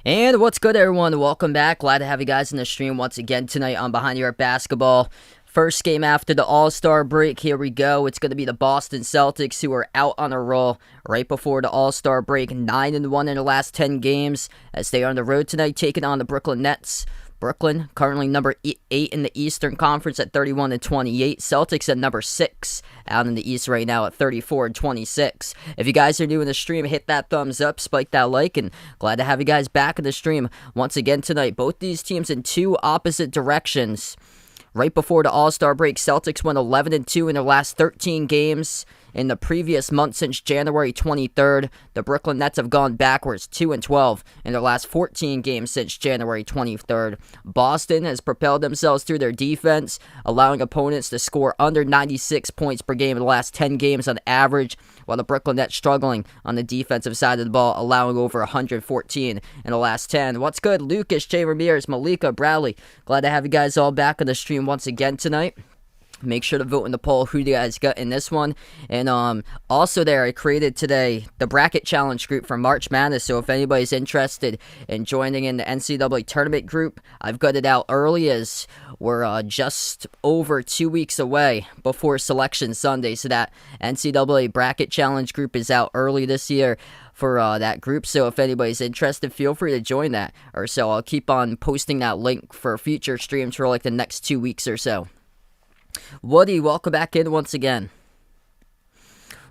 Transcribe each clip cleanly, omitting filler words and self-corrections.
And what's good, everyone? Welcome back. Glad to have you guys in the stream once again tonight on Behind Your Basketball. First game after the All-Star break. Here we go. It's going to be the Boston Celtics, who are out on a roll right before the All-Star break. 9-1 in the last 10 games as they are on the road tonight, taking on the Brooklyn Nets. Brooklyn currently number 8 in the Eastern Conference at 31-28. Celtics at number 6 out in the East right now at 34-26. If you guys are new in the stream, hit that thumbs up, spike that like, and glad to have you guys back in the stream once again tonight. Both these teams in two opposite directions. Right before the All-Star break, Celtics went 11-2 in their last 13 games. In the previous month since January 23rd, the Brooklyn Nets have gone backwards 2-12 in their last 14 games since January 23rd. Boston has propelled themselves through their defense, allowing opponents to score under 96 points per game in the last 10 games on average, while the Brooklyn Nets struggling on the defensive side of the ball, allowing over 114 in the last 10. What's good? Lucas, Jay Ramirez, Malika, Bradley. Glad to have you guys all back on the stream once again tonight. Make sure to vote in the poll who you guys got in this one. And also there, I created today the bracket challenge group for March Madness. So if anybody's interested in joining in the NCAA tournament group, I've got it out early as we're just over 2 weeks away before Selection Sunday. So that NCAA bracket challenge group is out early this year for that group. So if anybody's interested, feel free to join that. Or so I'll keep on posting that link for future streams for like the next 2 weeks or so. Woody, welcome back in once again.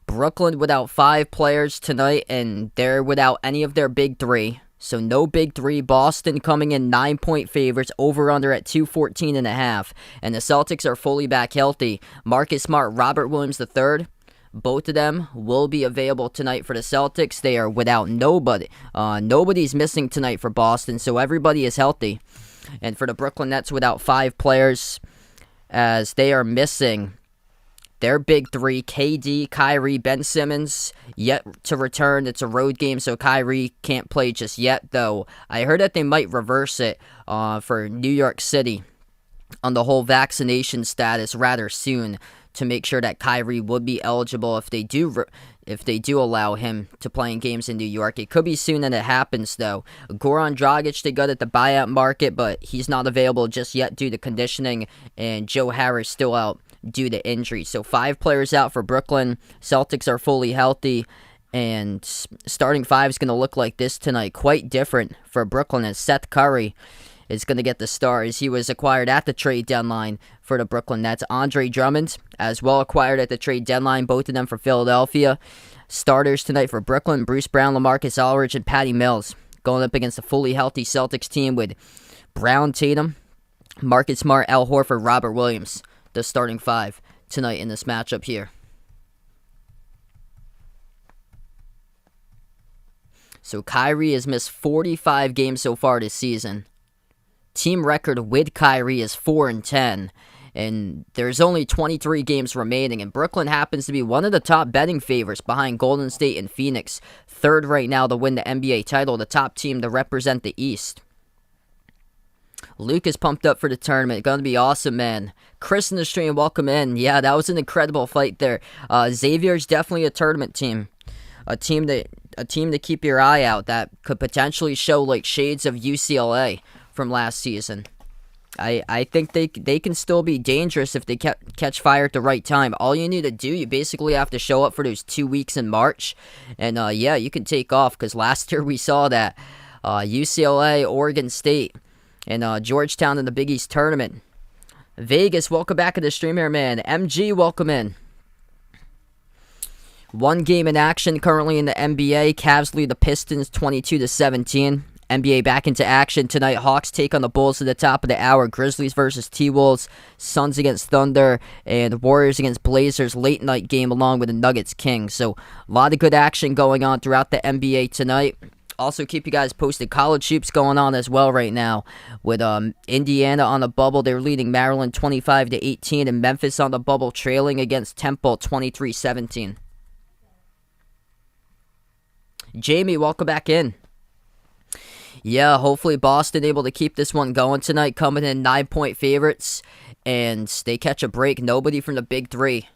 Brooklyn without 5 players tonight, and they're without any of their big 3. So no big 3. Boston coming in 9-point favorites, over-under at 214.5. And the Celtics are fully back healthy. Marcus Smart, Robert Williams III, both of them will be available tonight for the Celtics. They are without nobody. Nobody's missing tonight for Boston, so everybody is healthy. And for the Brooklyn Nets without 5 players, as they are missing their big 3, KD, Kyrie, Ben Simmons, yet to return. It's a road game, so Kyrie can't play just yet, though. I heard that they might reverse it for New York City on the whole vaccination status rather soon to make sure that Kyrie would be eligible if they do allow him to play in games in New York. It could be soon that it happens, though. Goran Dragic, they got at the buyout market, but he's not available just yet due to conditioning, and Joe Harris still out due to injury. So 5 players out for Brooklyn. Celtics are fully healthy, and starting 5 is going to look like this tonight. Quite different for Brooklyn, as Seth Curry is going to get the start, as he was acquired at the trade deadline for the Brooklyn Nets. Andre Drummond, as well, acquired at the trade deadline, both of them for Philadelphia. Starters tonight for Brooklyn: Bruce Brown, LaMarcus Aldridge, and Patty Mills, going up against a fully healthy Celtics team with Brown, Tatum, Marcus Smart, Al Horford, Robert Williams, the starting 5 tonight in this matchup here. So Kyrie has missed 45 games so far this season. Team record with Kyrie is 4-10, and there's only 23 games remaining, and Brooklyn happens to be one of the top betting favorites behind Golden State and Phoenix, 3rd right now to win the NBA title, the top team to represent the East. Luke is pumped up for the tournament. Going to be awesome, man. Chris in the stream, welcome in. Yeah, that was an incredible fight there. Xavier's definitely a tournament team. A team to keep your eye out that could potentially show like shades of UCLA from last season. I think they can still be dangerous if they catch fire at the right time. All you need to do, you basically have to show up for those 2 weeks in March, and yeah, you can take off, because last year we saw that UCLA, Oregon State, and Georgetown in the Big East tournament. Vegas, welcome back to the stream here, man. MG, welcome in. 1 game in action currently in the NBA. Cavs lead the Pistons 22-17. NBA back into action tonight. Hawks take on the Bulls at the top of the hour. Grizzlies versus T-Wolves. Suns against Thunder. And Warriors against Blazers. Late night game along with the Nuggets Kings. So a lot of good action going on throughout the NBA tonight. Also keep you guys posted. College hoops going on as well right now. With Indiana on the bubble. They're leading Maryland 25-18. And Memphis on the bubble trailing against Temple 23-17. Jamie, welcome back in. Yeah, hopefully Boston able to keep this one going tonight, coming in 9-point favorites, and they catch a break. Nobody from the big 3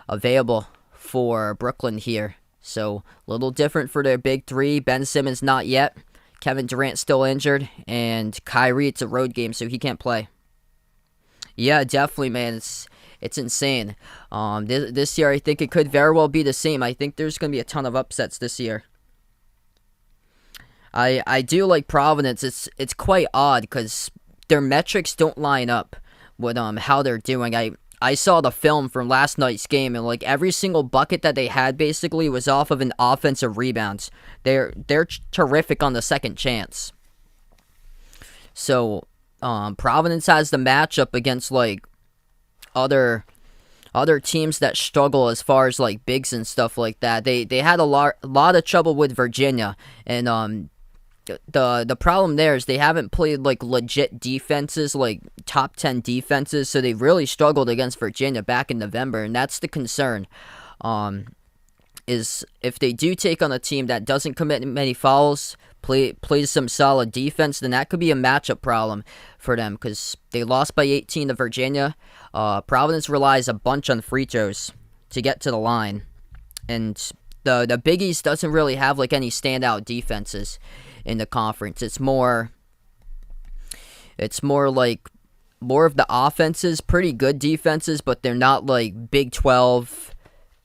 available for Brooklyn here. So, a little different for their big 3. Ben Simmons not yet. Kevin Durant's still injured, and Kyrie, it's a road game, so he can't play. Yeah, definitely, man. It's insane. This year, I think it could very well be the same. I think there's going to be a ton of upsets this year. I do like Providence. It's quite odd because their metrics don't line up with how they're doing. I saw the film from last night's game, and like every single bucket that they had basically was off of an offensive rebound. They're terrific on the second chance. So Providence has the matchup against like other teams that struggle as far as like bigs and stuff like that. They had a lot of trouble with Virginia, and the problem there is they haven't played like legit defenses, like top 10 defenses, so they really struggled against Virginia back in November, and that's the concern. Is if they do take on a team that doesn't commit many fouls, plays some solid defense, then that could be a matchup problem for them because they lost by 18 to Virginia. Providence relies a bunch on free throws to get to the line, and the Big East doesn't really have like any standout defenses in the conference. It's more like more of the offenses, pretty good defenses, but they're not like Big 12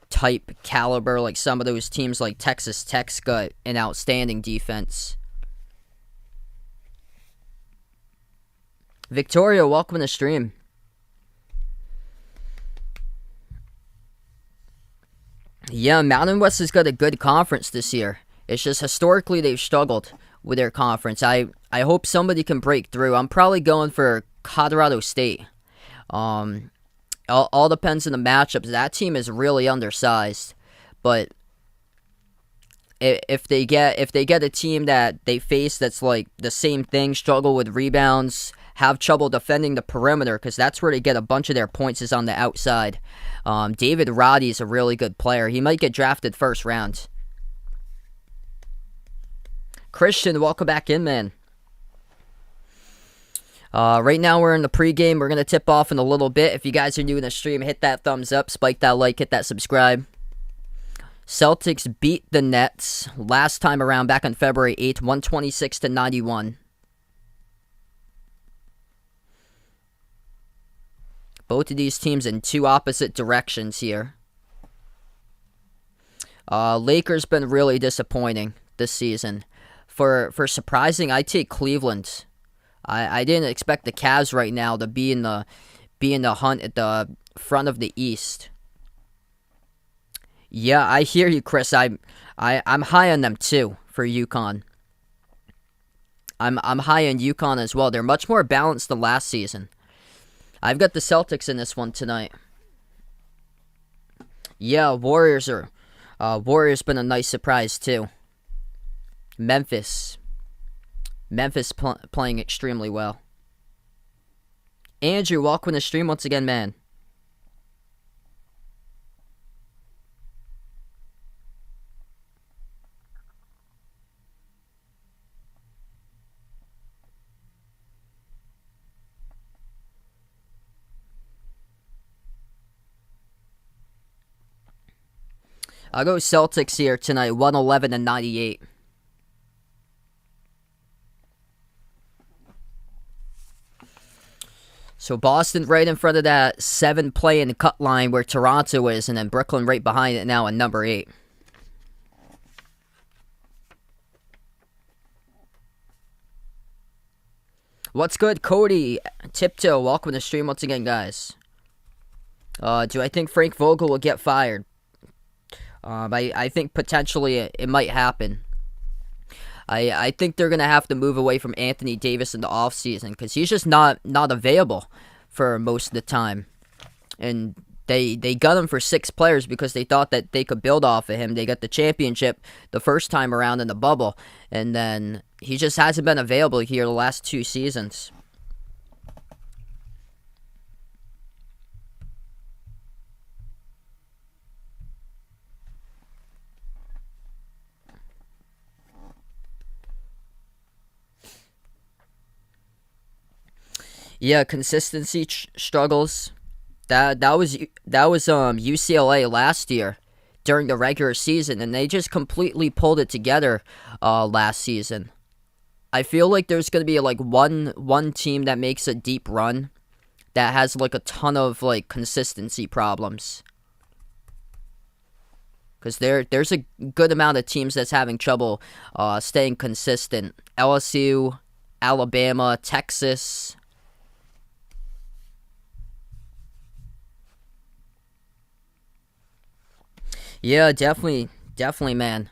type caliber like some of those teams like Texas Tech's got an outstanding defense. Victoria, welcome to the stream. Yeah, Mountain West has got a good conference this year. It's just historically they've struggled with their conference. I hope somebody can break through. I'm probably going for Colorado State. All depends on the matchups. That team is really undersized, but if they get a team that they face that's like the same thing, struggle with rebounds, have trouble defending the perimeter, because that's where they get a bunch of their points is on the outside. David Roddy is a really good player. He might get drafted first round. Christian, welcome back in, man. Right now we're in the pregame. We're going to tip off in a little bit. If you guys are new in the stream, hit that thumbs up, spike that like, hit that subscribe. Celtics beat the Nets last time around back on February 8th, 126-91. Both of these teams in two opposite directions here. Lakers been really disappointing this season. For surprising, I take Cleveland. I didn't expect the Cavs right now to be in the hunt at the front of the East. Yeah, I hear you, Chris. I'm high on them too for UConn. I'm high on UConn as well. They're much more balanced than last season. I've got the Celtics in this one tonight. Yeah, Warriors been a nice surprise too. Memphis playing extremely well. Andrew, welcome to the stream once again, man. I'll go Celtics here tonight, 111-98. So Boston right in front of that 7 play in cut line where Toronto is, and then Brooklyn right behind it now at number 8. What's good, Cody? Tiptoe, welcome to the stream once again, guys. Do I think Frank Vogel will get fired? I think potentially it might happen. I think they're going to have to move away from Anthony Davis in the offseason because he's just not available for most of the time. And they got him for 6 players because they thought that they could build off of him. They got the championship the first time around in the bubble, and then he just hasn't been available here the last 2 seasons. Yeah, consistency struggles. That was UCLA last year during the regular season, and they just completely pulled it together last season. I feel like there's gonna be like one team that makes a deep run that has like a ton of like consistency problems. Because there's a good amount of teams that's having trouble staying consistent. LSU, Alabama, Texas. Yeah, definitely, man.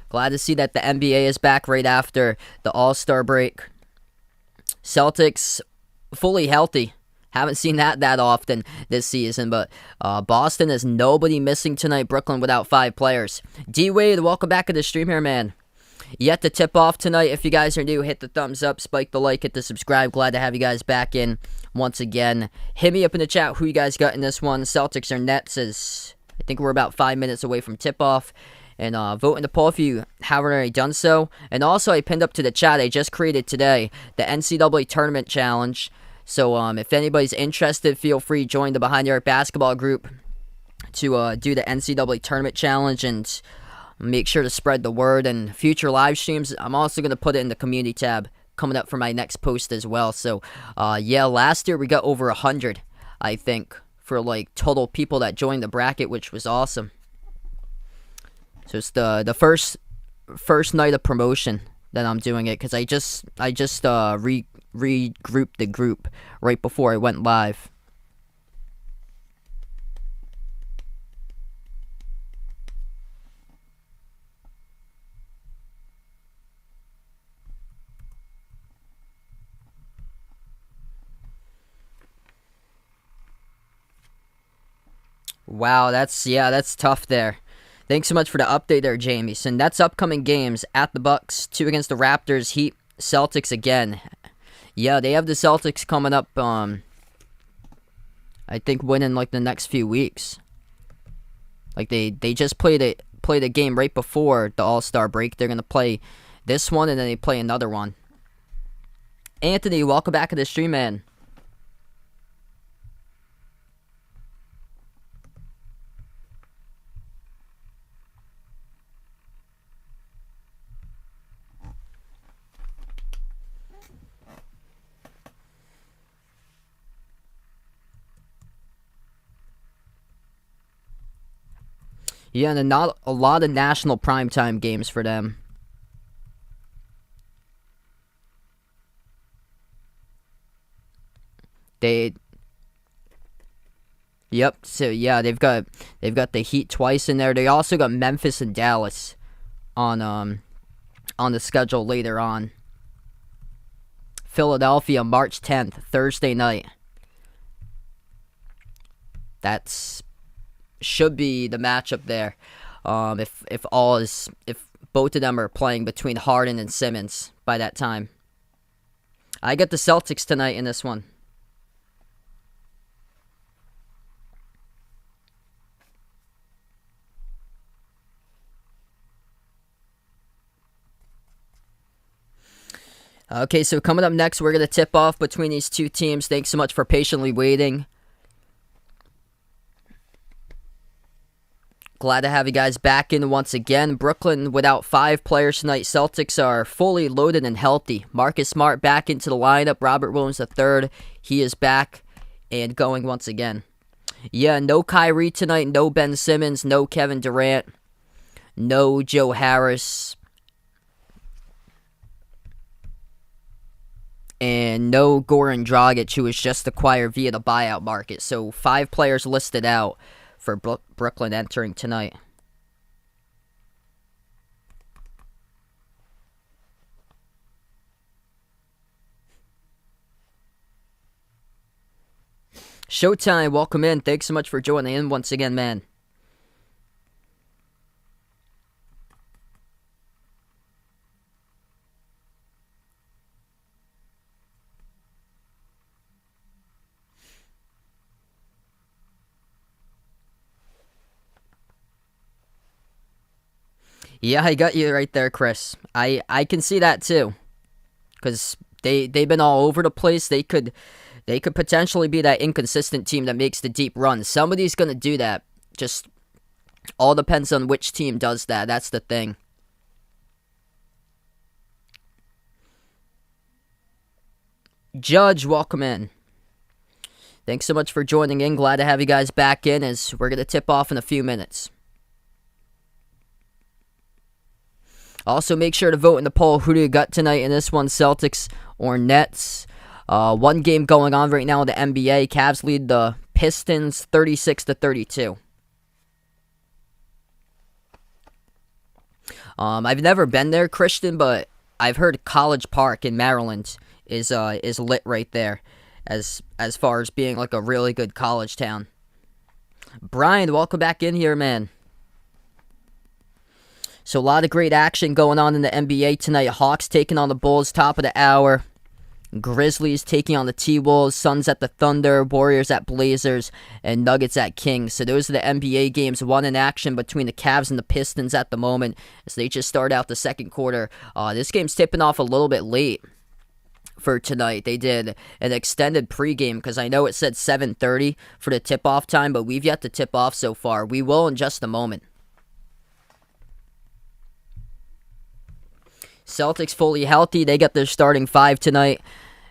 Glad to see that the NBA is back right after the All-Star break. Celtics fully healthy. Haven't seen that often this season, but Boston has nobody missing tonight. Brooklyn without 5 players. D-Wade, welcome back to the stream here, man. Yet to tip off tonight. If you guys are new, hit the thumbs up, spike the like, hit the subscribe. Glad to have you guys back in once again. Hit me up in the chat who you guys got in this one. Celtics or Nets, as I think we're about 5 minutes away from tip-off. And vote in the poll if you haven't already done so. And also, I pinned up to the chat I just created today the NCAA Tournament Challenge. So if anybody's interested, feel free to join the Behind the Arc basketball group to do the NCAA Tournament Challenge and make sure to spread the word. And future live streams, I'm also going to put it in the community tab coming up for my next post as well. So yeah, last year we got over 100, I think, for like total people that joined the bracket, which was awesome. So it's the first night of promotion that I'm doing it, because I just regrouped the group right before I went live. Wow, that's tough there. Thanks so much for the update there, Jamieson. That's upcoming games at the Bucks, 2 against the Raptors, Heat, Celtics again. Yeah, they have the Celtics coming up, I think winning like the next few weeks. Like they just played a game right before the All-Star break. They're gonna play this one and then they play another one. Anthony, welcome back to the stream, man. Yeah, and not a lot of national primetime games for them. Yep. So yeah, they've got the Heat twice in there. They also got Memphis and Dallas on the schedule later on. Philadelphia, March 10th, Thursday night. That's should be the matchup there. If both of them are playing between Harden and Simmons by that time. I get the Celtics tonight in this one. Okay, so coming up next, we're going to tip off between these two teams. Thanks so much for patiently waiting. Glad to have you guys back in once again. Brooklyn without 5 players tonight. Celtics are fully loaded and healthy. Marcus Smart back into the lineup. Robert Williams III, he is back and going once again. Yeah, no Kyrie tonight. No Ben Simmons. No Kevin Durant. No Joe Harris. And no Goran Dragic, who was just acquired via the buyout market. So 5 players listed out for Brooklyn entering tonight. Showtime, welcome in. Thanks so much for joining in once again, man. Yeah, I got you right there, Chris. I can see that too, because they've been all over the place. They could potentially be that inconsistent team that makes the deep run. Somebody's gonna do that. Just all depends on which team does that. That's the thing. Judge, welcome in. Thanks so much for joining in. Glad to have you guys back in as we're going to tip off in a few minutes. Also, make sure to vote in the poll. Who do you got tonight in this one, Celtics or Nets? One game going on right now in the NBA. Cavs lead the Pistons 36-32. I've never been there, Christian, but I've heard College Park in Maryland is lit right there, as far as being like a really good college town. Brian, welcome back in here, man. So a lot of great action going on in the NBA tonight. Hawks taking on the Bulls, top of the hour. Grizzlies taking on the T-Wolves, Suns at the Thunder, Warriors at Blazers, and Nuggets at Kings. So those are the NBA games. One in action between the Cavs and the Pistons at the moment as they just start out the second quarter. This game's tipping off a little bit late for tonight. They did an extended pregame because I know it said 7:30 for the tip-off time, but we've yet to tip off so far. We will in just a moment. Celtics fully healthy. They got their starting five tonight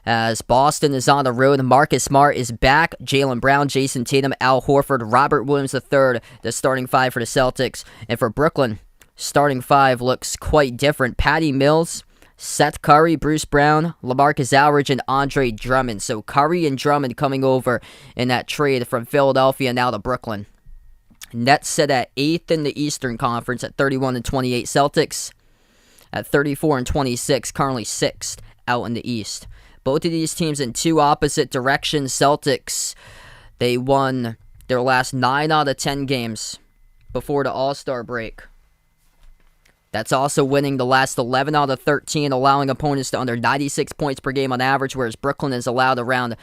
as Boston is on the road. Marcus Smart is back. Jaylen Brown, Jason Tatum, Al Horford, Robert Williams III, the starting five for the Celtics. And for Brooklyn, starting five looks quite different. Patty Mills, Seth Curry, Bruce Brown, LaMarcus Aldridge, and Andre Drummond. So Curry and Drummond coming over in that trade from Philadelphia now to Brooklyn. Nets sit at 8th in the Eastern Conference at 31-28. Celtics at 34-26, currently 6th out in the East. Both of these teams in two opposite directions. Celtics, they won their last 9 out of 10 games before the All-Star break. That's also winning the last 11 out of 13, allowing opponents to under 96 points per game on average, whereas Brooklyn has allowed around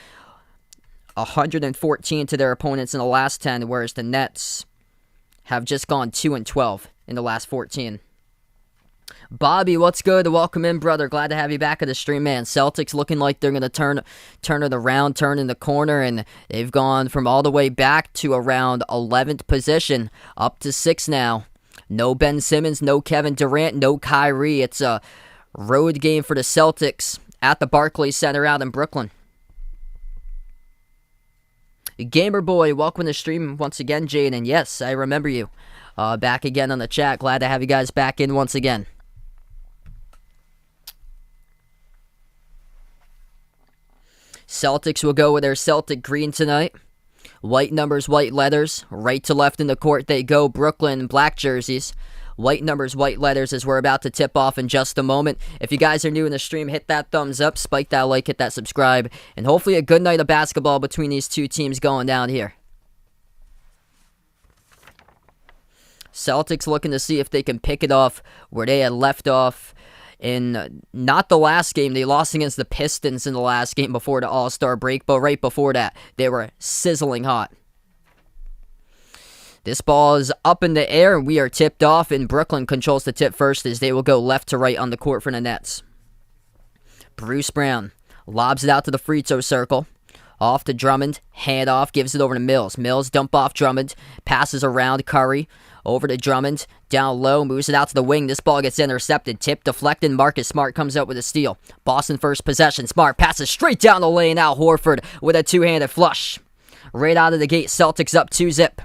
114 to their opponents in the last 10, whereas the Nets have just gone 2-12 in the last 14. Bobby, what's good? Welcome in, brother. Glad to have you back at the stream, man. Celtics looking like they're going to turn it around, turn in the corner, and they've gone from all the way back to around 11th position, up to 6 now. No Ben Simmons, no Kevin Durant, no Kyrie. It's a road game for the Celtics at the Barclays Center out in Brooklyn. Gamer Boy, welcome to the stream once again, Jaden. Yes, I remember you. Back again on the chat. Glad to have you guys back in once again. Celtics will go with their Celtic green tonight. White numbers, white letters. Right to left in the court they go. Brooklyn, black jerseys. White numbers, white letters as we're about to tip off in just a moment. If you guys are new in the stream, hit that thumbs up, spike that like, hit that subscribe, and hopefully a good night of basketball between these two teams going down here. Celtics looking to see if they can pick it off where they had left off in not the last game. They lost against the Pistons in the last game before the All-Star break, but right before that, they were sizzling hot. This ball is up in the air, and we are tipped off, and Brooklyn controls the tip first as they will go left to right on the court for the Nets. Bruce Brown lobs it out to the free throw circle. Off to Drummond, hand off, gives it over to Mills. Mills dump off Drummond, passes around Curry, over to Drummond, down low, moves it out to the wing. This ball gets intercepted, tip deflected. Marcus Smart comes up with a steal. Boston first possession. Smart passes straight down the lane. Al Horford with a two-handed flush. Right out of the gate, Celtics up 2-zip.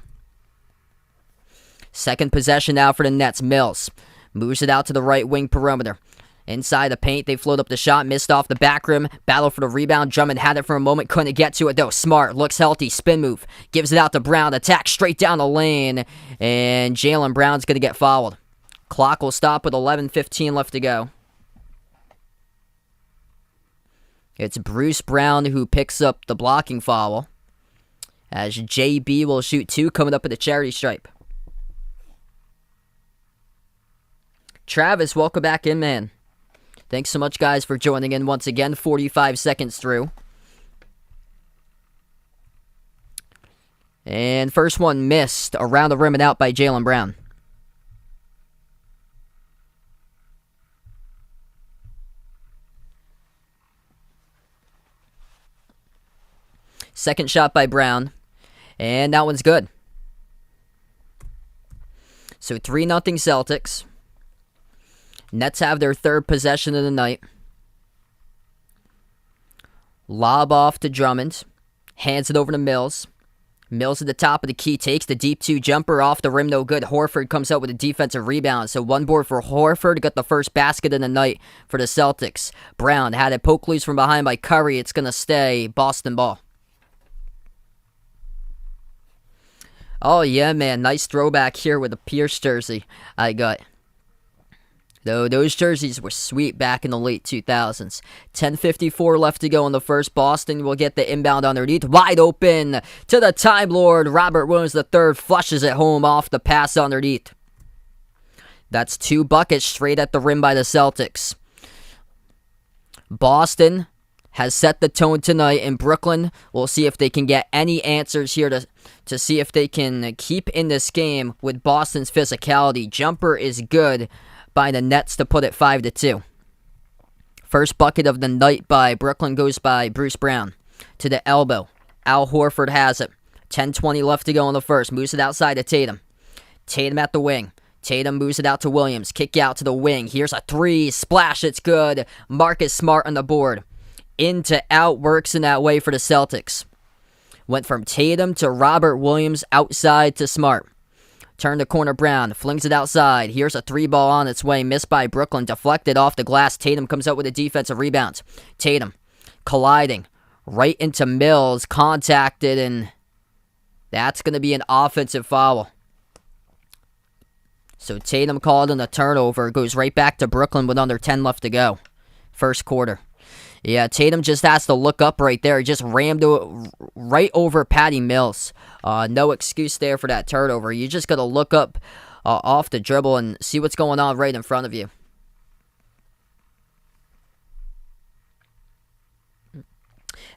Second possession now for the Nets. Mills moves it out to the right wing perimeter. Inside the paint, they float up the shot, missed off the back rim, battle for the rebound. Drummond had it for a moment, couldn't get to it though. Smart looks healthy, spin move, gives it out to Brown, attack straight down the lane, and Jaylen Brown's going to get fouled. Clock will stop with 11:15 left to go. It's Bruce Brown who picks up the blocking foul, as JB will shoot 2 coming up at the charity stripe. Travis, welcome back in, man. Thanks so much, guys, for joining in once again. 45 seconds through. And first one missed. Around the rim and out by Jaylen Brown. Second shot by Brown. And that one's good. So 3-0 Celtics. Nets have their third possession of the night. Lob off to Drummond. Hands it over to Mills. Mills at the top of the key, takes the deep 2 jumper off the rim, no good. Horford comes out with a defensive rebound. So 1 board for Horford, got the first basket of the night for the Celtics. Brown had it poke loose from behind by Curry. It's going to stay Boston ball. Oh yeah, man, nice throwback here with the Pierce jersey I got. Though those jerseys were sweet back in the late 2000s. 10:54 left to go in the first. Boston will get the inbound underneath. Wide open to the Time Lord. Robert Williams III flushes it home off the pass underneath. That's 2 buckets straight at the rim by the Celtics. Boston has set the tone tonight in Brooklyn. We'll see if they can get any answers here to see if they can keep in this game with Boston's physicality. Jumper is good by the Nets to put it 5-2. First bucket of the night by Brooklyn goes by Bruce Brown. To the elbow. Al Horford has it. 10:20 left to go in the first. Moves it outside to Tatum. Tatum at the wing. Tatum moves it out to Williams. Kick out to the wing. Here's a 3. Splash. It's good. Marcus Smart on the board. In to out. Works in that way for the Celtics. Went from Tatum to Robert Williams, outside to Smart. Turn the corner, Brown. Flings it outside. Here's a 3 ball on its way. Missed by Brooklyn. Deflected off the glass. Tatum comes out with a defensive rebound. Tatum colliding right into Mills. Contacted, and that's going to be an offensive foul. So Tatum called in a turnover. Goes right back to Brooklyn with under 10 left to go. First quarter. Yeah, Tatum just has to look up right there. He just rammed right over Patty Mills. No excuse there for that turnover. You just got to look up off the dribble and see what's going on right in front of you.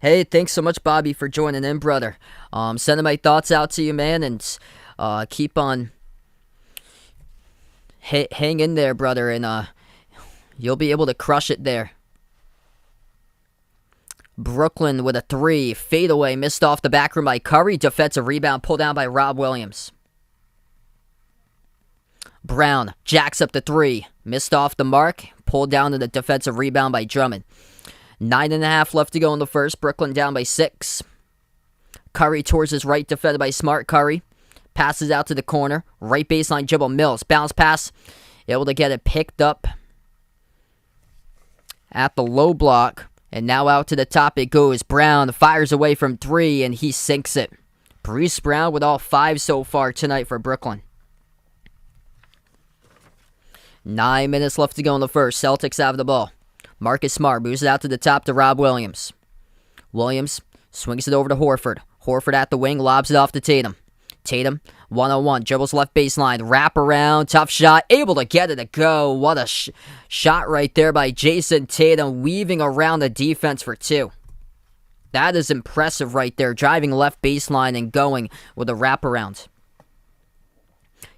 Hey, thanks so much, Bobby, for joining in, brother. Sending my thoughts out to you, man, and keep on hang in there, brother, and you'll be able to crush it there. Brooklyn with a 3. Fadeaway missed off the back rim by Curry. Defensive rebound pulled down by Rob Williams. Brown jacks up the 3. Missed off the mark. Pulled down to the defensive rebound by Drummond. 9.5 left to go in the first. Brooklyn down by 6. Curry towards his right, defended by Smart. Curry passes out to the corner. Right baseline dribble. Mills. Bounce pass. Able to get it picked up at the low block. And now out to the top it goes. Brown fires away from 3, and he sinks it. Bruce Brown with all 5 so far tonight for Brooklyn. 9 minutes left to go in the first. Celtics have the ball. Marcus Smart moves it out to the top to Rob Williams. Williams swings it over to Horford. Horford at the wing, lobs it off to Tatum. Tatum, 1-on-1, dribbles left baseline, wrap around, tough shot, able to get it to go. What a shot right there by Jason Tatum, weaving around the defense for 2. That is impressive right there, driving left baseline and going with a wraparound.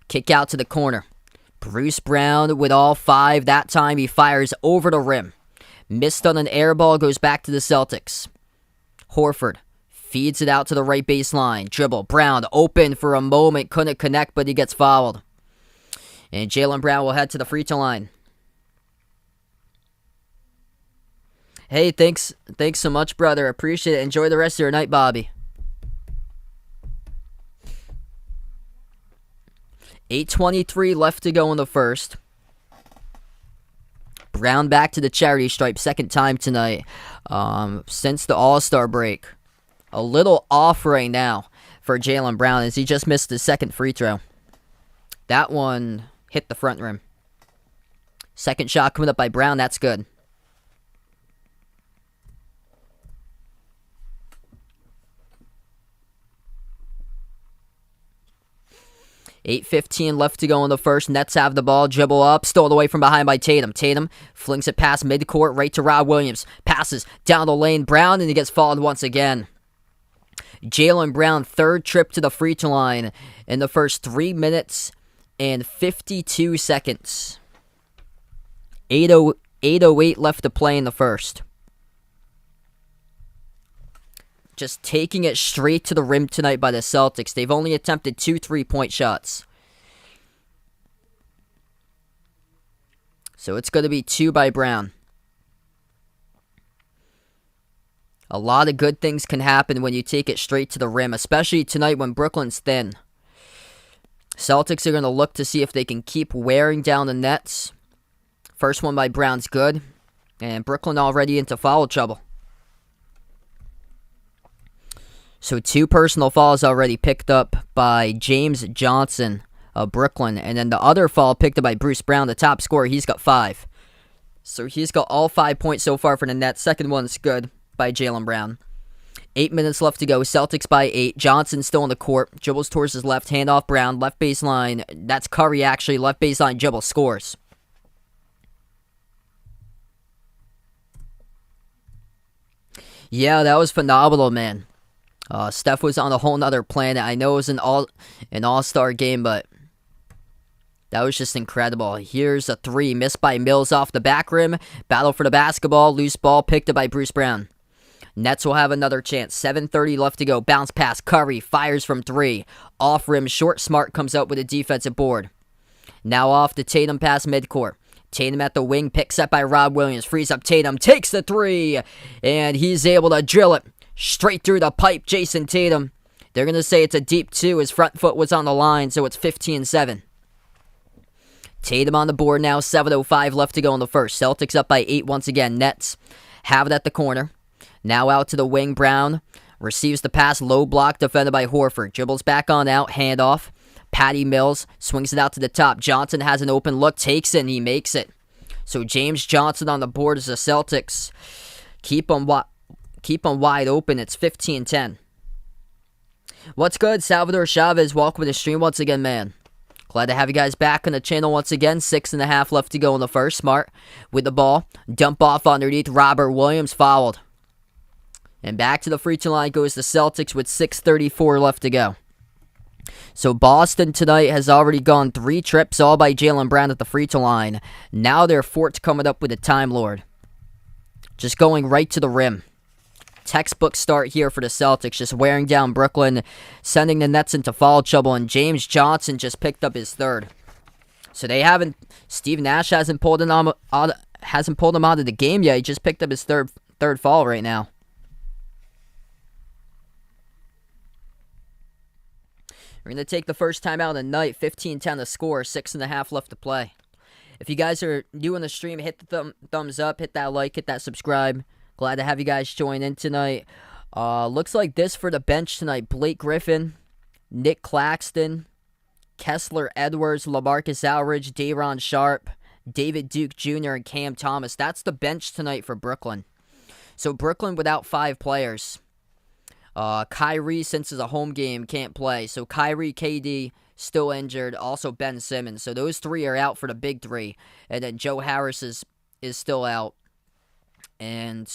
Kick out to the corner. Bruce Brown with all 5. That time he fires over the rim. Missed on an air ball, goes back to the Celtics. Horford feeds it out to the right baseline. Dribble. Brown open for a moment. Couldn't connect, but he gets fouled. And Jaylen Brown will head to the free throw line. Hey, thanks so much, brother. Appreciate it. Enjoy the rest of your night, Bobby. 8:23 left to go in the first. Brown back to the charity stripe. Second time tonight since the All-Star break. A little off right now for Jaylen Brown as he just missed his second free throw. That one hit the front rim. Second shot coming up by Brown. That's good. $8:15 left to go in the first. Nets have the ball. Dribble up. Stolen away from behind by Tatum. Tatum flings it past midcourt right to Rob Williams. Passes down the lane. Brown, and he gets fouled once again. Jaylen Brown, third trip to the free throw line in the first 3 minutes and 52 seconds. 8:08 left to play in the first. Just taking it straight to the rim tonight by the Celtics. They've only attempted 2 3-point shots. So it's going to be 2 by Brown. A lot of good things can happen when you take it straight to the rim, especially tonight when Brooklyn's thin. Celtics are going to look to see if they can keep wearing down the Nets. First one by Brown's good. And Brooklyn already into foul trouble. So 2 personal fouls already picked up by James Johnson of Brooklyn. And then the other foul picked up by Bruce Brown, the top scorer. He's got 5. So he's got all 5 points so far for the Nets. Second one's good by Jaylen Brown. 8 minutes left to go. Celtics by 8. Johnson still on the court. Dribbles towards his left. Hand off Brown. Left baseline. That's Curry, actually. Left baseline dribble. Scores. Yeah, that was phenomenal, man. Steph was on a whole nother planet. I know it was an all-star game, but that was just incredible. Here's a 3. Missed by Mills off the back rim. Battle for the basketball. Loose ball picked up by Bruce Brown. Nets will have another chance. 7:30 left to go. Bounce pass. Curry fires from 3. Off rim. Short. Smart comes out with a defensive board. Now off to Tatum pass midcourt. Tatum at the wing. Picks up by Rob Williams. Frees up Tatum. Takes the 3. And he's able to drill it straight through the pipe. Jason Tatum. They're going to say it's a deep 2. His front foot was on the line, so it's 15-7. Tatum on the board now. 7:05 left to go in the first. Celtics up by 8 once again. Nets have it at the corner. Now out to the wing. Brown receives the pass. Low block defended by Horford. Dribbles back on out. Handoff. Patty Mills swings it out to the top. Johnson has an open look. Takes it and he makes it. So James Johnson on the board as the Celtics keep them wide open. It's 15-10. What's good? Salvador Chavez. Welcome to the stream once again, man. Glad to have you guys back on the channel once again. 6.5 left to go in the first. Smart with the ball. Dump off underneath. Robert Williams fouled. And back to the free throw line goes the Celtics with 6:34 left to go. So Boston tonight has already gone 3 trips, all by Jaylen Brown at the free throw line. Now they're Fort's coming up with a Time Lord. Just going right to the rim. Textbook start here for the Celtics, just wearing down Brooklyn, sending the Nets into foul trouble, and James Johnson just picked up his 3rd. So they haven't. Steve Nash hasn't pulled him out of the game yet. He just picked up his third foul right now. We're going to take the first time out of the night. 15-10 the score. 6.5 left to play. If you guys are new on the stream, hit the thumbs up, hit that like, hit that subscribe. Glad to have you guys join in tonight. Looks like this for the bench tonight. Blake Griffin, Nick Claxton, Kessler Edwards, LaMarcus Aldridge, Day'Ron Sharp, David Duke Jr., and Cam Thomas. That's the bench tonight for Brooklyn. So Brooklyn without 5 players. Kyrie, since it's a home game, can't play. So Kyrie, KD, still injured. Also Ben Simmons. So those 3 are out for the big 3. And then Joe Harris is still out. And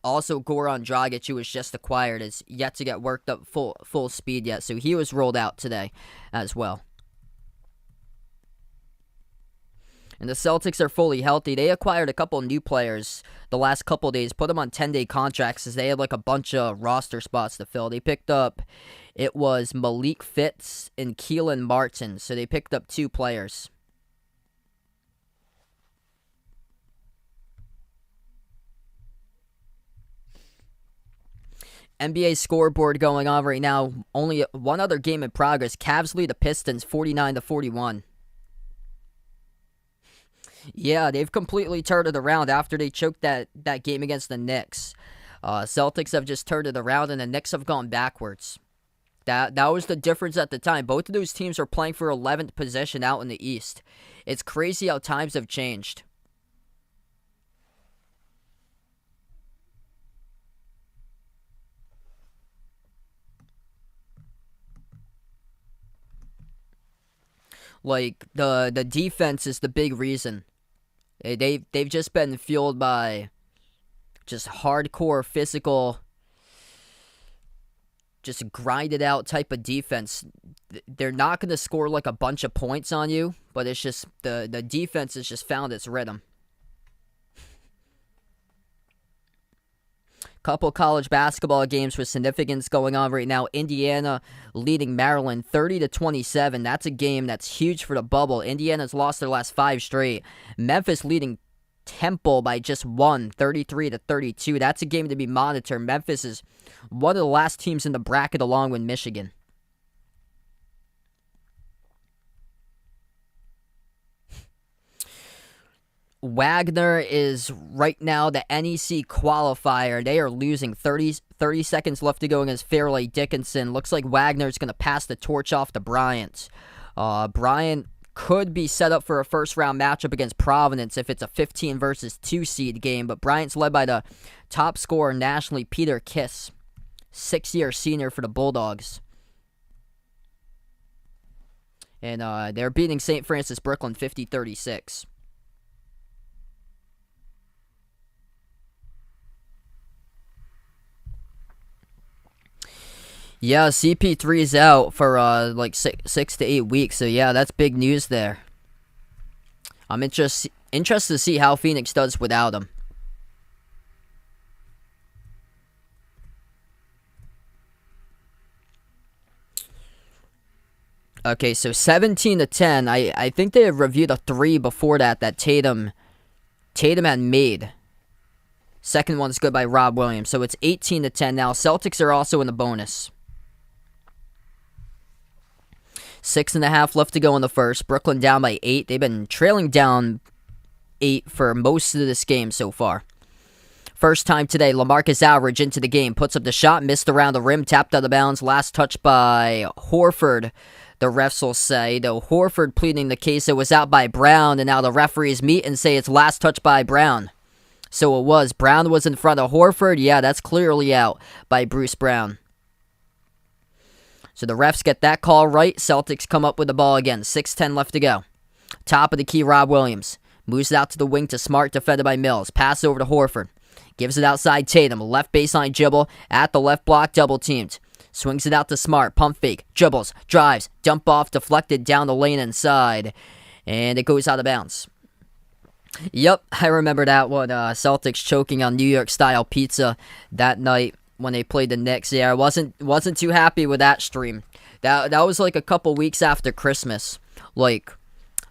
also Goran Dragic, who was just acquired, is yet to get worked up full speed yet. So he was rolled out today as well. And the Celtics are fully healthy. They acquired a couple new players the last couple days, put them on 10-day contracts as they had like a bunch of roster spots to fill. They picked up, it was Malik Fitz and Keelan Martin. So they picked up 2 players. NBA scoreboard going on right now. Only one other game in progress. Cavs lead the Pistons 49-41. Yeah, they've completely turned it around after they choked that game against the Knicks. Celtics have just turned it around, and the Knicks have gone backwards. That was the difference at the time. Both of those teams are playing for 11th position out in the East. It's crazy how times have changed. Like, the defense is the big reason. They've just been fueled by just hardcore physical, just grinded out type of defense. They're not going to score like a bunch of points on you, but it's just the defense has just found its rhythm. Couple college basketball games with significance going on right now. Indiana leading Maryland 30-27. That's a game that's huge for the bubble. Indiana's lost their last 5 straight. Memphis leading Temple by just 1, 33-32. That's a game to be monitored. Memphis is one of the last teams in the bracket along with Michigan. Wagner is right now the NEC qualifier. They are losing 30 seconds left to go against Fairleigh Dickinson. Looks like Wagner's going to pass the torch off to Bryant. Bryant could be set up for a first-round matchup against Providence if it's a 15 versus 2 seed game, but Bryant's led by the top scorer nationally, Peter Kiss, 6-year senior for the Bulldogs. And they're beating St. Francis Brooklyn 50-36. Yeah, CP3 is out for like 6 to 8 weeks, so yeah, that's big news there. I'm interested to see how Phoenix does without him. Okay, so 17-10. I think they have reviewed a 3 before that Tatum had made. Second one's good by Rob Williams, so it's 18-10 now. Celtics are also in the bonus. 6.5 left to go in the first. Brooklyn down by 8. They've been trailing down 8 for most of this game so far. First time today, LaMarcus Aldridge into the game. Puts up the shot, missed around the rim, tapped out of bounds. Last touch by Horford, the refs will say. Though Horford pleading the case it was out by Brown, and now the referees meet and say it's last touch by Brown. So it was. Brown was in front of Horford. Yeah, that's clearly out by Bruce Brown. So the refs get that call right. Celtics come up with the ball again. 6:10 left to go. Top of the key, Rob Williams. Moves it out to the wing to Smart, defended by Mills. Pass over to Horford. Gives it outside Tatum. Left baseline dribble at the left block, double teamed. Swings it out to Smart. Pump fake. Dribbles. Drives. Dump off. Deflected down the lane inside. And it goes out of bounds. Yep, I remember that one. Celtics choking on New York style pizza that night when they played the Knicks. Yeah, I wasn't too happy with that stream. That was like a couple weeks after Christmas, like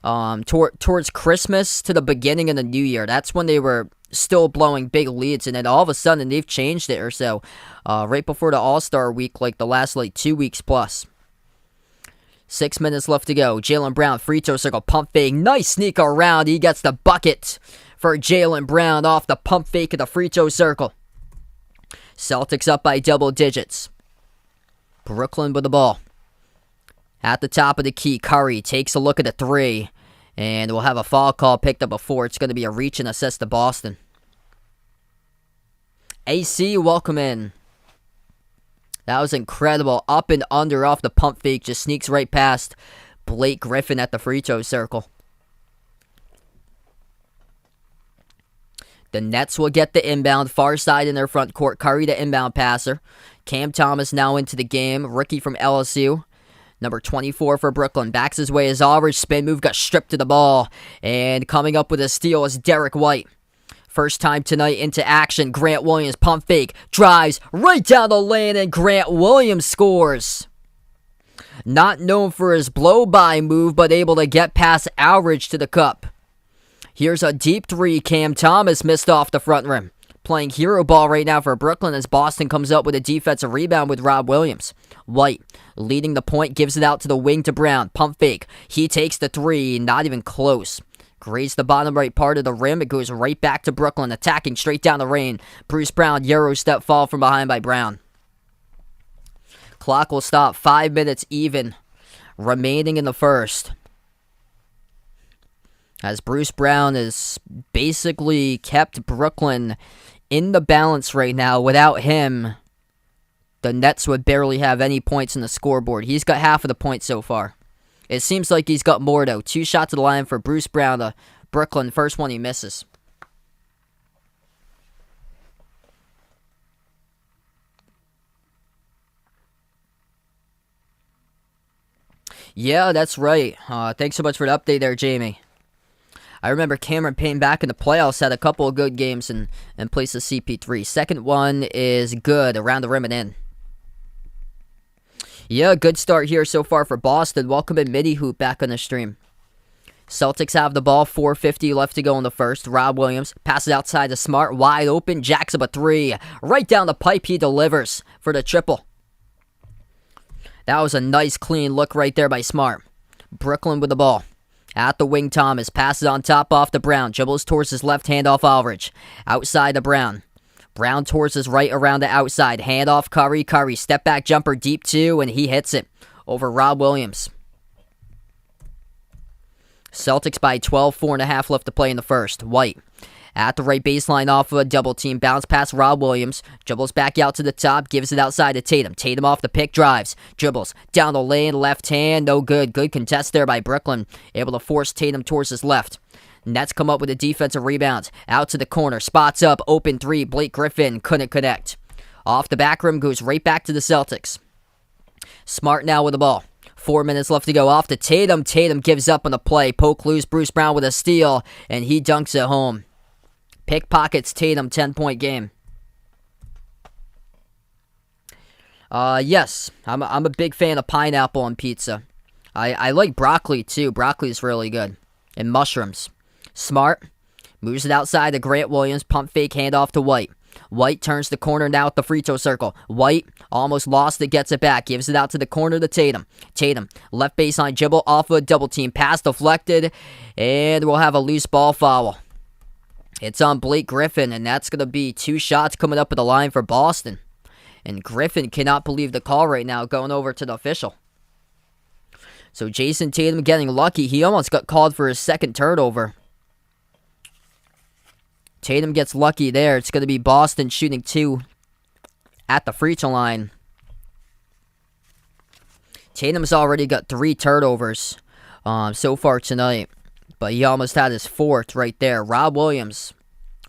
towards Christmas to the beginning of the New Year. That's when they were still blowing big leads, and then all of a sudden they've changed it or so. Right before the All-Star week, like the last 2 weeks plus. 6 minutes left to go. Jaylen Brown, free throw circle, pump fake. Nice sneak around. He gets the bucket for Jaylen Brown off the pump fake of the free throw circle. Celtics up by double digits. Brooklyn with the ball. At the top of the key, Curry takes a look at the 3. And we'll have a foul call picked up before. It's going to be a reach and assist to Boston. AC, welcome in. That was incredible. Up and under off the pump fake. Just sneaks right past Blake Griffin at the free throw circle. The Nets will get the inbound, far side in their front court. Curry, the inbound passer. Cam Thomas now into the game. Rookie from LSU. Number 24 for Brooklyn. Backs his way as Aldridge. Spin move, got stripped to the ball. And coming up with a steal is Derek White. First time tonight into action. Grant Williams, pump fake. Drives right down the lane, and Grant Williams scores. Not known for his blow-by move, but able to get past Aldridge to the cup. Here's a deep 3. Cam Thomas missed off the front rim. Playing hero ball right now for Brooklyn as Boston comes up with a defensive rebound with Rob Williams. White leading the point, gives it out to the wing to Brown. Pump fake. He takes the 3, not even close. Grazed the bottom right part of the rim. It goes right back to Brooklyn, attacking straight down the lane. Bruce Brown, Euro step fall from behind by Brown. Clock will stop. 5 minutes even remaining in the first. As Bruce Brown has basically kept Brooklyn in the balance right now. Without him, the Nets would barely have any points in the scoreboard. He's got half of the points so far. It seems like he's got more, though. 2 shots to the line for Bruce Brown, the Brooklyn. First one he misses. Yeah, that's right. Thanks so much for the update there, Jamie. I remember Cameron Payne back in the playoffs had a couple of good games and placed the CP3. Second one is good, around the rim and in. Yeah, good start here so far for Boston. Welcome in Midi Hoop back on the stream. Celtics have the ball, 4:50 left to go in the first. Rob Williams passes outside to Smart, wide open, jacks up a three. Right down the pipe, he delivers for the triple. That was a nice clean look right there by Smart. Brooklyn with the ball. At the wing, Thomas passes on top off to Brown. Dribbles towards his left hand off Aldridge. Outside to Brown. Brown towards his right around the outside. Hand off Curry. Curry, step back jumper deep two, and he hits it over Rob Williams. Celtics by 12, 4.5 left to play in the first. White at the right baseline off of a double team. Bounce past Rob Williams. Dribbles back out to the top. Gives it outside to Tatum. Tatum off the pick. Drives. Dribbles. Down the lane. Left hand. No good. Good contest there by Brooklyn. Able to force Tatum towards his left. Nets come up with a defensive rebound. Out to the corner. Spots up. Open three. Blake Griffin couldn't connect. Off the back rim. Goes right back to the Celtics. Smart now with the ball. 4 minutes left to go. Off to Tatum. Tatum gives up on the play. Poke loose. Bruce Brown with a steal. And he dunks it home. Pickpockets Tatum, 10-point game. Yes, I'm a big fan of pineapple on pizza. I like broccoli too. Broccoli's really good. And mushrooms. Smart moves it outside to Grant Williams. Pump fake handoff to White. White turns the corner now at the free throw circle. White almost lost it, gets it back. Gives it out to the corner to Tatum. Tatum, left baseline dribble off of a double team. Pass deflected. And we'll have a loose ball foul. It's on Blake Griffin, and that's going to be 2 shots coming up at the line for Boston. And Griffin cannot believe the call right now, going over to the official. So Jason Tatum getting lucky. He almost got called for his second turnover. Tatum gets lucky there. It's going to be Boston shooting 2 at the free throw line. Tatum's already got 3 turnovers so far tonight. But he almost had his 4th right there. Rob Williams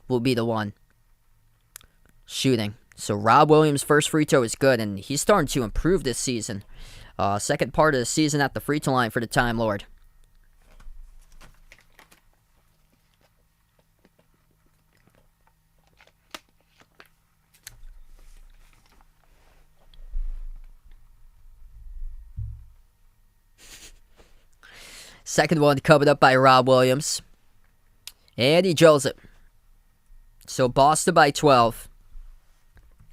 will be the one shooting. So Rob Williams' first free throw is good, and he's starting to improve this season. Second part of the season at the free throw line for the Time Lord. Second one covered up by Rob Williams. And he drills it. So Boston by 12.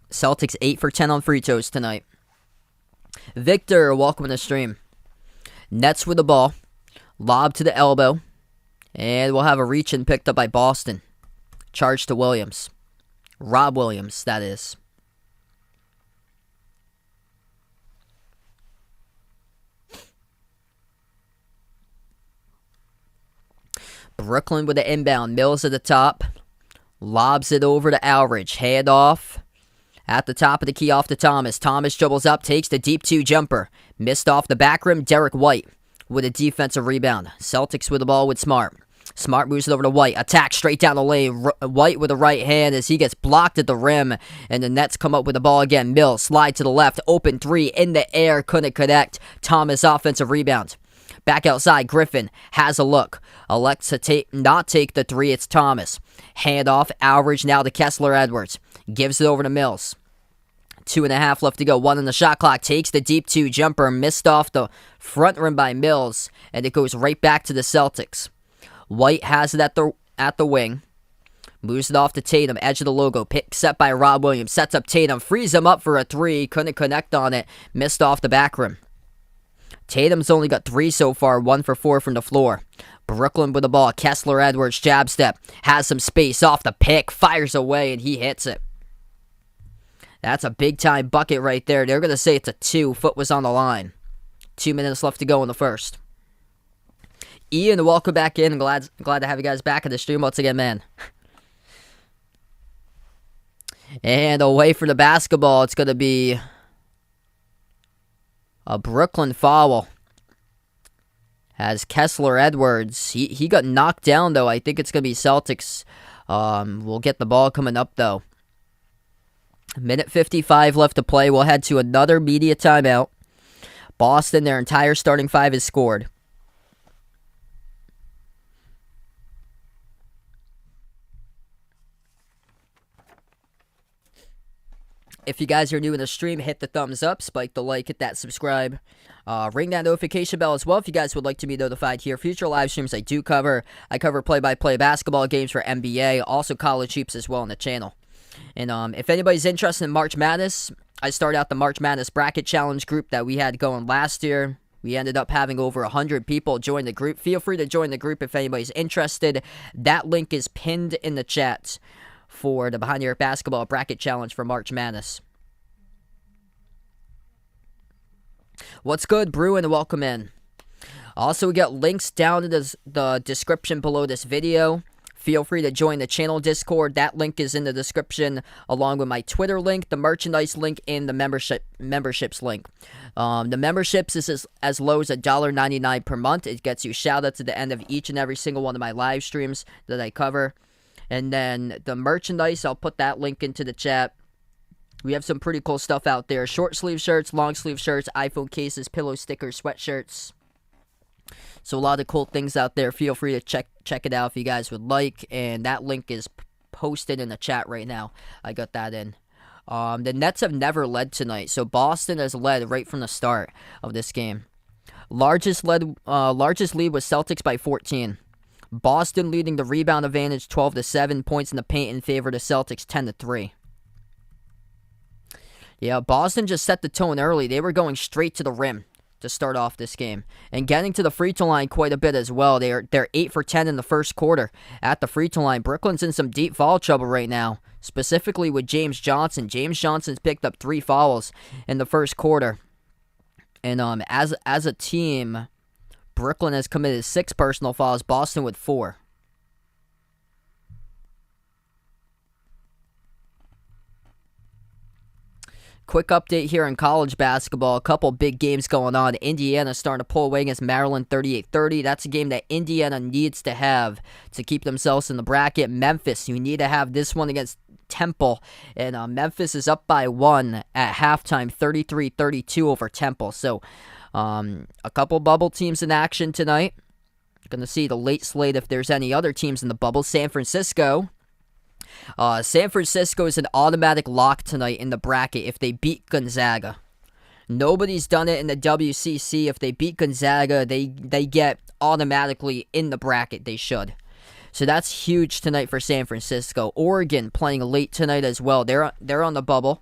Celtics 8 for 10 on free throws tonight. Victor, welcome to the stream. Nets with the ball. Lob to the elbow. And we'll have a reach-in picked up by Boston. Charge to Williams. Rob Williams, that is. Brooklyn with the inbound. Mills at the top. Lobs it over to Aldridge. Hand off. At the top of the key off to Thomas. Thomas dribbles up. Takes the deep 2 jumper. Missed off the back rim. Derek White with a defensive rebound. Celtics with the ball with Smart. Smart moves it over to White. Attack straight down the lane. White with the right hand as he gets blocked at the rim. And the Nets come up with the ball again. Mills slide to the left. Open 3 in the air. Couldn't connect. Thomas offensive rebound. Back outside, Griffin has a look. Elects to not take the 3. It's Thomas. Hand off, Aldridge now to Kessler Edwards. Gives it over to Mills. 2.5 left to go. 1 on the shot clock. Takes the deep 2 jumper. Missed off the front rim by Mills. And it goes right back to the Celtics. White has it at the wing. Moves it off to Tatum. Edge of the logo. Pick set by Rob Williams. Sets up Tatum. Frees him up for a 3. Couldn't connect on it. Missed off the back rim. Tatum's only got 3 so far, 1 for 4 from the floor. Brooklyn with the ball. Kessler Edwards, jab step. Has some space off the pick. Fires away, and he hits it. That's a big-time bucket right there. They're going to say it's a 2. Foot was on the line. 2 minutes left to go in the first. Ian, welcome back in. Glad to have you guys back in the stream once again, man. And away from the basketball, it's going to be a Brooklyn foul. Has Kessler Edwards. He got knocked down, though. I think it's going to be Celtics. We'll get the ball coming up, though. Minute 55 left to play. We'll head to another media timeout. Boston, their entire starting 5 is scored. If you guys are new in the stream, hit the thumbs up, spike the like, hit that subscribe. Ring that notification bell as well if you guys would like to be notified here. Future live streams I do cover. I cover play-by-play basketball games for NBA, also college hoops as well on the channel. And if anybody's interested in March Madness, I started out the March Madness Bracket Challenge group that we had going last year. We ended up having over 100 people join the group. Feel free to join the group if anybody's interested. That link is pinned in the chat for the Behind the Arc Basketball Bracket Challenge for March Madness. What's good, Bruin? Welcome in. Also, we got links down in the description below this video. Feel free to join the channel Discord. That link is in the description, along with my Twitter link, the merchandise link, and the memberships link. The memberships is as low as $1.99 per month. It gets you shout-outs at the end of each and every single one of my live streams that I cover. And then the merchandise, I'll put that link into the chat. We have some pretty cool stuff out there. Short sleeve shirts, long sleeve shirts, iPhone cases, pillow stickers, sweatshirts. So a lot of cool things out there. Feel free to check it out if you guys would like. And that link is posted in the chat right now. I got that in. The Nets have never led tonight. So Boston has led right from the start of this game. Largest lead was Celtics by 14. Boston leading the rebound advantage 12-7. Points in the paint in favor of the Celtics 10-3. Yeah, Boston just set the tone early. They were going straight to the rim to start off this game. And getting to the free throw line quite a bit as well. They're 8 for 10 in the first quarter at the free throw line. Brooklyn's in some deep foul trouble right now, specifically with James Johnson. James Johnson's picked up 3 fouls in the first quarter. And as a team, Brooklyn has committed 6 personal fouls, Boston with 4. Quick update here in college basketball. A couple big games going on. Indiana starting to pull away against Maryland 38-30. That's a game that Indiana needs to have to keep themselves in the bracket. Memphis, you need to have this one against Temple. And Memphis is up by 1 at halftime, 33-32 over Temple. So a couple bubble teams in action tonight. Going to see the late slate if there's any other teams in the bubble. San Francisco is an automatic lock tonight in the bracket if they beat Gonzaga. Nobody's done it in the WCC. If they beat Gonzaga, they get automatically in the bracket. They should. So that's huge tonight for San Francisco. Oregon playing late tonight as well. They're on the bubble.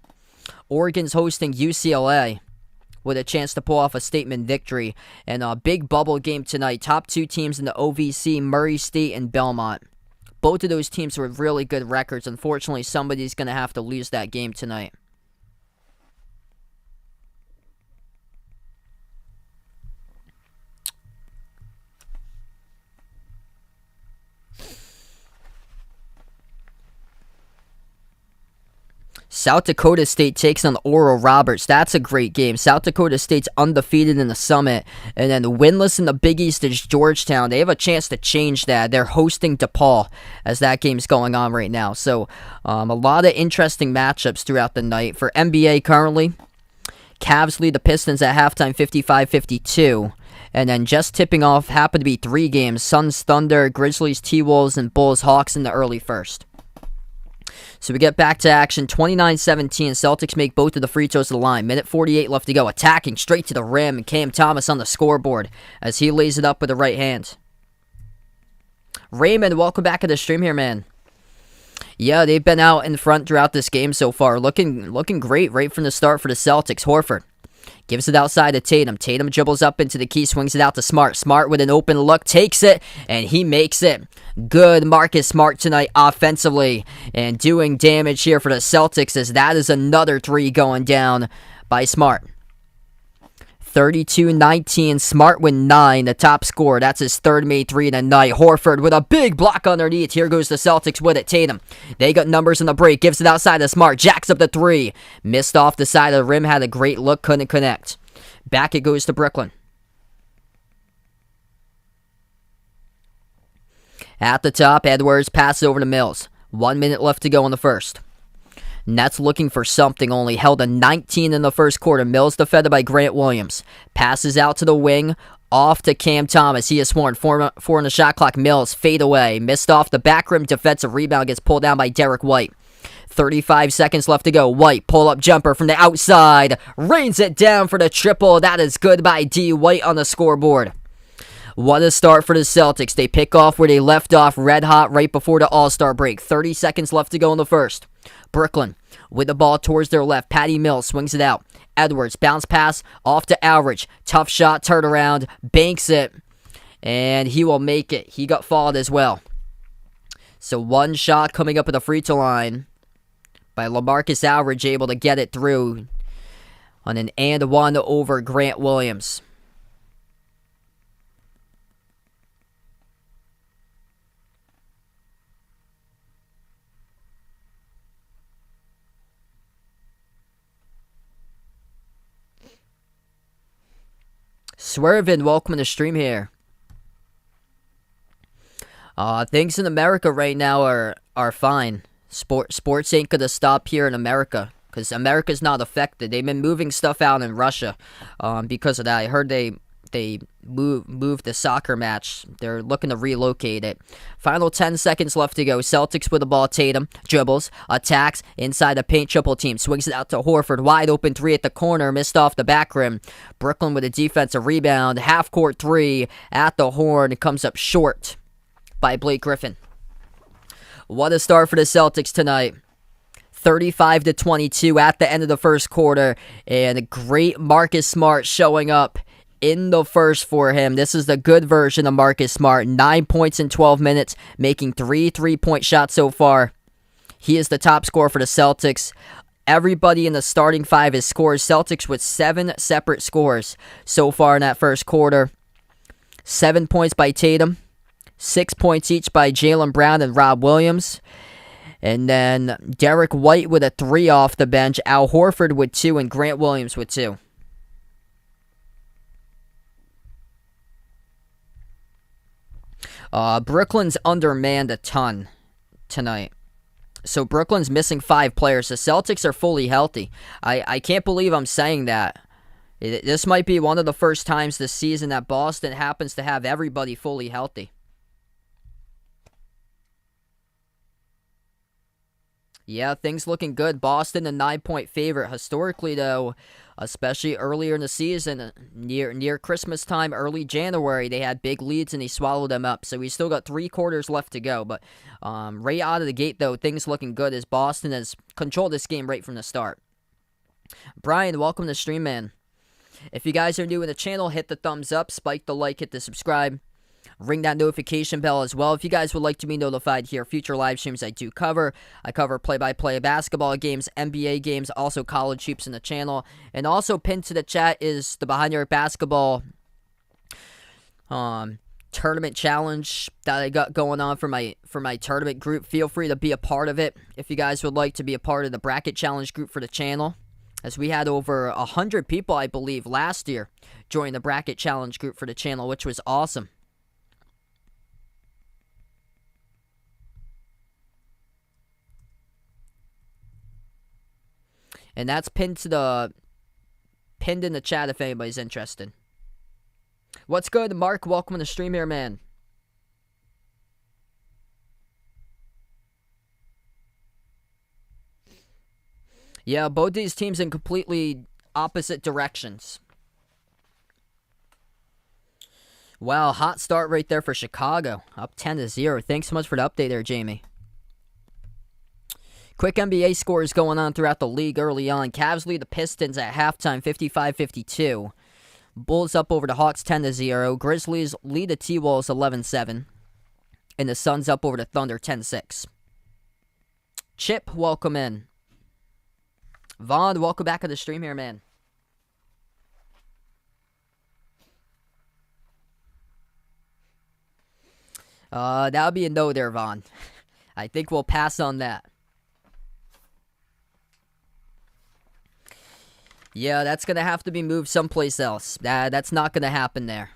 Oregon's hosting UCLA with a chance to pull off a statement victory. And a big bubble game tonight. Top 2 teams in the OVC, Murray State and Belmont. Both of those teams with really good records. Unfortunately, somebody's going to have to lose that game tonight. South Dakota State takes on Oral Roberts. That's a great game. South Dakota State's undefeated in the Summit. And then winless in the Big East is Georgetown. They have a chance to change that. They're hosting DePaul as that game's going on right now. So a lot of interesting matchups throughout the night. For NBA currently, Cavs lead the Pistons at halftime 55-52. And then just tipping off happened to be 3 games. Suns Thunder, Grizzlies T-Wolves, and Bulls Hawks in the early first. So we get back to action, 29-17. Celtics make both of the free throws to the line. Minute 48 left to go. Attacking straight to the rim. And Cam Thomas on the scoreboard as he lays it up with the right hand. Raymond, welcome back to the stream here, man. Yeah, they've been out in front throughout this game so far. Looking great right from the start for the Celtics. Horford gives it outside to Tatum. Tatum dribbles up into the key, swings it out to Smart. Smart with an open look, takes it, and he makes it. Good Marcus Smart tonight offensively, and doing damage here for the Celtics as that is another 3 going down by Smart. 32-19, Smart with 9, the top scorer. That's his 3rd made 3 of the night. Horford with a big block underneath. Here goes the Celtics with it. Tatum, they got numbers in the break. Gives it outside to Smart. Jacks up the 3. Missed off the side of the rim. Had a great look. Couldn't connect. Back it goes to Brooklyn. At the top, Edwards passes over to Mills. 1 minute left to go in the first. Nets looking for something, only held a 19 in the first quarter. Mills defended by Grant Williams. Passes out to the wing, off to Cam Thomas. He is sworn 4 on the shot clock. Mills fade away. Missed off the back rim. Defensive rebound gets pulled down by Derek White. 35 seconds left to go. White, pull-up jumper from the outside. Rains it down for the triple. That is good by D. White on the scoreboard. What a start for the Celtics. They pick off where they left off, red hot right before the All-Star break. 30 seconds left to go in the first. Brooklyn with the ball towards their left. Patty Mills swings it out. Edwards, bounce pass off to Average. Tough shot, turnaround, banks it. And he will make it. He got fouled as well. So one shot coming up at the free throw line by LaMarcus Aldridge, able to get it through on an and one over Grant Williams. Swervin, welcome to the stream here. Things in America right now are fine. Sports ain't gonna stop here in America because America's not affected. They've been moving stuff out in Russia because of that. I heard they moved the soccer match. They're looking to relocate it. Final 10 seconds left to go. Celtics with the ball. Tatum dribbles, attacks inside the paint. Triple team swings it out to Horford. Wide open three at the corner, missed off the back rim. Brooklyn with a defensive rebound. Half court three at the horn. It comes up short by Blake Griffin. What a start for the Celtics tonight. 35-22 at the end of the first quarter. And a great Marcus Smart showing up in the first for him. This is the good version of Marcus Smart. 9 points in 12 minutes, making 3 3-point shots so far. He is the top scorer for the Celtics. Everybody in the starting five has scored. Celtics with 7 separate scores so far in that first quarter. 7 points by Tatum. 6 points each by Jaylen Brown and Rob Williams. And then Derek White with a 3 off the bench. Al Horford with 2 and Grant Williams with 2. Brooklyn's undermanned a ton tonight. So Brooklyn's missing 5 players. The Celtics are fully healthy. I can't believe I'm saying that. This might be one of the first times this season that Boston happens to have everybody fully healthy. Yeah, things looking good. Boston a 9-point favorite. Historically, though, especially earlier in the season, near Christmas time, early January, they had big leads and he swallowed them up. So we still got 3 quarters left to go. But right out of the gate, though, things looking good as Boston has controlled this game right from the start. Brian, welcome to stream, man. If you guys are new in the channel, hit the thumbs up, spike the like, hit the subscribe. Ring that notification bell as well. If you guys would like to be notified here, future live streams I do cover. I cover play-by-play basketball games, NBA games, also college hoops in the channel. And also pinned to the chat is the Behind Your Basketball tournament challenge that I got going on for my tournament group. Feel free to be a part of it if you guys would like to be a part of the bracket challenge group for the channel. As we had over 100 people, I believe, last year join the bracket challenge group for the channel, which was awesome. And that's pinned in the chat if anybody's interested. What's good, Mark? Welcome to the stream here, man. Yeah, both these teams in completely opposite directions. Wow, hot start right there for Chicago. Up 10-0. Thanks so much for the update there, Jamie. Quick NBA scores going on throughout the league early on. Cavs lead the Pistons at halftime, 55-52. Bulls up over the Hawks, 10-0. Grizzlies lead the T-Wolves, 11-7. And the Suns up over the Thunder, 10-6. Chip, welcome in. Vaughn, welcome back to the stream here, man. That would be a no there, Vaughn. I think we'll pass on that. Yeah, that's going to have to be moved someplace else. That's not going to happen there.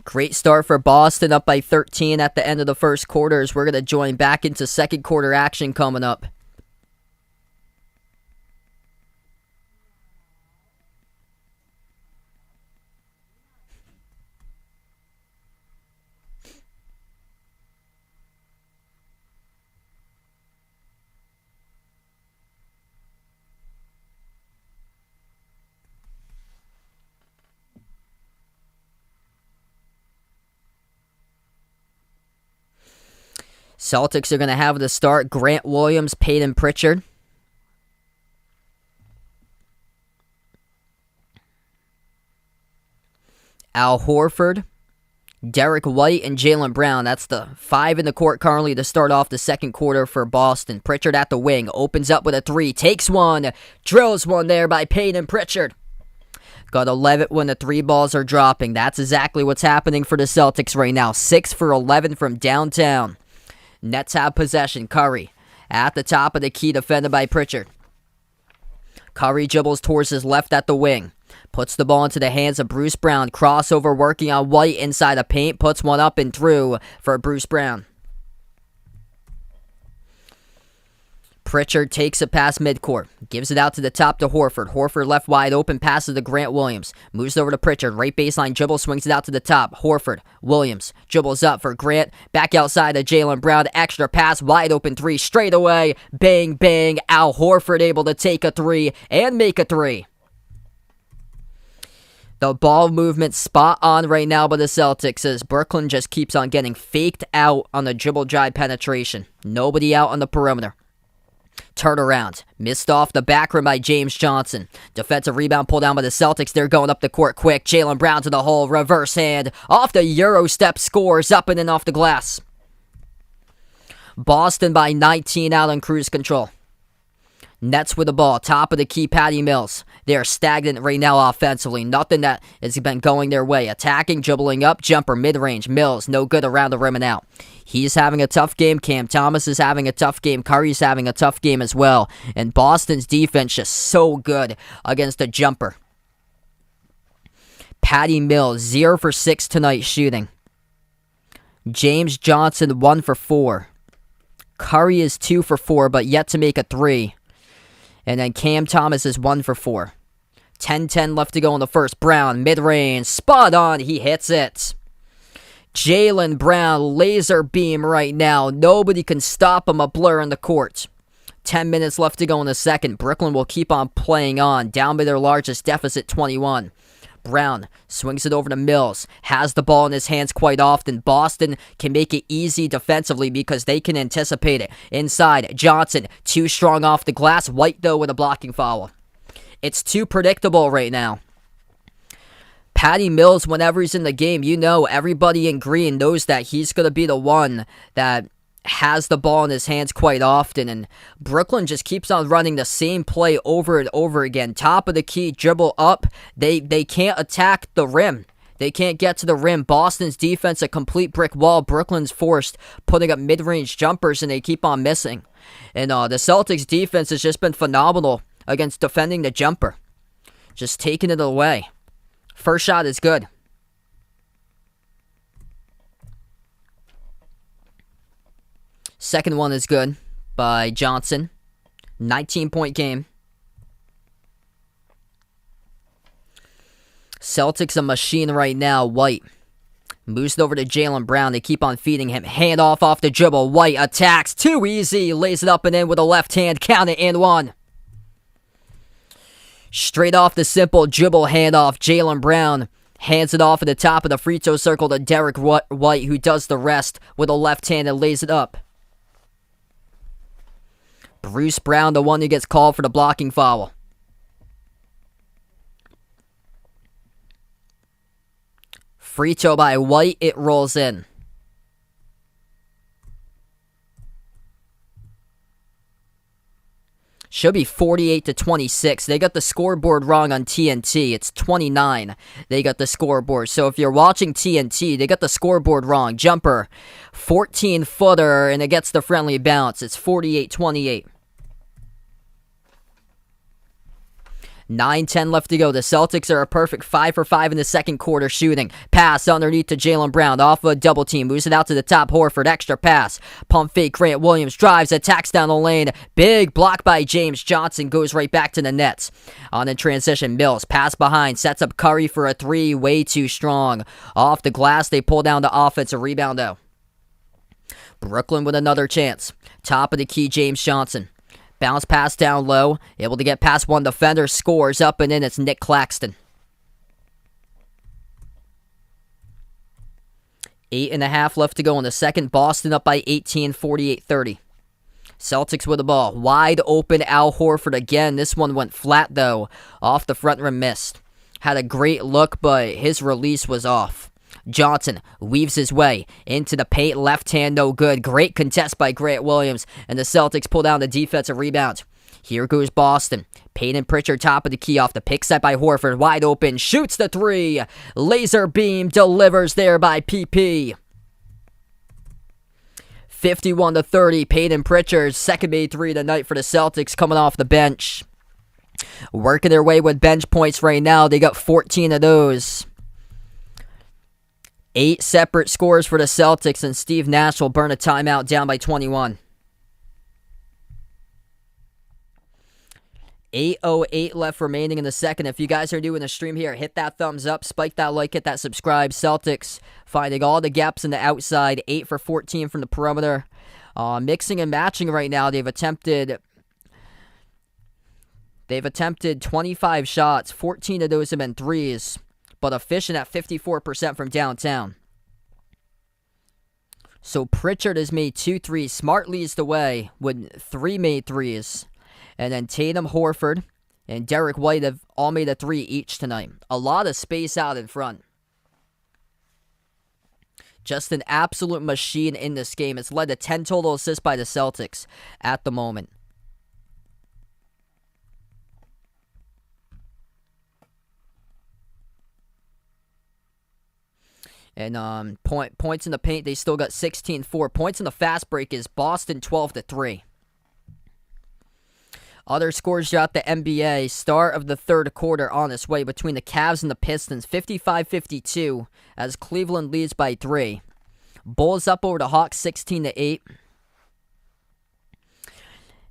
Great start for Boston, up by 13 at the end of the first quarter as we're going to join back into second quarter action coming up. Celtics are going to have to start Grant Williams, Peyton Pritchard. Al Horford, Derek White, and Jaylen Brown. That's the 5 in the court currently to start off the second quarter for Boston. Pritchard at the wing, opens up with a 3, takes one, drills one there by Peyton Pritchard. Gotta love it when the 3 balls are dropping. That's exactly what's happening for the Celtics right now. 6 for 11 from downtown. Nets have possession. Curry at the top of the key, defended by Pritchard. Curry dribbles towards his left at the wing. Puts the ball into the hands of Bruce Brown. Crossover working on White inside the paint. Puts one up and through for Bruce Brown. Pritchard takes it past midcourt. Gives it out to the top to Horford. Horford left wide open, passes to Grant Williams. Moves over to Pritchard. Right baseline dribble, swings it out to the top. Horford, Williams, dribbles up for Grant. Back outside to Jaylen Brown. Extra pass, wide open 3, straight away. Bang, bang. Al Horford able to take a 3 and make a 3. The ball movement spot on right now by the Celtics as Brooklyn just keeps on getting faked out on the dribble drive penetration. Nobody out on the perimeter. Turnaround. Missed off the back rim by James Johnson. Defensive rebound pulled down by the Celtics. They're going up the court quick. Jaylen Brown to the hole. Reverse hand. Off the Euro step, scores up and in off the glass. Boston by 19 out on cruise control. Nets with the ball. Top of the key, Patty Mills. They are stagnant right now offensively. Nothing that has been going their way. Attacking, dribbling up, jumper, mid-range. Mills, no good around the rim and out. He's having a tough game. Cam Thomas is having a tough game. Curry's having a tough game as well. And Boston's defense just so good against a jumper. Patty Mills, 0 for 6 tonight shooting. James Johnson, 1 for 4. Curry is 2 for 4, but yet to make a 3. And then Cam Thomas is 1 for 4. 10-10 left to go in the first. Brown, mid-range, spot on, he hits it. Jaylen Brown, laser beam right now. Nobody can stop him, a blur in the court. 10 minutes left to go in the second. Brooklyn will keep on playing on, down by their largest deficit, 21. Brown swings it over to Mills. Has the ball in his hands quite often. Boston can make it easy defensively because they can anticipate it. Inside, Johnson, too strong off the glass. White, though, with a blocking foul. It's too predictable right now. Patty Mills, whenever he's in the game, you know everybody in green knows that he's going to be the one that has the ball in his hands quite often, and Brooklyn just keeps on running the same play over and over again. Top of the key, dribble up. They can't attack the rim. They can't get to the rim. Boston's defense, a complete brick wall. Brooklyn's forced putting up mid-range jumpers, and they keep on missing. And the Celtics defense has just been phenomenal against defending the jumper. Just taking it away. First shot is good. Second one is good by Johnson. 19-point game. Celtics a machine right now. White moves it over to Jaylen Brown. They keep on feeding him. Hand off the dribble. White attacks. Too easy. Lays it up and in with a left hand. Count it in one. Straight off the simple dribble handoff. Jaylen Brown hands it off at the top of the free throw circle to Derek White, who does the rest with a left hand and lays it up. Bruce Brown, the one who gets called for the blocking foul. Free throw by White, it rolls in. Should be 48-26. They got the scoreboard wrong on TNT. It's 29. They got the scoreboard. So if you're watching TNT, they got the scoreboard wrong. Jumper, 14-footer, and it gets the friendly bounce. It's 48-28. 9-10 left to go. The Celtics are a perfect 5 for 5 in the second quarter shooting. Pass underneath to Jaylen Brown. Off of a double team. Moves it out to the top. Horford. Extra pass. Pump fake. Grant Williams drives. Attacks down the lane. Big block by James Johnson. Goes right back to the Nets. On the transition, Mills. Pass behind. Sets up Curry for a 3. Way too strong. Off the glass. They pull down the offensive rebound though. Brooklyn with another chance. Top of the key, James Johnson. Bounce pass down low. Able to get past one defender. Scores up and in. It's Nick Claxton. 8.5 left to go in the second. Boston up by 18, 48-30. Celtics with the ball. Wide open Al Horford again. This one went flat, though. Off the front rim, missed. Had a great look, but his release was off. Johnson weaves his way into the paint. Left hand, no good. Great contest by Grant Williams. And the Celtics pull down the defensive rebound. Here goes Boston. Payton Pritchard, top of the key off the pick set by Horford. Wide open. Shoots the three. Laser beam delivers there by PP. 51-30, Payton Pritchard's second made three tonight for the Celtics coming off the bench. Working their way with bench points right now. They got 14 of those. 8 separate scores for the Celtics, and Steve Nash will burn a timeout down by 21. 8:08 left remaining in the second. If you guys are new in the stream here, hit that thumbs up, spike that like, hit that subscribe. Celtics finding all the gaps in the outside, 8 for 14 from the perimeter. Mixing and matching right now. They've attempted 25 shots. 14 of those have been threes, but efficient at 54% from downtown. So Pritchard has made 2 threes. Smart leads the way with 3 made threes. And then Tatum, Horford, and Derek White have all made a 3 each tonight. A lot of space out in front. Just an absolute machine in this game. It's led to 10 total assists by the Celtics at the moment. And points in the paint, they still got 16-4. Points in the fast break is Boston 12-3. Other scores throughout the NBA. Start of the third quarter on its way between the Cavs and the Pistons. 55-52 as Cleveland leads by 3. Bulls up over the Hawks 16-8.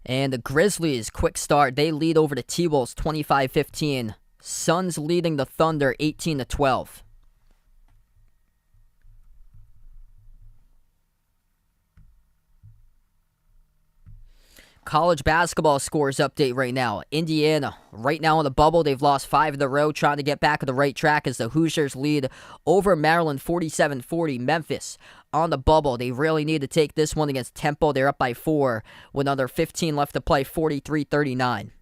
And the Grizzlies, quick start. They lead over the T-Wolves 25-15. Suns leading the Thunder 18-12. College basketball scores update right now. Indiana, right now on the bubble, they've lost 5 in a row, trying to get back on the right track as the Hoosiers lead over Maryland 47-40. Memphis on the bubble. They really need to take this one against Temple. They're up by 4 with under 15 left to play, 43-39.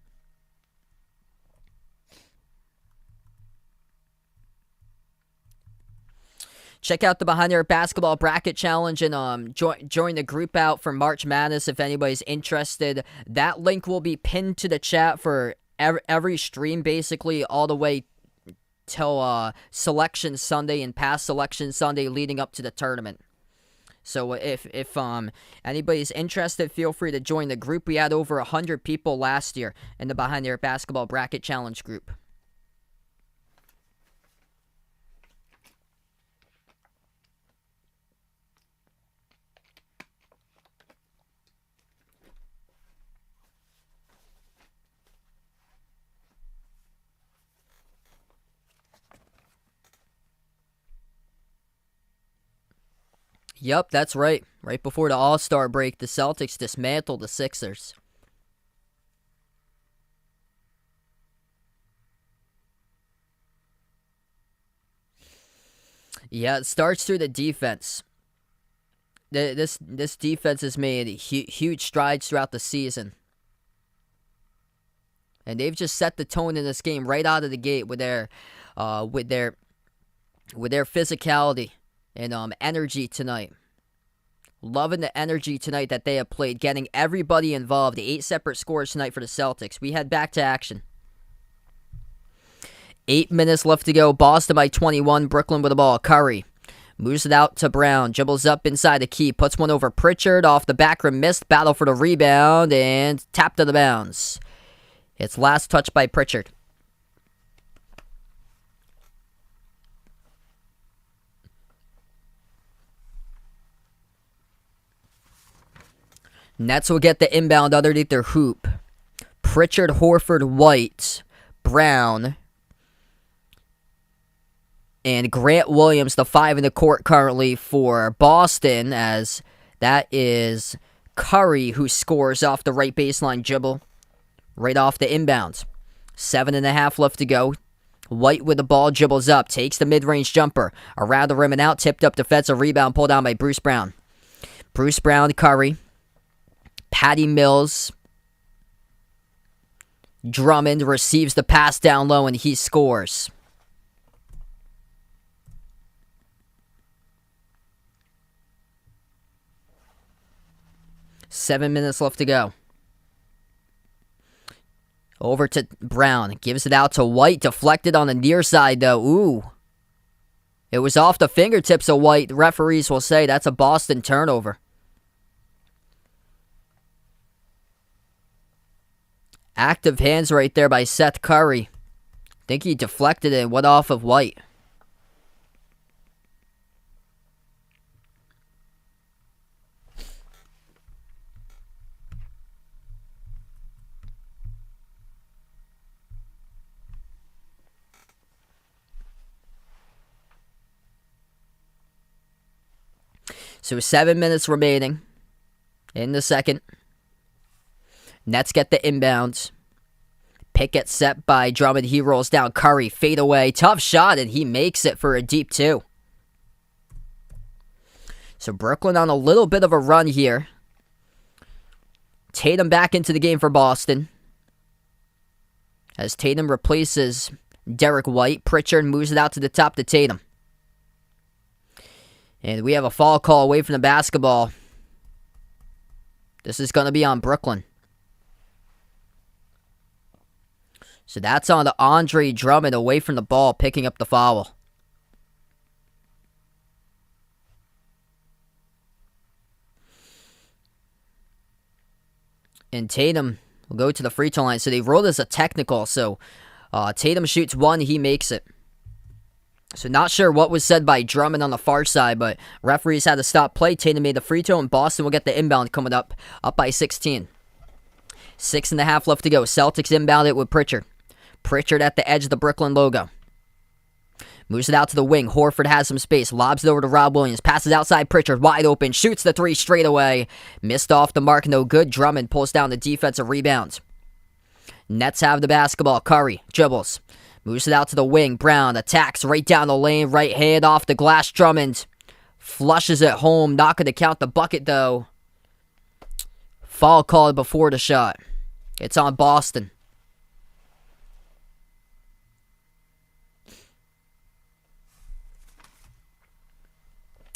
Check out the Behind the Arc Basketball Bracket Challenge and join the group out for March Madness if anybody's interested. That link will be pinned to the chat for every stream, basically, all the way till Selection Sunday and past Selection Sunday leading up to the tournament. So if anybody's interested, feel free to join the group. We had over 100 people last year in the Behind the Arc Basketball Bracket Challenge group. Yep, that's right. Right before the All-Star break, the Celtics dismantled the Sixers. Yeah, it starts through the defense. This defense has made huge strides throughout the season. And they've just set the tone in this game right out of the gate with their physicality and energy tonight. Loving the energy tonight that they have played, getting everybody involved. 8 separate scores tonight for the Celtics. We head back to action. 8 minutes left to go. Boston by 21. Brooklyn with the ball. Curry moves it out to Brown. Dribbles up inside the key. Puts one over Pritchard. Off the back rim. Missed. Battle for the rebound. And tapped to the bounds. It's last touch by Pritchard. Nets will get the inbound underneath their hoop. Pritchard, Horford, White, Brown, and Grant Williams, the 5 in the court currently for Boston, as that is Curry who scores off the right baseline dribble, right off the inbounds. 7.5 left to go. White with the ball, dribbles up, takes the mid-range jumper. Around the rim and out, tipped up defensive rebound, pulled down by Bruce Brown. Bruce Brown, Curry. Patty Mills. Drummond receives the pass down low and he scores. Seven minutes left to go. Over to Brown. Gives it out to White. Deflected on the near side, though. Ooh. It was off the fingertips of White. The referees will say that's a Boston turnover. Active hands right there by Seth Curry. I think he deflected it and went off of White. So 7 minutes remaining in the second. Nets get the inbounds. Pick gets set by Drummond. He rolls down. Curry, fade away. Tough shot, and he makes it for a deep two. So Brooklyn on a little bit of a run here. Tatum back into the game for Boston. As Tatum replaces Derek White, Pritchard moves it out to the top to Tatum. And we have a foul call away from the basketball. This is going to be on Brooklyn. So that's on to Andre Drummond away from the ball, picking up the foul. And Tatum will go to the free throw line. So they rolled as a technical. So Tatum shoots one, he makes it. So not sure what was said by Drummond on the far side, but referees had to stop play. Tatum made the free throw, and Boston will get the inbound coming up by 16. 6.5 left to go. Celtics inbound it with Pritchard. Pritchard at the edge of the Brooklyn logo. Moves it out to the wing. Horford has some space. Lobs it over to Rob Williams. Passes outside Pritchard. Wide open. Shoots the three straight away. Missed off the mark. No good. Drummond pulls down the defensive rebound. Nets have the basketball. Curry dribbles. Moves it out to the wing. Brown attacks right down the lane. Right hand off the glass. Drummond flushes it home. Not going to count the bucket, though. Foul called before the shot. It's on Boston.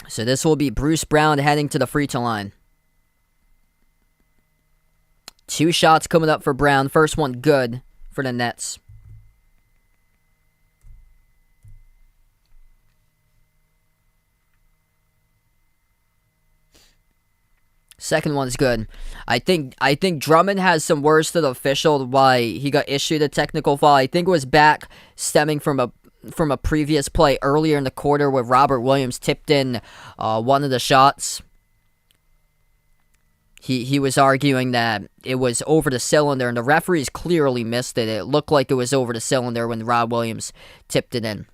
So this will be Bruce Brown heading to the free throw line. 2 shots coming up for Brown. First one good for the Nets. Second one's good. I think Drummond has some words to the official why he got issued a technical foul. I think it was back stemming from a previous play earlier in the quarter where Robert Williams tipped in one of the shots. He was arguing that it was over the cylinder, and the referees clearly missed it. It looked like it was over the cylinder when Rob Williams tipped it in.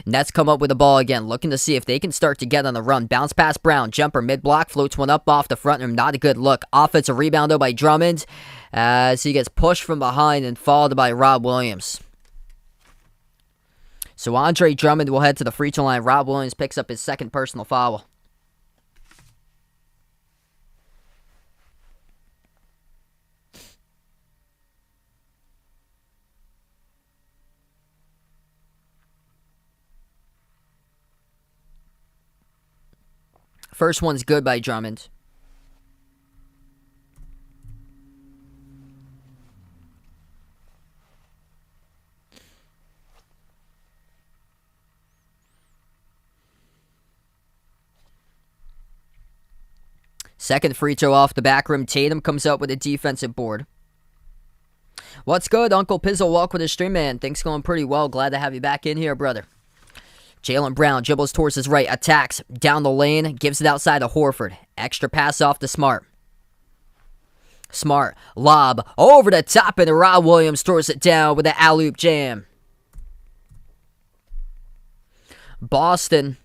Nets come up with the ball again, looking to see if they can start to get on the run. Bounce pass Brown, jumper mid-block, floats one up off the front rim. Not a good look. Offensive rebound though by Drummond as he gets pushed from behind and followed by Rob Williams. So Andre Drummond will head to the free throw line. Rob Williams picks up his second personal foul. First one's good by Drummond. Second free throw off the back rim. Tatum comes up with a defensive board. What's good, Uncle Pizzle? Welcome to the stream, man. Things going pretty well. Glad to have you back in here, brother. Jaylen Brown dribbles towards his right, attacks down the lane, gives it outside to Horford. Extra pass off to Smart. Smart, lob, over the top, and Rob Williams throws it down with an alley-oop jam. Boston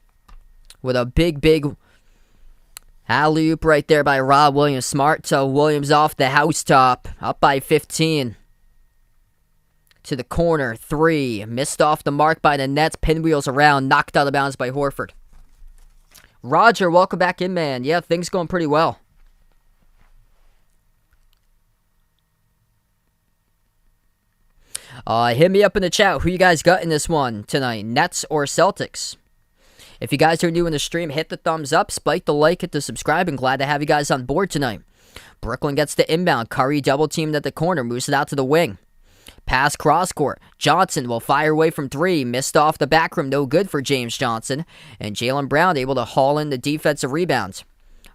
with a big alley-oop right there by Rob Williams. Smart to Williams off the housetop, up by 15. to the corner. 3. Missed off the mark by the Nets. Pinwheels around. Knocked out of bounds by Horford. Roger, welcome back in, man. Yeah, things going pretty well. Hit me up in the chat. Who you guys got in this one tonight? Nets or Celtics? If you guys are new in the stream, hit the thumbs up, spike the like, hit the subscribe, and glad to have you guys on board tonight. Brooklyn gets the inbound. Curry double teamed at the corner, moves it out to the wing. Pass cross court. Johnson will fire away from 3. Missed off the back rim, no good for James Johnson. And Jaylen Brown able to haul in the defensive rebounds.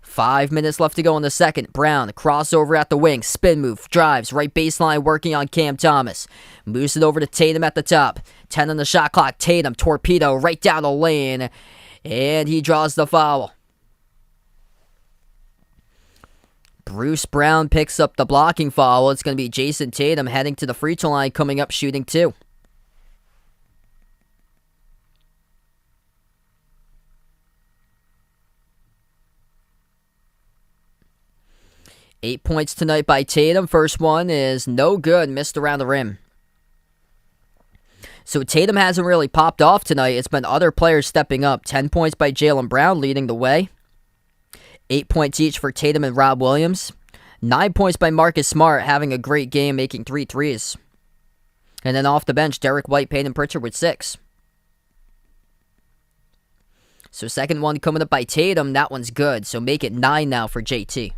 5 minutes left to go in the second. Brown, crossover at the wing, spin move, drives, right baseline working on Cam Thomas. Moves it over to Tatum at the top. 10 on the shot clock. Tatum, torpedo, right down the lane. And he draws the foul. Bruce Brown picks up the blocking foul. It's going to be Jason Tatum heading to the free throw line, coming up shooting 2. Eight points tonight by Tatum. First one is no good, missed around the rim. So Tatum hasn't really popped off tonight. It's been other players stepping up. 10 points by Jaylen Brown leading the way. 8 points each for Tatum and Rob Williams. 9 points by Marcus Smart, having a great game, making 3 threes. And then off the bench, Derek White, Peyton Pritchard with 6. So second one coming up by Tatum. That one's good. So make it 9 now for JT.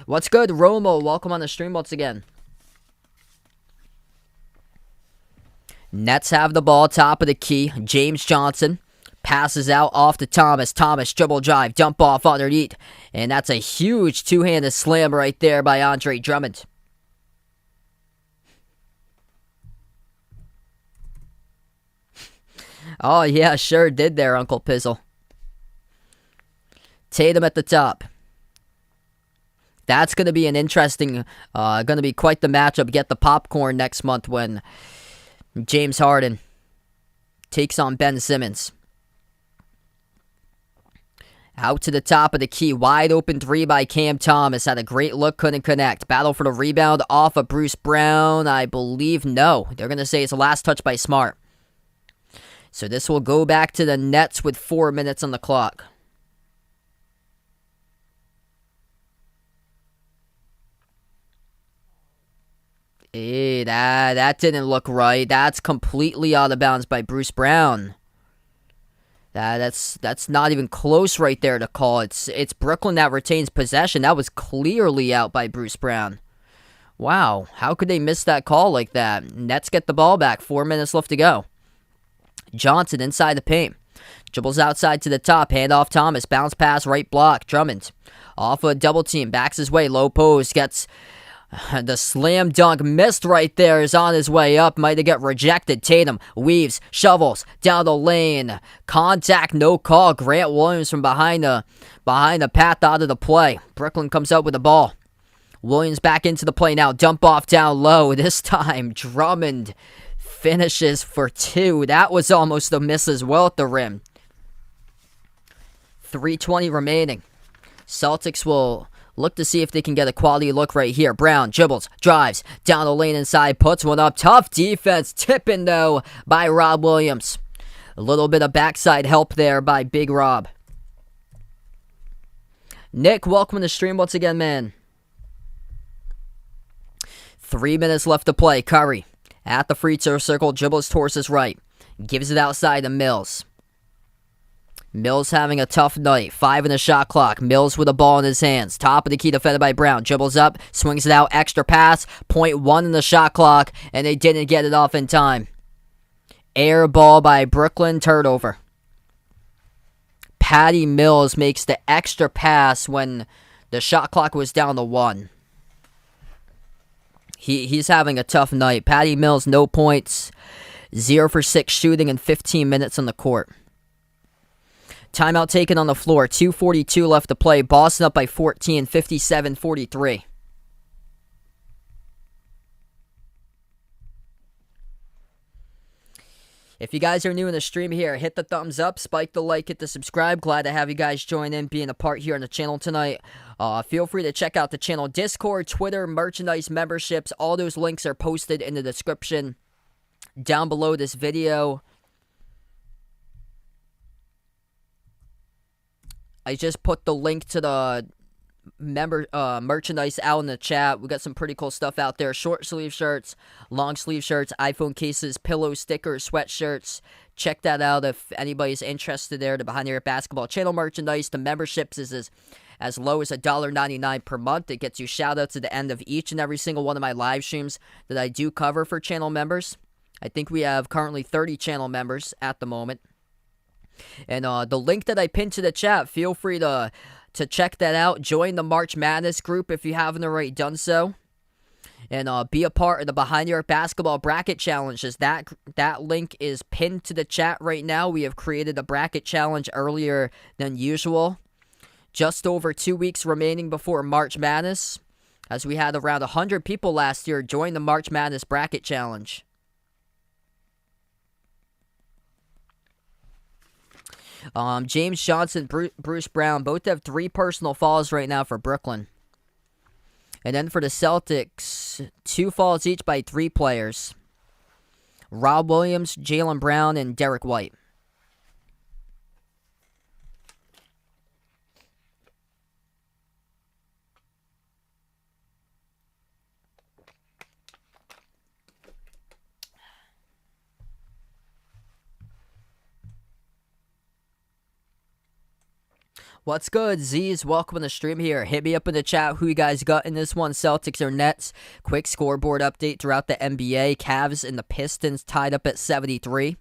What's good, Romo? Welcome on the stream once again. Nets have the ball, top of the key. James Johnson passes out off to Thomas. Thomas, dribble drive, dump off underneath. And that's a huge two-handed slam right there by Andre Drummond. Oh, yeah, sure did there, Uncle Pizzle. Tatum at the top. That's going to be an interesting, going to be quite the matchup. Get the popcorn next month when James Harden takes on Ben Simmons. Out to the top of the key. Wide open 3 by Cam Thomas. Had a great look, couldn't connect. Battle for the rebound off of Bruce Brown. I believe no. They're going to say it's a last touch by Smart. So this will go back to the Nets with 4 minutes on the clock. Hey, that didn't look right. That's completely out of bounds by Bruce Brown. That's not even close right there to call. It's Brooklyn that retains possession. That was clearly out by Bruce Brown. Wow, how could they miss that call like that? Nets get the ball back. 4 minutes left to go. Johnson inside the paint. Dribbles outside to the top. Hand off Thomas. Bounce pass, right block. Drummond. Off a double team. Backs his way. Low post. Gets the slam dunk. Missed right there. Is on his way up. Might have got rejected. Tatum weaves. Shovels. Down the lane. Contact. No call. Grant Williams from behind the path out of the play. Brooklyn comes out with the ball. Williams back into the play now. Dump off down low. This time Drummond finishes for 2. That was almost a miss as well at the rim. 3:20 remaining. Celtics will look to see if they can get a quality look right here. Brown dribbles, drives, down the lane inside, puts one up. Tough defense, tipping though by Rob Williams. A little bit of backside help there by Big Rob. Nick, welcome to the stream once again, man. 3 minutes left to play. Curry at the free throw circle, dribbles towards his right. Gives it outside to Mills. Mills having a tough night. 5 in the shot clock. Mills with the ball in his hands. Top of the key defended by Brown. Dribbles up, swings it out, extra pass. 0.1 in the shot clock, and they didn't get it off in time. Air ball by Brooklyn, turnover. Patty Mills makes the extra pass when the shot clock was down to 1. He's having a tough night. Patty Mills, no points. 0 for 6 shooting in 15 minutes on the court. Timeout taken on the floor. 2:42 left to play. Boston up by 14, 57-43. If you guys are new in the stream here, hit the thumbs up, spike the like, hit the subscribe. Glad to have you guys join in, being a part here on the channel tonight. Feel free to check out the channel Discord, Twitter, merchandise, memberships. All those links are posted in the description down below this video. I just put the link to the merchandise out in the chat. We got some pretty cool stuff out there. Short sleeve shirts, long sleeve shirts, iPhone cases, pillow stickers, sweatshirts. Check that out if anybody's interested there. The Behind the Arc Basketball channel merchandise. The memberships is as low as $1.99 per month. It gets you shout outs at the end of each and every single one of my live streams that I do cover for channel members. I think we have currently 30 channel members at the moment. And the link that I pinned to the chat, feel free to check that out. Join the March Madness group if you haven't already done so. And be a part of the Behind the Arc Basketball Bracket Challenges. That link is pinned to the chat right now. We have created a bracket challenge earlier than usual. Just over 2 weeks remaining before March Madness, as we had around 100 people last year join the March Madness Bracket Challenge. James Johnson, Bruce Brown, both have 3 personal fouls right now for Brooklyn. And then for the Celtics, 2 fouls each by 3 players. Rob Williams, Jaylen Brown, and Derek White. What's good, Z's? Welcome to the stream here. Hit me up in the chat who you guys got in this one, Celtics or Nets. Quick scoreboard update throughout the NBA. Cavs and the Pistons tied up at 73.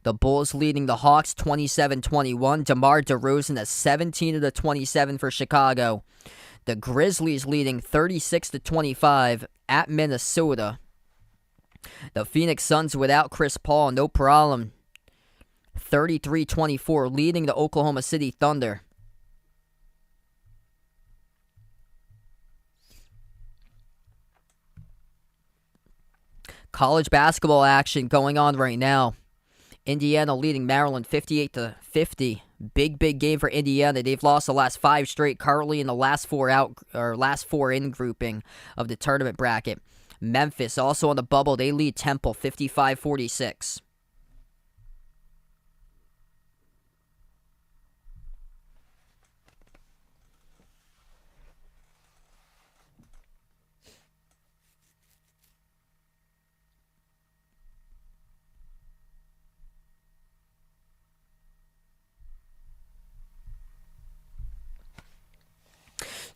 The Bulls leading the Hawks 27-21. DeMar DeRozan at 17 of the 27 for Chicago. The Grizzlies leading 36-25 at Minnesota. The Phoenix Suns without Chris Paul, no problem. 33-24, leading the Oklahoma City Thunder. College basketball action going on right now. Indiana leading Maryland 58-50. Big game for Indiana. They've lost the last 5 straight, currently in the last 4 in grouping of the tournament bracket. Memphis also on the bubble. They lead Temple 55-46.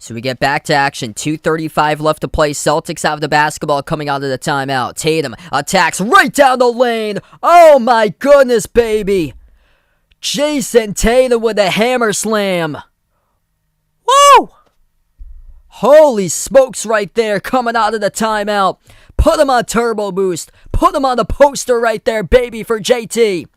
So we get back to action. 2:35 left to play. Celtics have the basketball coming out of the timeout. Tatum attacks right down the lane. Oh my goodness, baby. Jason Tatum with a hammer slam. Woo! Holy smokes right there coming out of the timeout. Put him on turbo boost. Put him on the poster right there, baby, for JT.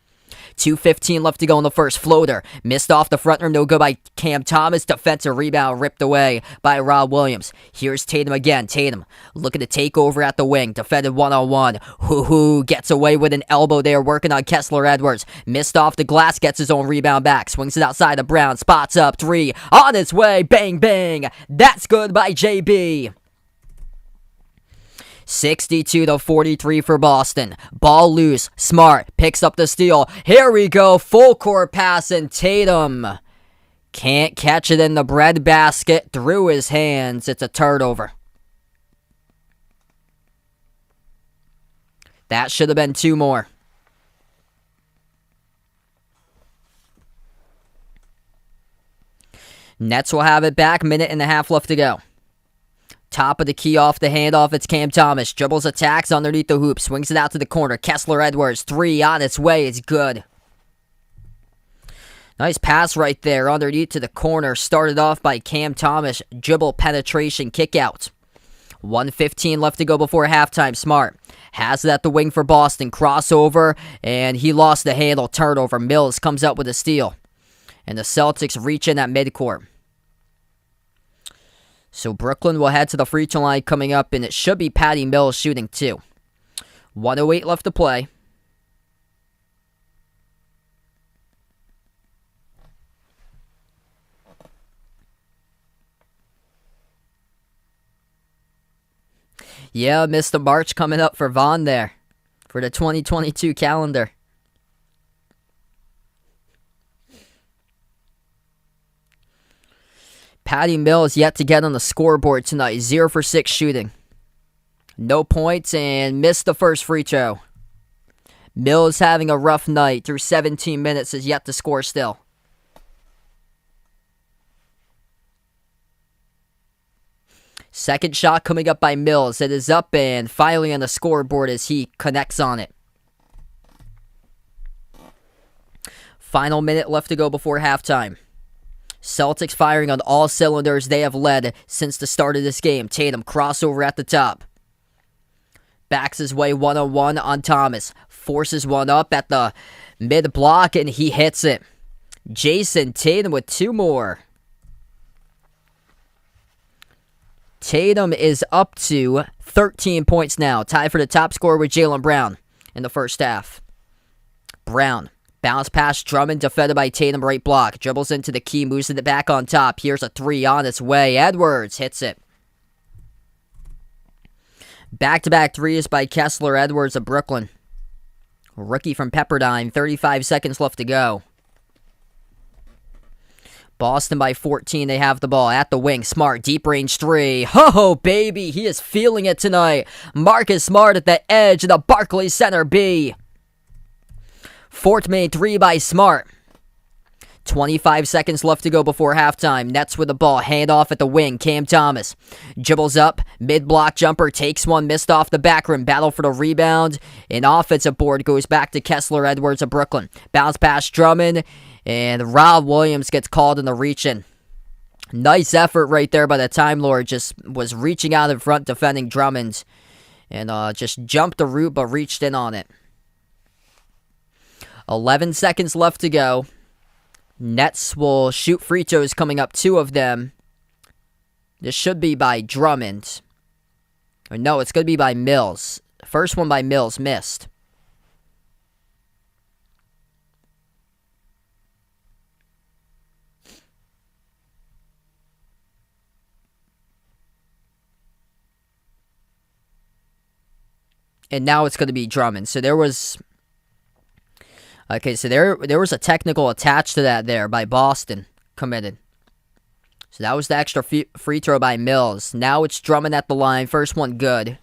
2:15 left to go in the first. Floater missed off the front rim, no good by Cam Thomas. Defensive rebound ripped away by Rob Williams. Here's Tatum again. Tatum looking to take over at the wing. Defended one-on-one. Hoo gets away with an elbow there, working on Kessler Edwards. Missed off the glass, gets his own rebound back. Swings it outside of Brown. Spots up 3 on its way. Bang bang. That's good by JB. 62-43 for Boston. Ball loose. Smart picks up the steal. Here we go. Full court pass, and Tatum can't catch it in the breadbasket. Through his hands. It's a turnover. That should have been 2 more. Nets will have it back. 1.5 left to go. Top of the key off the handoff, it's Cam Thomas. Dribbles, attacks underneath the hoop. Swings it out to the corner. Kessler Edwards, 3 on its way. It's good. Nice pass right there underneath to the corner. Started off by Cam Thomas. Dribble penetration kick out. 1:15 left to go before halftime. Smart has it at the wing for Boston. Crossover, and he lost the handle. Turnover. Mills comes up with a steal. And the Celtics reach in at midcourt. So Brooklyn will head to the free throw line coming up, and it should be Patty Mills shooting 2. 1:08 left to play. Yeah, Mr. March coming up for Vaughn there for the 2022 calendar. Patty Mills yet to get on the scoreboard tonight. 0 for 6 shooting. No points and missed the first free throw. Mills having a rough night through 17 minutes, is yet to score still. Second shot coming up by Mills. It is up and finally on the scoreboard as he connects on it. Final minute left to go before halftime. Celtics firing on all cylinders. They have led since the start of this game. Tatum crossover at the top. Backs his way one-on-one on Thomas. Forces one up at the mid-block and he hits it. Jason Tatum with 2 more. Tatum is up to 13 points now. Tied for the top scorer with Jaylen Brown in the first half. Brown. Bounce pass Drummond, defended by Tatum, right block. Dribbles into the key, moves it back on top. Here's a 3 on its way. Edwards hits it. Back-to-back threes by Kessler Edwards of Brooklyn. Rookie from Pepperdine, 35 seconds left to go. Boston by 14, they have the ball at the wing. Smart, deep range 3. Ho-ho, baby, he is feeling it tonight. Marcus Smart at the edge of the Barclays Center B. Fourth made 3 by Smart. 25 seconds left to go before halftime. Nets with the ball, handoff at the wing. Cam Thomas dribbles up, mid-block jumper, takes one, missed off the back rim. Battle for the rebound. An offensive board goes back to Kessler Edwards of Brooklyn. Bounce pass Drummond, and Rob Williams gets called in the reach-in. Nice effort right there by the Time Lord. Just was reaching out in front, defending Drummond, and just jumped the route but reached in on it. 11 seconds left to go. Nets will shoot free throws coming up, 2 of them. This should be by Drummond. Or no, it's going to be by Mills. First one by Mills, missed. And now it's going to be Drummond. So there was... Okay, so there was a technical attached to that there by Boston, committed. So that was the extra free throw by Mills. Now it's Drummond at the line. First one good.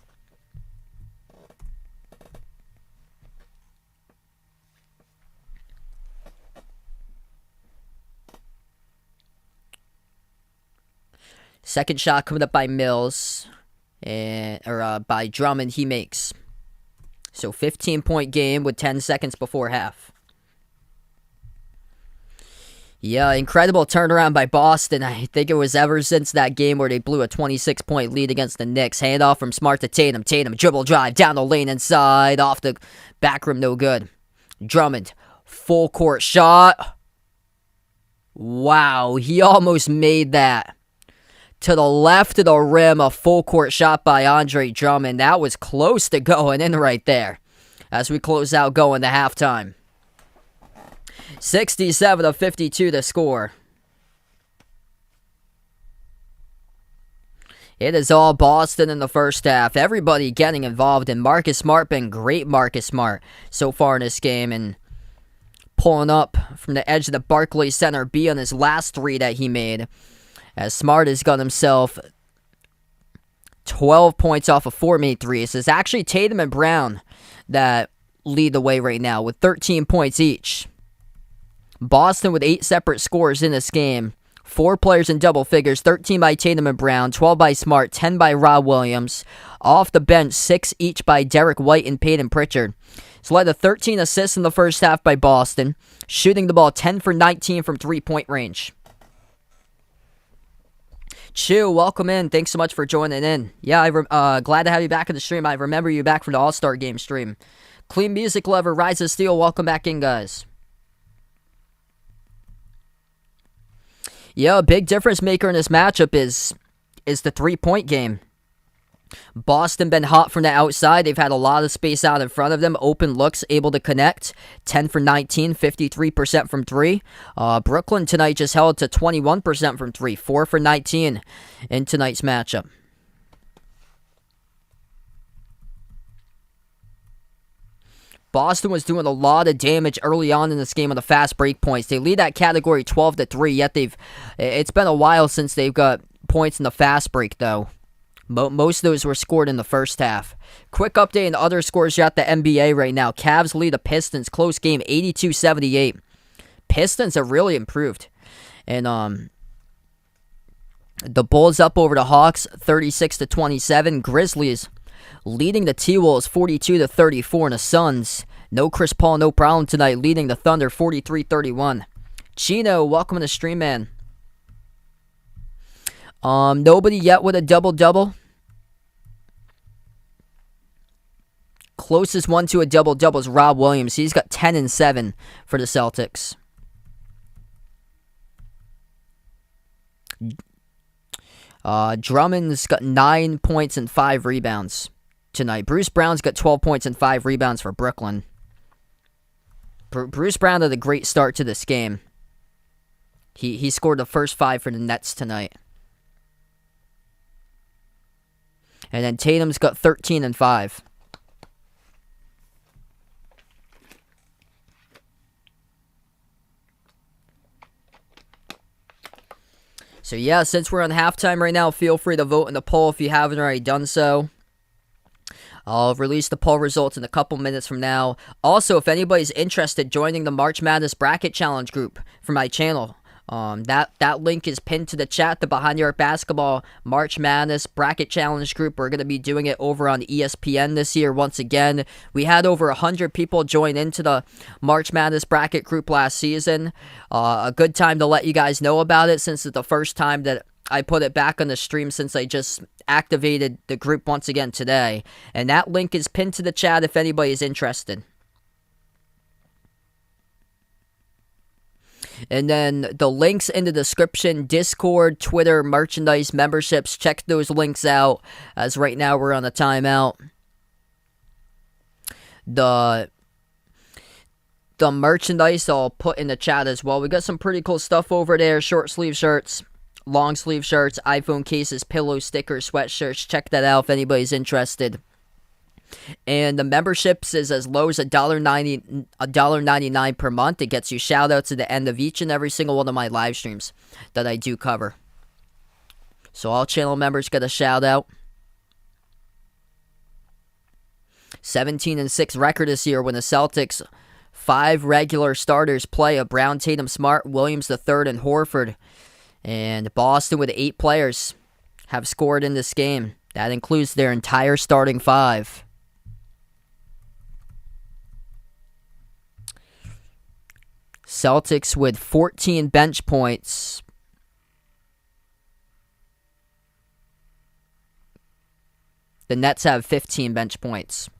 Second shot coming up by Mills. By Drummond, he makes. So 15-point game with 10 seconds before half. Yeah, incredible turnaround by Boston. I think it was ever since that game where they blew a 26-point lead against the Knicks. Handoff from Smart to Tatum. Tatum, dribble drive, down the lane inside, off the back rim, no good. Drummond, full court shot. Wow, he almost made that. To the left of the rim, a full court shot by Andre Drummond. That was close to going in right there as we close out going to halftime. 67-52 to score. It is all Boston in the first half. Everybody getting involved, and Marcus Smart been great. Marcus Smart so far in this game, and pulling up from the edge of the Barclays Center B on his last 3 that he made. As Smart has got himself 12 points off of 4 made threes. It's actually Tatum and Brown that lead the way right now with 13 points each. Boston with 8 separate scores in this game. 4 players in double figures, 13 by Tatum and Brown, 12 by Smart, 10 by Rob Williams. Off the bench, 6 each by Derek White and Peyton Pritchard. It's led to 13 assists in the first half by Boston, shooting the ball 10 for 19 from 3-point range. Chew, welcome in. Thanks so much for joining in. Yeah, I'm glad to have you back in the stream. I remember you back from the All-Star Game stream. Clean Music Lover, Rise of Steel, welcome back in, guys. Yeah, a big difference maker in this matchup is the 3-point game. Boston been hot from the outside. They've had a lot of space out in front of them. Open looks, able to connect. 10 for 19, 53% from 3. Brooklyn tonight just held to 21% from 3. 4 for 19 in tonight's matchup. Boston was doing a lot of damage early on in this game on the fast break points. They lead that category 12-3, yet it's been a while since they've got points in the fast break, though. Most of those were scored in the first half. Quick update on other scores you got the NBA right now. Cavs lead the Pistons. Close game, 82-78. Pistons have really improved. And the Bulls up over the Hawks, 36-27. Grizzlies leading the T-Wolves, 42-34. And the Suns, no Chris Paul, no problem tonight, leading the Thunder, 43-31. Chino, welcome to the stream, man. Nobody yet with a double-double. Closest one to a double-double is Rob Williams. He's got 10 and 7 for the Celtics. Drummond's got 9 points and 5 rebounds tonight. Bruce Brown's got 12 points and 5 rebounds for Brooklyn. Bruce Brown had a great start to this game. He scored the first 5 for the Nets tonight. And then Tatum's got 13 and 5. So yeah, since we're on halftime right now, feel free to vote in the poll if you haven't already done so. I'll release the poll results in a couple minutes from now. Also, if anybody's interested joining the March Madness Bracket Challenge group for my channel, that link is pinned to the chat, the Behind the Arc Basketball March Madness Bracket Challenge group. We're going to be doing it over on ESPN this year once again. We had over 100 people join into the March Madness Bracket group last season. A good time to let you guys know about it, since it's the first time that I put it back on the stream since I just activated the group once again today. And that link is pinned to the chat if anybody is interested. And then the links in the description, Discord, Twitter, merchandise, memberships. Check those links out, as right now we're on a timeout. The merchandise I'll put in the chat as well. We got some pretty cool stuff over there. Short sleeve shirts, long sleeve shirts, iPhone cases, pillow stickers, sweatshirts. Check that out if anybody's interested. And the memberships is as low as $1.99 per month. It gets you shout outs at the end of each and every single one of my live streams that I do cover. So all channel members get a shout out. 17-6 record this year when the Celtics 5 regular starters play of Brown, Tatum, Smart, Williams III, and Horford. And Boston with 8 players have scored in this game. That includes their entire starting 5. Celtics with 14 bench points. The Nets have 15 bench points.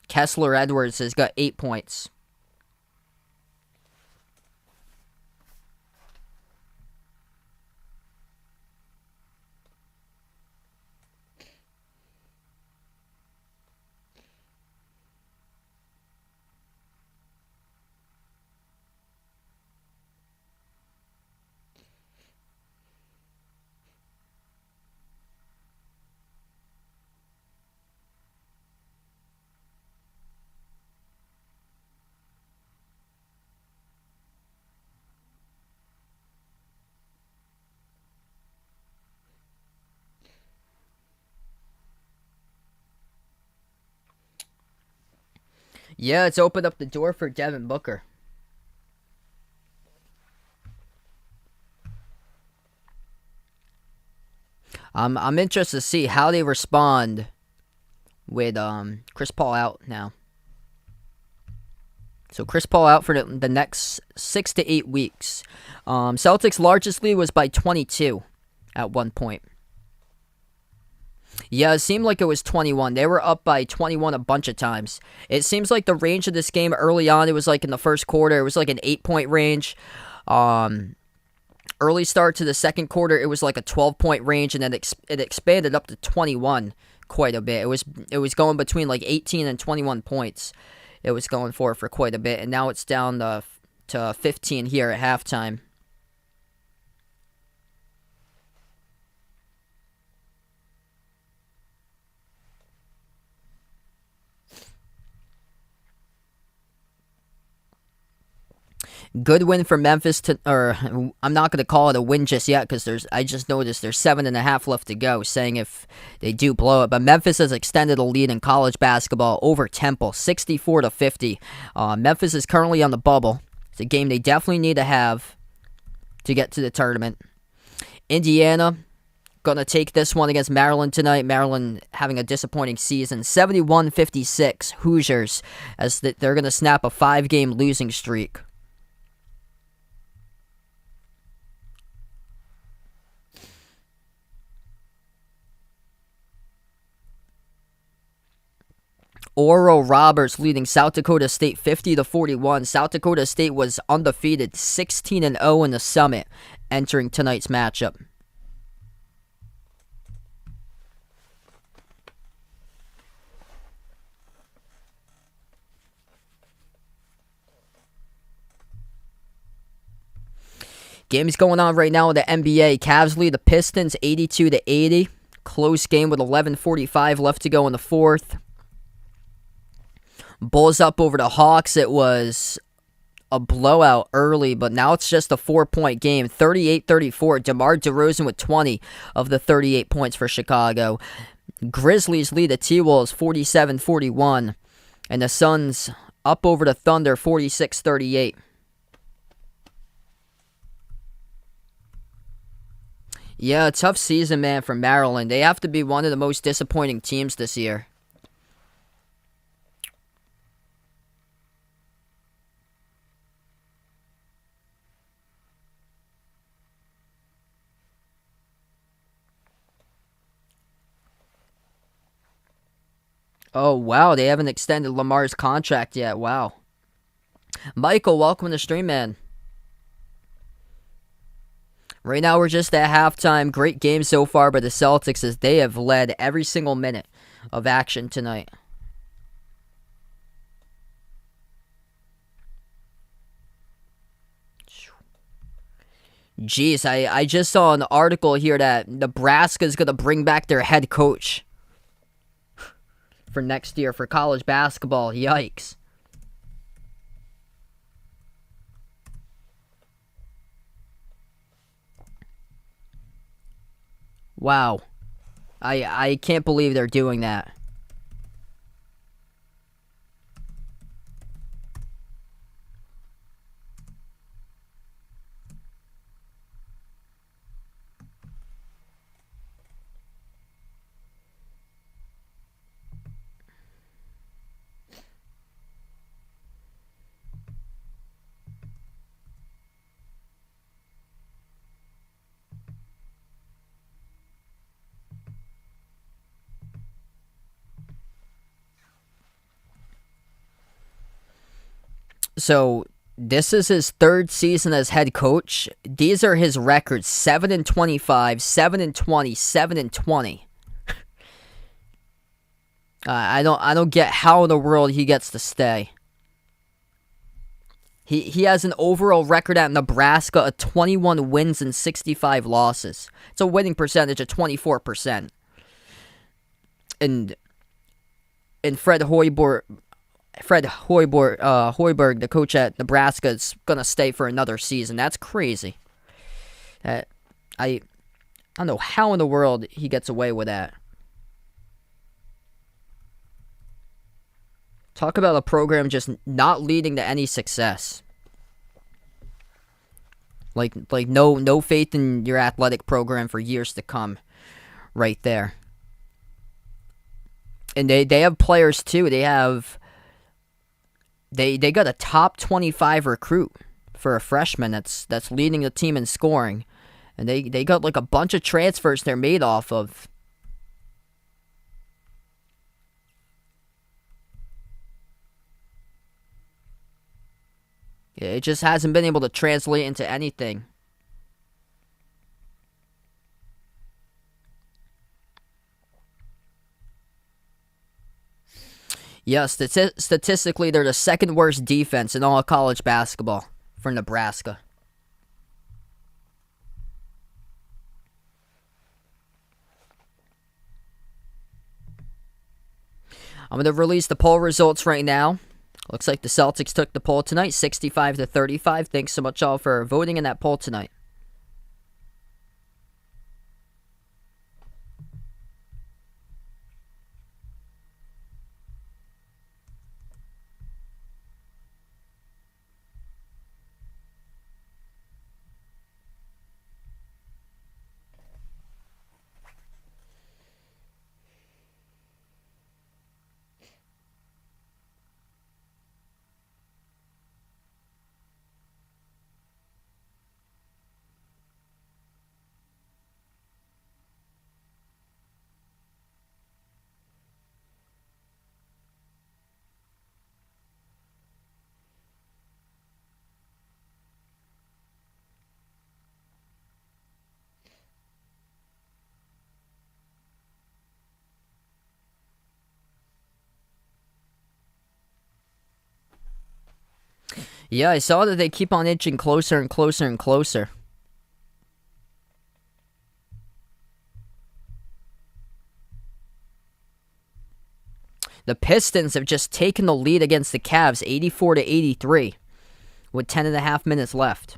Kessler Edwards has got 8 points. Yeah, it's opened up the door for Devin Booker. I'm interested to see how they respond with Chris Paul out now. So Chris Paul out for the next 6 to 8 weeks. Celtics' largest lead was by 22 at one point. Yeah, it seemed like it was 21. They were up by 21 a bunch of times. It seems like the range of this game early on, it was like in the first quarter, it was like an 8-point range. Early start to the second quarter, it was like a 12-point range, and then it expanded up to 21 quite a bit. It was going between like 18 and 21 points. It was going for quite a bit, and now it's down to 15 here at halftime. Good win for Memphis. Or I'm not going to call it a win just yet because I just noticed there's 7.5 left to go, saying if they do blow it. But Memphis has extended a lead in college basketball over Temple, 64-50. Memphis is currently on the bubble. It's a game they definitely need to have to get to the tournament. Indiana going to take this one against Maryland tonight. Maryland having a disappointing season. 71-56 Hoosiers as they're going to snap a 5-game losing streak. Oral Roberts leading South Dakota State 50-41. South Dakota State was undefeated, 16-0 in the Summit entering tonight's matchup. Games going on right now in the NBA. Cavs lead the Pistons 82-80. Close game with 11:45 left to go in the fourth. Bulls up over the Hawks. It was a blowout early, but now it's just a 4-point game. 38-34. DeMar DeRozan with 20 of the 38 points for Chicago. Grizzlies lead the T-Wolves 47-41. And the Suns up over the Thunder 46-38. Yeah, a tough season, man, for Maryland. They have to be one of the most disappointing teams this year. Oh, wow, they haven't extended Lamar's contract yet. Wow. Michael, welcome to the stream, man. Right now, we're just at halftime. Great game so far by the Celtics as they have led every single minute of action tonight. Jeez, I just saw an article here that Nebraska's going to bring back their head coach for next year for college basketball. Yikes. Wow. I can't believe they're doing that. So, this is his third season as head coach. These are his records: 7-25, 7-20, 7-20. I don't get how in the world he gets to stay. He has an overall record at Nebraska of 21 wins and 65 losses. It's a winning percentage of 24%. And Fred Hoiberg, the coach at Nebraska, is going to stay for another season. That's crazy. I don't know how in the world he gets away with that. Talk about a program just not leading to any success. Like no faith in your athletic program for years to come. Right there. And they have players too. They got a top 25 recruit for a freshman that's leading the team in scoring. And they got like a bunch of transfers they're made off of. It just hasn't been able to translate into anything. Yeah, statistically, they're the second worst defense in all of college basketball for Nebraska. I'm going to release the poll results right now. Looks like the Celtics took the poll tonight, 65 to 35. Thanks so much all for voting in that poll tonight. Yeah, I saw that they keep on inching closer and closer and closer. The Pistons have just taken the lead against the Cavs, 84 to 83, with 10.5 minutes left.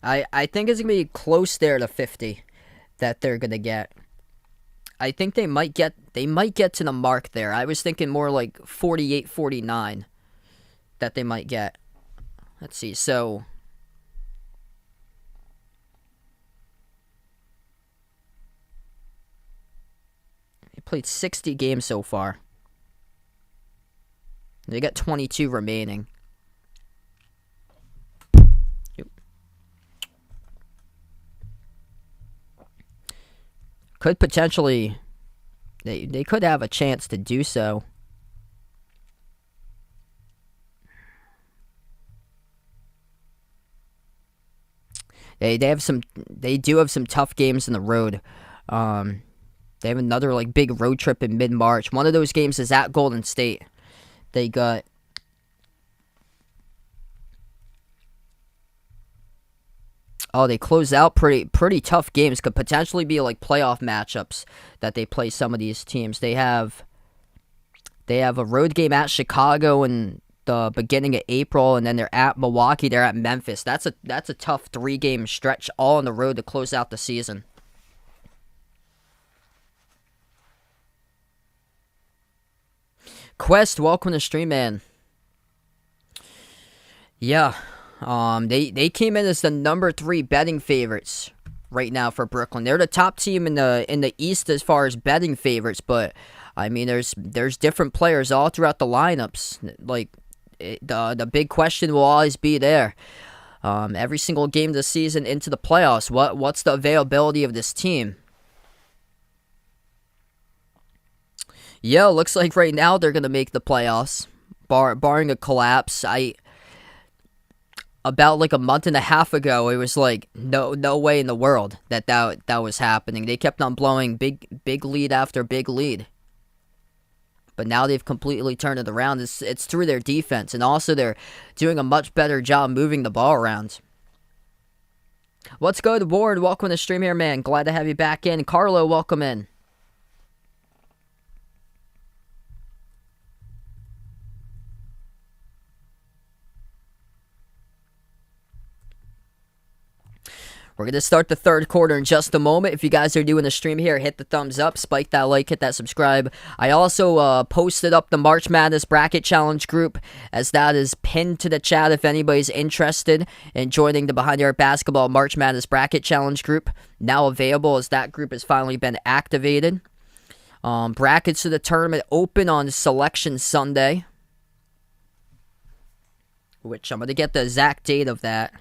I think it's going to be close there to 50 that they're going to get. I think they might get to the mark there. I was thinking more like 48, 49 that they might get. Let's see. So they played 60 games so far. They got 22 remaining. Could potentially, they could have a chance to do so. They do have some tough games in the road. They have another like big road trip in mid-March. One of those games is at Golden State. They got they closed out pretty tough games. Could potentially be like playoff matchups that they play some of these teams. They have a road game at Chicago in the beginning of April, and then they're at Milwaukee. They're at Memphis. That's a tough 3-game stretch all on the road to close out the season. Quest, welcome to stream, man. Yeah. They came in as the number 3 betting favorites right now for Brooklyn. They're the top team in the East as far as betting favorites, but I mean there's different players all throughout the lineups. Like the big question will always be there. Every single game this season into the playoffs, what's the availability of this team? Yeah, looks like right now they're gonna make the playoffs, barring a collapse. About like a month and a half ago, it was like no way in the world that was happening. They kept on blowing big lead after big lead, but now they've completely turned it around. It's through their defense, and also they're doing a much better job moving the ball around. What's good, Ward? Welcome to the stream here, man. Glad to have you back in. Carlo, welcome in. We're going to start the third quarter in just a moment. If you guys are doing the stream here, hit the thumbs up, spike that like, hit that subscribe. I also posted up the March Madness Bracket Challenge group, as that is pinned to the chat if anybody's interested in joining the Behind the Arc Basketball March Madness Bracket Challenge group. Now available as that group has finally been activated. Brackets to the tournament open on Selection Sunday, which I'm going to get the exact date of that.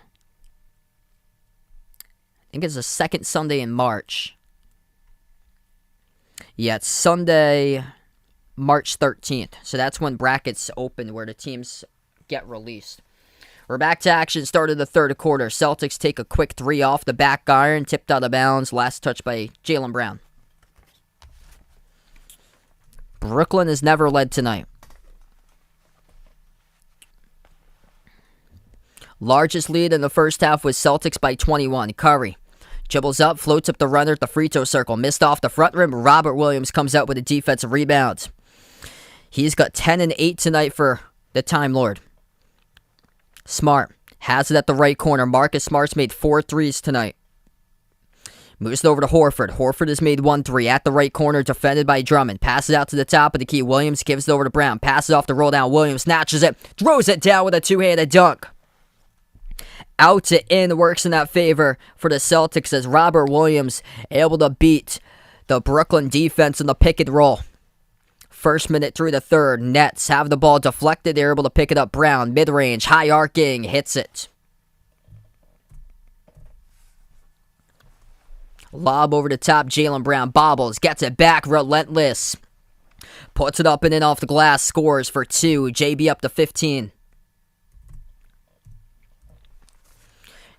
think it's the second Sunday in March. Yeah, it's Sunday, March 13th. So that's when brackets open where the teams get released. We're back to action. Start of the third quarter. Celtics take a quick three off the back iron. Tipped out of bounds. Last touch by Jaylen Brown. Brooklyn has never led tonight. Largest lead in the first half was Celtics by 21. Curry dribbles up, floats up the runner at the free throw circle. Missed off the front rim. Robert Williams comes out with a defensive rebound. He's got 10 and 8 tonight for the Time Lord. Smart has it at the right corner. Marcus Smart's made 4 threes tonight. Moves it over to Horford. Horford has made 1 3 at the right corner, defended by Drummond. Passes out to the top of the key. Williams gives it over to Brown. Passes off the roll down. Williams snatches it. Throws it down with a two-handed dunk. Out to in works in that favor for the Celtics as Robert Williams able to beat the Brooklyn defense in the pick and roll. First minute through the third. Nets have the ball deflected. They're able to pick it up. Brown, mid-range, high arcing, hits it. Lob over the top. Jaylen Brown bobbles, gets it back, relentless. Puts it up and in off the glass, scores for 2. JB up to 15.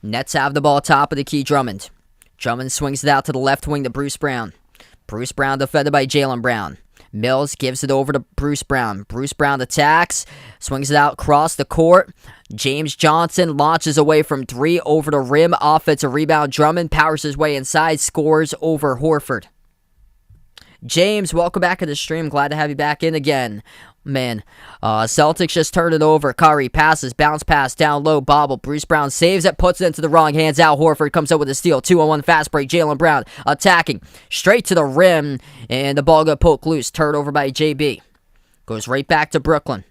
Nets have the ball top of the key. Drummond. Drummond swings it out to the left wing to Bruce Brown. Bruce Brown defended by Jaylen Brown. Mills gives it over to Bruce Brown. Bruce Brown attacks, swings it out across the court. James Johnson launches away from 3 over the rim. Offensive rebound. Drummond powers his way inside, scores over Horford. James, welcome back to the stream. Glad to have you back in again. Man, Celtics just turned it over. Curry passes, bounce pass, down low, bobble. Bruce Brown saves it, puts it into the wrong hands. Al Horford comes up with a steal. 2-on-1 fast break. Jaylen Brown attacking straight to the rim, and the ball got poked loose. Turned over by JB. Goes right back to Brooklyn.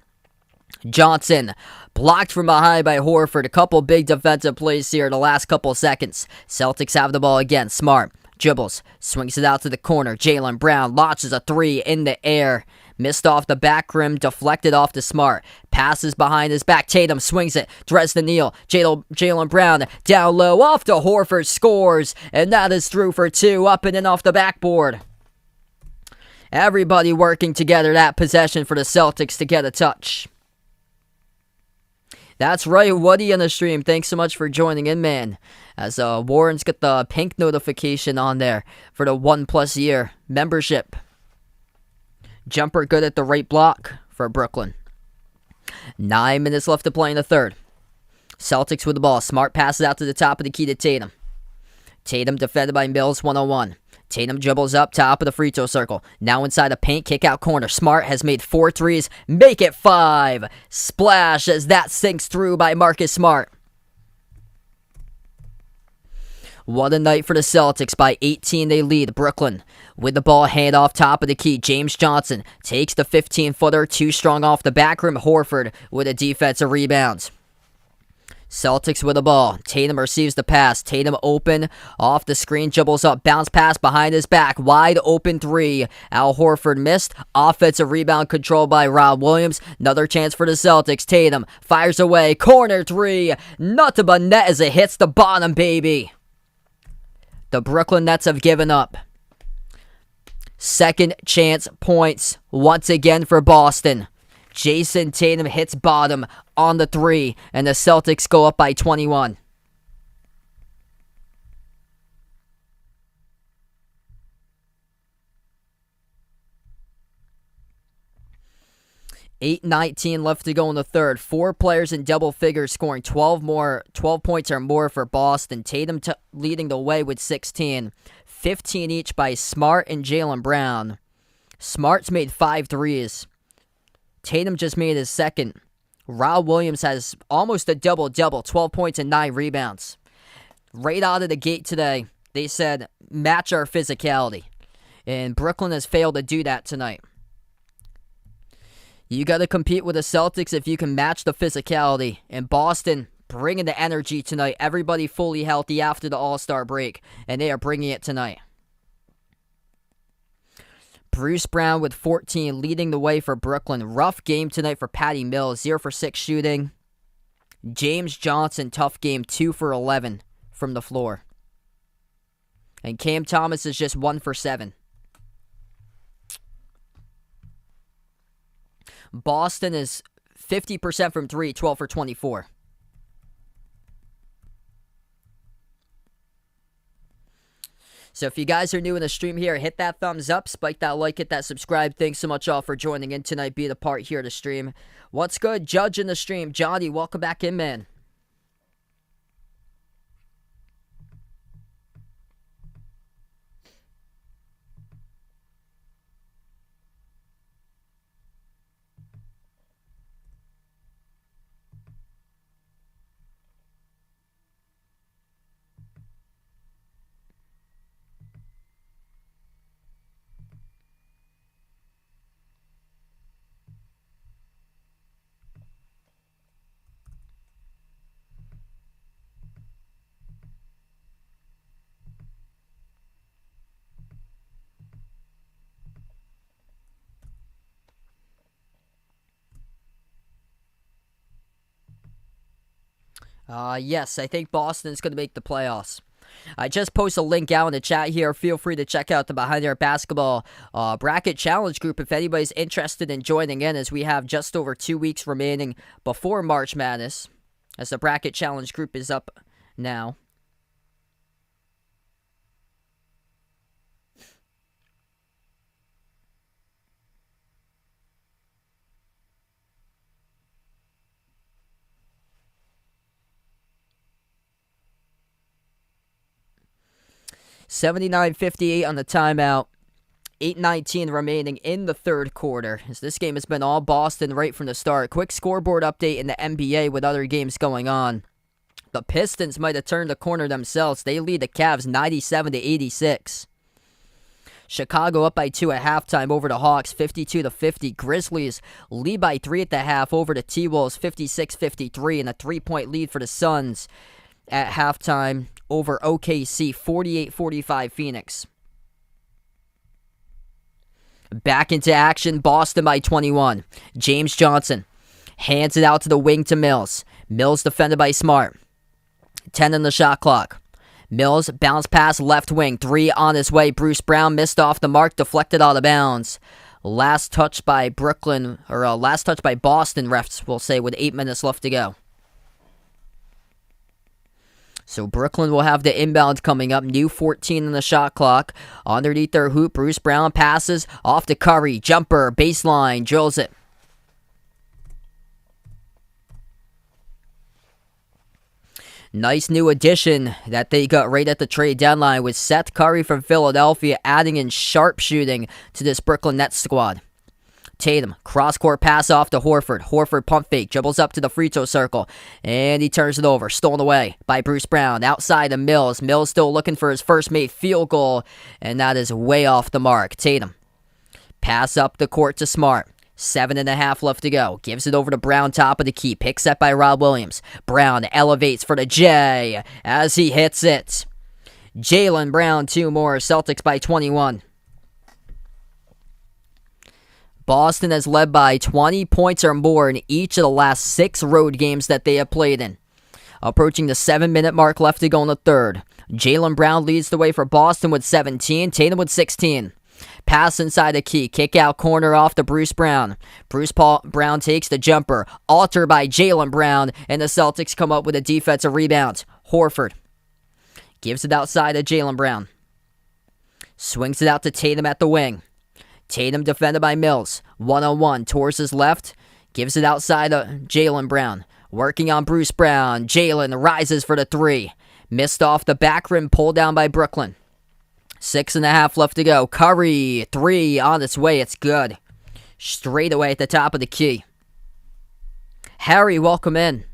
Johnson blocked from behind by Horford. A couple big defensive plays here in the last couple seconds. Celtics have the ball again. Smart dribbles, swings it out to the corner. Jaylen Brown launches a 3 in the air. Missed off the back rim, deflected off to Smart. Passes behind his back. Tatum swings it. Dresden Neal. Jaylen Brown down low off to Horford. Scores. And that is through for 2. Up and in off the backboard. Everybody working together that possession for the Celtics to get a touch. That's right, Woody on the stream. Thanks so much for joining in, man. As Warren's got the pink notification on there for the 1+ year membership. Jumper good at the right block for Brooklyn. 9 minutes left to play in the third. Celtics with the ball. Smart passes out to the top of the key to Tatum. Tatum defended by Mills 1-on-1. Tatum dribbles up top of the free throw circle. Now inside the paint, kick out corner. Smart has made 4 threes. Make it 5. Splash as that sinks through by Marcus Smart. What a night for the Celtics. By 18, they lead. Brooklyn with the ball, hand off top of the key. James Johnson takes the 15-footer, too strong off the back rim. Horford with a defensive rebound. Celtics with the ball. Tatum receives the pass. Tatum open off the screen, dribbles up, bounce pass behind his back. Wide open 3. Al Horford missed. Offensive rebound controlled by Rob Williams. Another chance for the Celtics. Tatum fires away. Corner 3. Nothing but net as it hits the bottom, baby. The Brooklyn Nets have given up. Second chance points once again for Boston. Jason Tatum hits bottom on the 3, and the Celtics go up by 21. $8:19 left to go in the third. 4 players in double figures scoring 12 points or more for Boston. Tatum leading the way with 16. 15 each by Smart and Jaylen Brown. Smart's made 5 threes. Tatum just made his second. Rob Williams has almost a double-double, 12 points and 9 rebounds. Right out of the gate today, they said, match our physicality. And Brooklyn has failed to do that tonight. You got to compete with the Celtics if you can match the physicality. And Boston bringing the energy tonight. Everybody fully healthy after the All-Star break. And they are bringing it tonight. Bruce Brown with 14 leading the way for Brooklyn. Rough game tonight for Patty Mills. 0 for 6 shooting. James Johnson, tough game. 2 for 11 from the floor. And Cam Thomas is just 1 for 7. Boston is 50% from 3, 12 for 24. So if you guys are new in the stream here, hit that thumbs up, spike that like, hit that subscribe. Thanks so much all for joining in tonight, being a part here of the stream. What's good? Judge in the stream. Johnny, welcome back in, man. Yes, I think Boston's going to make the playoffs. I just posted a link out in the chat here. Feel free to check out the Behind the Arc Basketball Bracket Challenge group if anybody's interested in joining in, as we have just over 2 weeks remaining before March Madness, as the Bracket Challenge group is up now. $79-58 on the timeout. 8:19 remaining in the third quarter, as this game has been all Boston right from the start. Quick scoreboard update in the NBA with other games going on. The Pistons might have turned the corner themselves. They lead the Cavs 97-86. Chicago up by 2 at halftime over the Hawks, 52-50. Grizzlies lead by 3 at the half over the T-Wolves, 56-53, and a 3-point lead for the Suns at halftime over OKC, 48-45 Phoenix. Back into action, Boston by 21. James Johnson hands it out to the wing to Mills. Mills defended by Smart. 10 on the shot clock. Mills bounce pass left wing. 3 on his way. Bruce Brown missed off the mark, deflected out of bounds. Last touch by Boston, refs will say, with 8 minutes left to go. So Brooklyn will have the inbound coming up. New 14 on the shot clock. Underneath their hoop, Bruce Brown passes off to Curry. Jumper, baseline, drills it. Nice new addition that they got right at the trade deadline with Seth Curry from Philadelphia adding in sharpshooting to this Brooklyn Nets squad. Tatum, cross-court pass off to Horford. Horford pump fake, dribbles up to the free throw circle, and he turns it over. Stolen away by Bruce Brown. Outside of Mills. Mills still looking for his first made field goal, and that is way off the mark. Tatum, pass up the court to Smart. 7.5 left to go. Gives it over to Brown, top of the key. Pick set by Rob Williams. Brown elevates for the J as he hits it. Jaylen Brown, 2 more. Celtics by 21. Boston has led by 20 points or more in each of the last 6 road games that they have played in. Approaching the 7-minute mark left to go in the third. Jaylen Brown leads the way for Boston with 17, Tatum with 16. Pass inside the key, kick out corner off to Bruce Brown. Brown takes the jumper, altered by Jaylen Brown, and the Celtics come up with a defensive rebound. Horford gives it outside of Jaylen Brown. Swings it out to Tatum at the wing. Tatum defended by Mills. 1-on-1 towards his left. Gives it outside of Jaylen Brown. Working on Bruce Brown. Jaylen rises for the 3. Missed off the back rim. Pulled down by Brooklyn. 6.5 left to go. Curry. 3 on its way. It's good. Straight away at the top of the key. Harry, welcome in.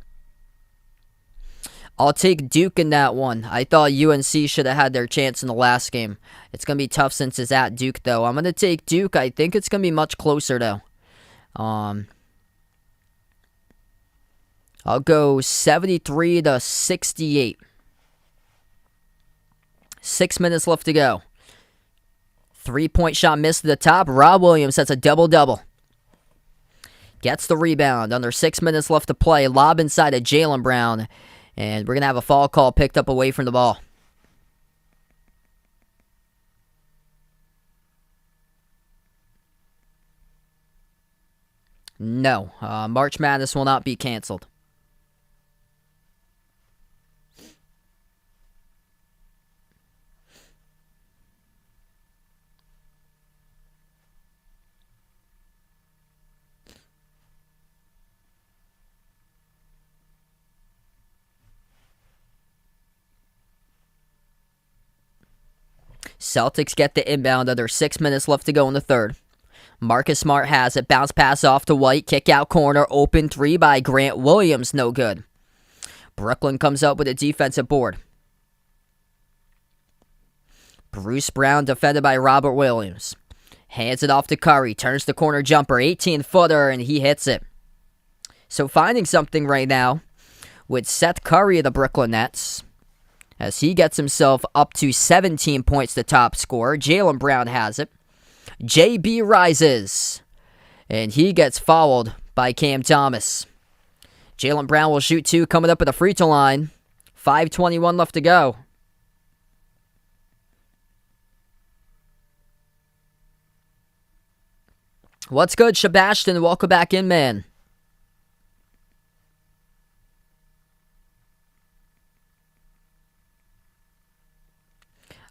I'll take Duke in that one. I thought UNC should have had their chance in the last game. It's going to be tough since it's at Duke, though. I'm going to take Duke. I think it's going to be much closer, though. I'll go 73-68. 6 minutes left to go. 3-point shot missed to the top. Rob Williams sets a double-double. Gets the rebound. Under 6 minutes left to play. Lob inside of Jaylen Brown. And we're going to have a foul call picked up away from the ball. No, March Madness will not be canceled. Celtics get the inbound under 6 minutes left to go in the third. Marcus Smart has it. Bounce pass off to White. Kick out corner. Open three by Grant Williams. No good. Brooklyn comes up with a defensive board. Bruce Brown defended by Robert Williams. Hands it off to Curry. Turns the corner jumper. 18-footer, and he hits it. So finding something right now with Seth Curry of the Brooklyn Nets, as he gets himself up to 17 points, the top scorer. Jaylen Brown has it. JB rises, and he gets fouled by Cam Thomas. Jaylen Brown will shoot two, coming up at the free throw line. 5:21 left to go. What's good, Sebastian? Welcome back in, man.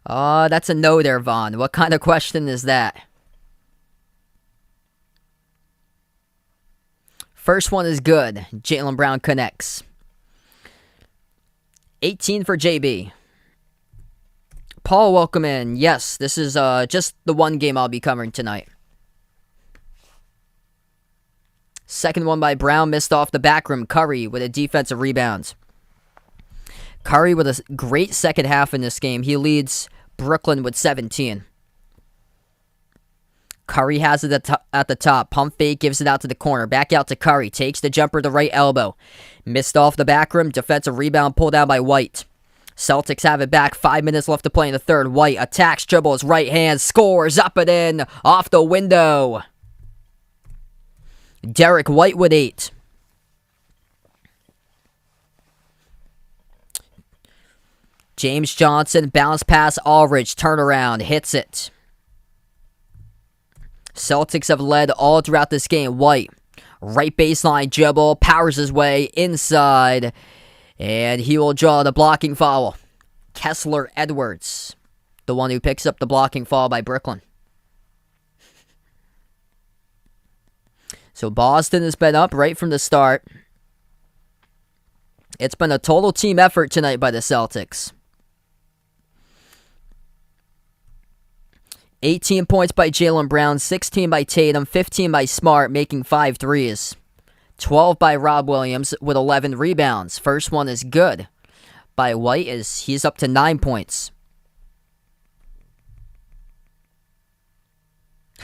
That's a no there, Vaughn. What kind of question is that? First one is good. Jaylen Brown connects. 18 for JB. Paul, welcome in. Yes, this is just the one game I'll be covering tonight. Second one by Brown, missed off the back rim. Curry with a defensive rebound. Curry with a great second half in this game. He leads Brooklyn with 17. Curry has it at the top. Pump fake, gives it out to the corner. Back out to Curry. Takes the jumper to right elbow. Missed off the back rim. Defensive rebound pulled down by White. Celtics have it back. 5 minutes left to play in the third. White attacks, dribbles, right hand, scores, up and in, off the window. Derek White with 8. James Johnson, bounce pass, Aldridge, turnaround, hits it. Celtics have led all throughout this game. White, right baseline dribble, powers his way inside, and he will draw the blocking foul. Kessler Edwards, the one who picks up the blocking foul by Brooklyn. So Boston has been up right from the start. It's been a total team effort tonight by the Celtics. 18 points by Jaylen Brown, 16 by Tatum, 15 by Smart, making 5 threes. 12 by Rob Williams with 11 rebounds. First one is good by White as he's up to 9 points.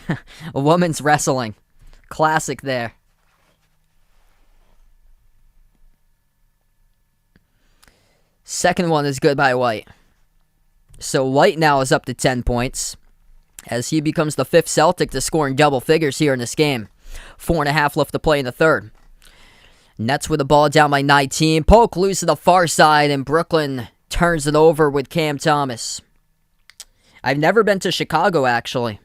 A woman's wrestling. Classic there. Second one is good by White. So White now is up to 10 points as he becomes the fifth Celtic to score in double figures here in this game. 4.5 left to play in the third. Nets with the ball down by 19. Poke loose to the far side, and Brooklyn turns it over with Cam Thomas. I've never been to Chicago, actually.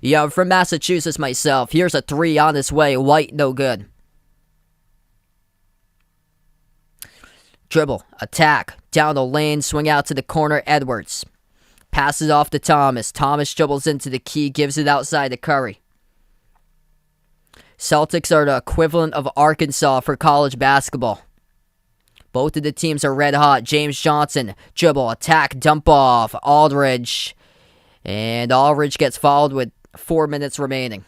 Yeah, I'm from Massachusetts myself. Here's a 3 on its way. White, no good. Dribble, attack, down the lane, swing out to the corner, Edwards. Passes off to Thomas. Thomas dribbles into the key, gives it outside to Curry. Celtics are the equivalent of Arkansas for college basketball. Both of the teams are red hot. James Johnson, dribble, attack, dump off, Aldridge. And Aldridge gets fouled with 4 minutes remaining.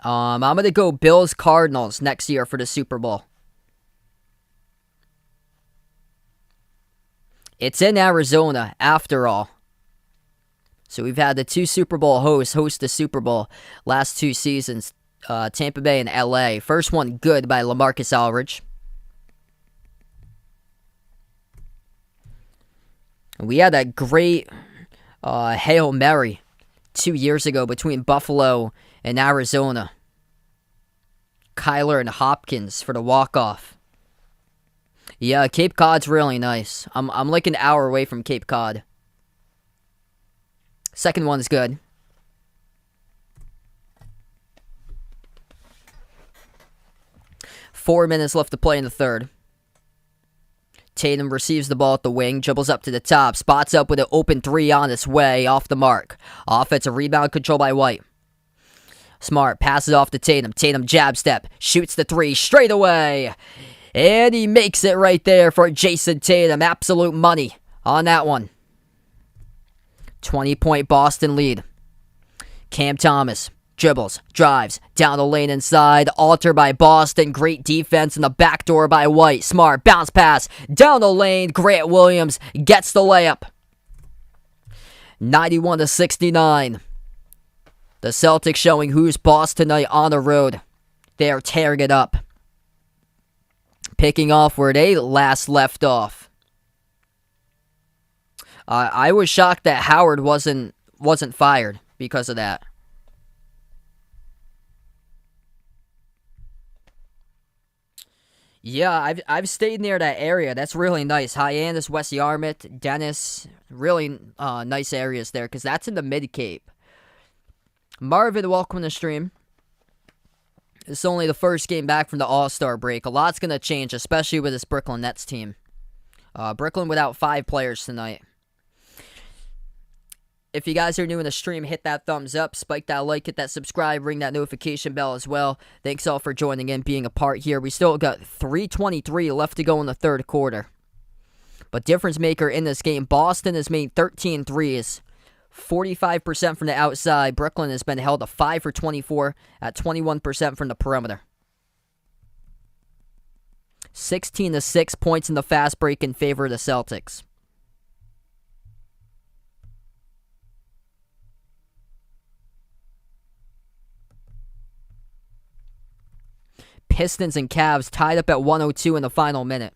I'm going to go Bills-Cardinals next year for the Super Bowl. It's in Arizona, after all. So we've had the 2 Super Bowl host the Super Bowl last 2 seasons, Tampa Bay and LA. First one good by LaMarcus Aldridge. We had that great Hail Mary 2 years ago between Buffalo and Arizona. Kyler and Hopkins for the walk-off. Yeah, Cape Cod's really nice. I'm like an hour away from Cape Cod. Second one is good. Four minutes left to play in the third. Tatum receives the ball at the wing, dribbles up to the top, spots up with an open three on its way, off the mark. Offensive rebound controlled by White. Smart passes off to Tatum. Tatum jab step, shoots the three straight away. And he makes it right there for Jason Tatum. Absolute money on that one. 20-point Boston lead. Cam Thomas dribbles, drives, down the lane inside, altered by Boston, great defense in the back door by White, Smart, bounce pass, down the lane, Grant Williams gets the layup. 91-69. The Celtics showing who's boss tonight on the road. They are tearing it up. Picking off where they last left off. I was shocked that Howard wasn't fired because of that. Yeah, I've stayed near that area. That's really nice. Hyannis, West Yarmouth, Dennis, really nice areas there because that's in the Mid-Cape. Marvin, welcome to the stream. It's only the first game back from the All-Star break. A lot's going to change, especially with this Brooklyn Nets team. Brooklyn without 5 players tonight. If you guys are new in the stream, hit that thumbs up, spike that like, hit that subscribe, ring that notification bell as well. Thanks all for joining in, being a part here. We still got 3:23 left to go in the third quarter. But difference maker in this game, Boston has made 13 threes, 45% from the outside. Brooklyn has been held to 5 for 24 at 21% from the perimeter. 16-6 points in the fast break in favor of the Celtics. Pistons and Cavs tied up at 102 in the final minute.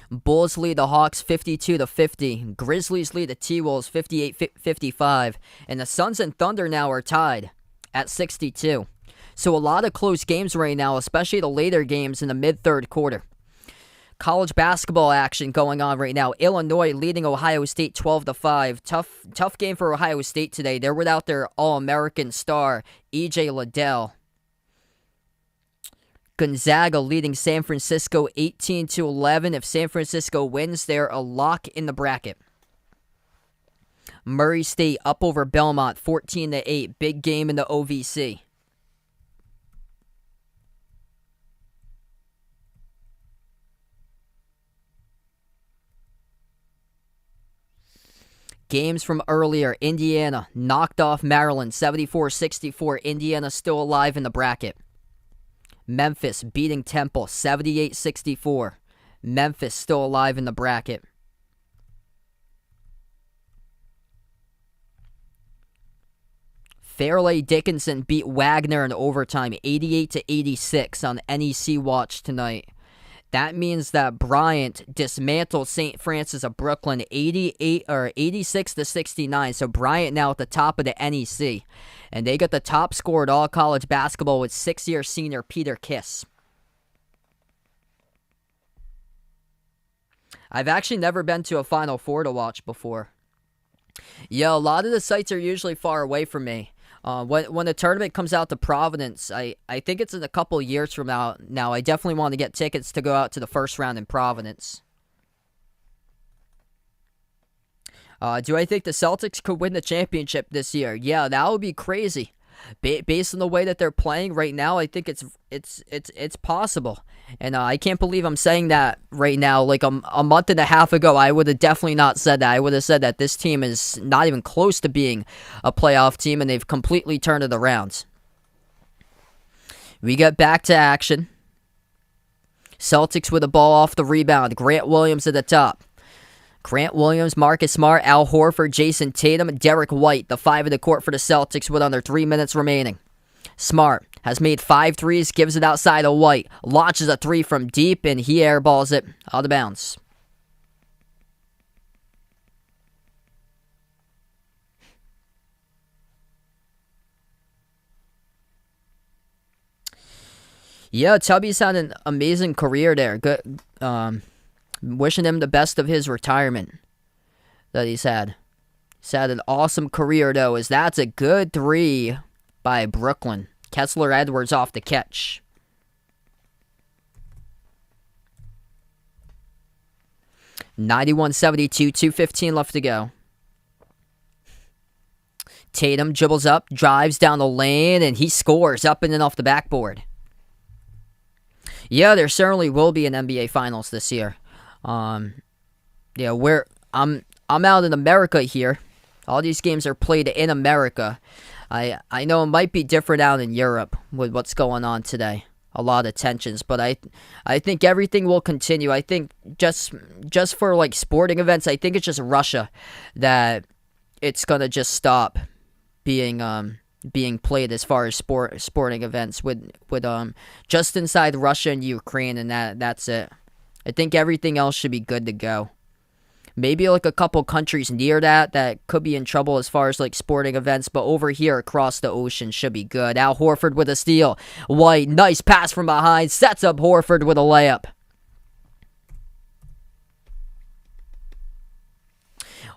Bulls lead the Hawks 52-50. Grizzlies lead the T-Wolves 58-55. And the Suns and Thunder now are tied at 62. So a lot of close games right now, especially the later games in the mid-third quarter. College basketball action going on right now. Illinois leading Ohio State 12-5. Tough game for Ohio State today. They're without their All-American star, E.J. Liddell. Gonzaga leading San Francisco 18-11. If San Francisco wins, they're a lock in the bracket. Murray State up over Belmont 14-8. Big game in the OVC. Games from earlier. Indiana knocked off Maryland 74-64. Indiana still alive in the bracket. Memphis beating Temple 78-64. Memphis still alive in the bracket. Fairleigh Dickinson beat Wagner in overtime 88-86 on NEC Watch tonight. That means that Bryant dismantled St. Francis of Brooklyn 86-69. So Bryant now at the top of the NEC. And they got the top scorer at all college basketball with 6-year senior Peter Kiss. I've actually never been to a Final Four to watch before. Yeah, a lot of the sites are usually far away from me. When the tournament comes out to Providence, I think it's in a couple years from now. I definitely want to get tickets to go out to the first round in Providence. Do I think the Celtics could win the championship this year? Yeah, that would be crazy. Based on the way that they're playing right now, I think it's possible. And I can't believe I'm saying that right now. Like a month and a half ago, I would have definitely not said that. I would have said that this team is not even close to being a playoff team, and they've completely turned it around. We get back to action. Celtics with the ball off the rebound. Grant Williams at the top. Grant Williams, Marcus Smart, Al Horford, Jason Tatum, and Derek White, the 5 of the court for the Celtics with under 3 minutes remaining. Smart has made 5 threes, gives it outside of White, launches a 3 from deep, and he airballs it out of bounds. Yeah, Tubby's had an amazing career there. Good. Wishing him the best of his retirement that he's had. He's had an awesome career, though, as that's a good three by Brooklyn. Kessler Edwards off the catch. (91-72), 2:15 left to go. Tatum dribbles up, drives down the lane, and he scores up and in off the backboard. Yeah, there certainly will be an NBA Finals this year. Where I'm out in America here. All these games are played in America. I know it might be different out in Europe with what's going on today. A lot of tensions, but I think everything will continue. I think just for like sporting events, I think it's just Russia that it's gonna just stop being played as far as sporting events with just inside Russia and Ukraine, and that's it. I think everything else should be good to go. Maybe like a couple countries near that could be in trouble as far as like sporting events, but over here across the ocean should be good. Al Horford with a steal. White, nice pass from behind, sets up Horford with a layup.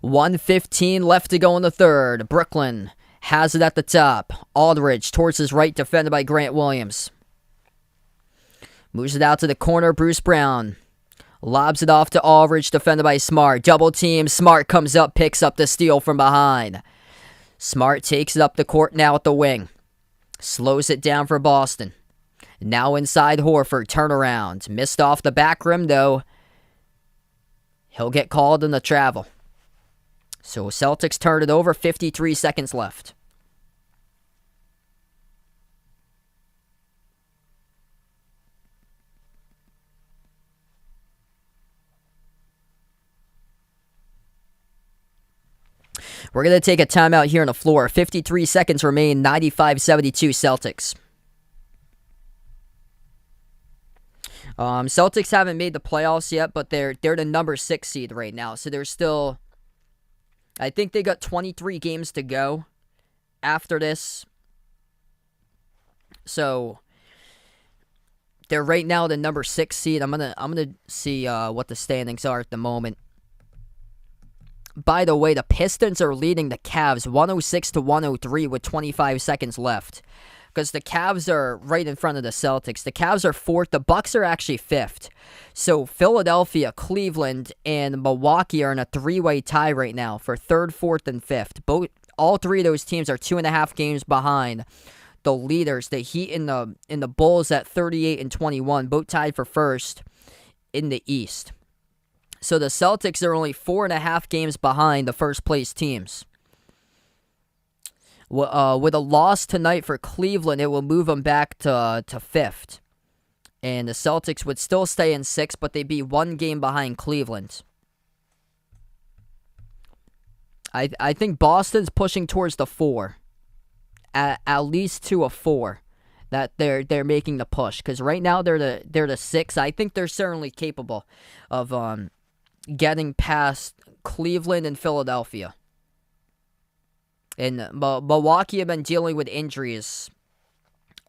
1:15 left to go in the third. Brooklyn has it at the top. Aldridge towards his right, defended by Grant Williams. Moves it out to the corner, Bruce Brown. Lobs it off to Aldridge, defended by Smart. Double team, Smart comes up, picks up the steal from behind. Smart takes it up the court now at the wing. Slows it down for Boston. Now inside Horford, turnaround. Missed off the back rim though. He'll get called in the travel. So Celtics turn it over, 53 seconds left. We're going to take a timeout here on the floor. 53 seconds remain, 95-72 Celtics. Celtics haven't made the playoffs yet, but they're the number 6 seed right now. So they're still, I think they got 23 games to go after this. So they're right now the number 6 seed. I'm gonna see what the standings are at the moment. By the way, the Pistons are leading the Cavs 106-103 with 25 seconds left. Because the Cavs are right in front of the Celtics. The Cavs are 4th. The Bucks are actually 5th. So Philadelphia, Cleveland, and Milwaukee are in a 3-way tie right now for 3rd, 4th, and 5th. All three of those teams are 2.5 games behind the leaders. The Heat and the Bulls at 38 and 21, both tied for 1st in the East. So the Celtics are only 4.5 games behind the first place teams. With a loss tonight for Cleveland, it will move them back to 5th. And the Celtics would still stay in 6th, but they'd be 1 game behind Cleveland. I think Boston's pushing towards the 4. At least to a 4. That they're making the push. Because right now they're the 6. I think they're certainly capable of getting past Cleveland and Philadelphia. And Milwaukee have been dealing with injuries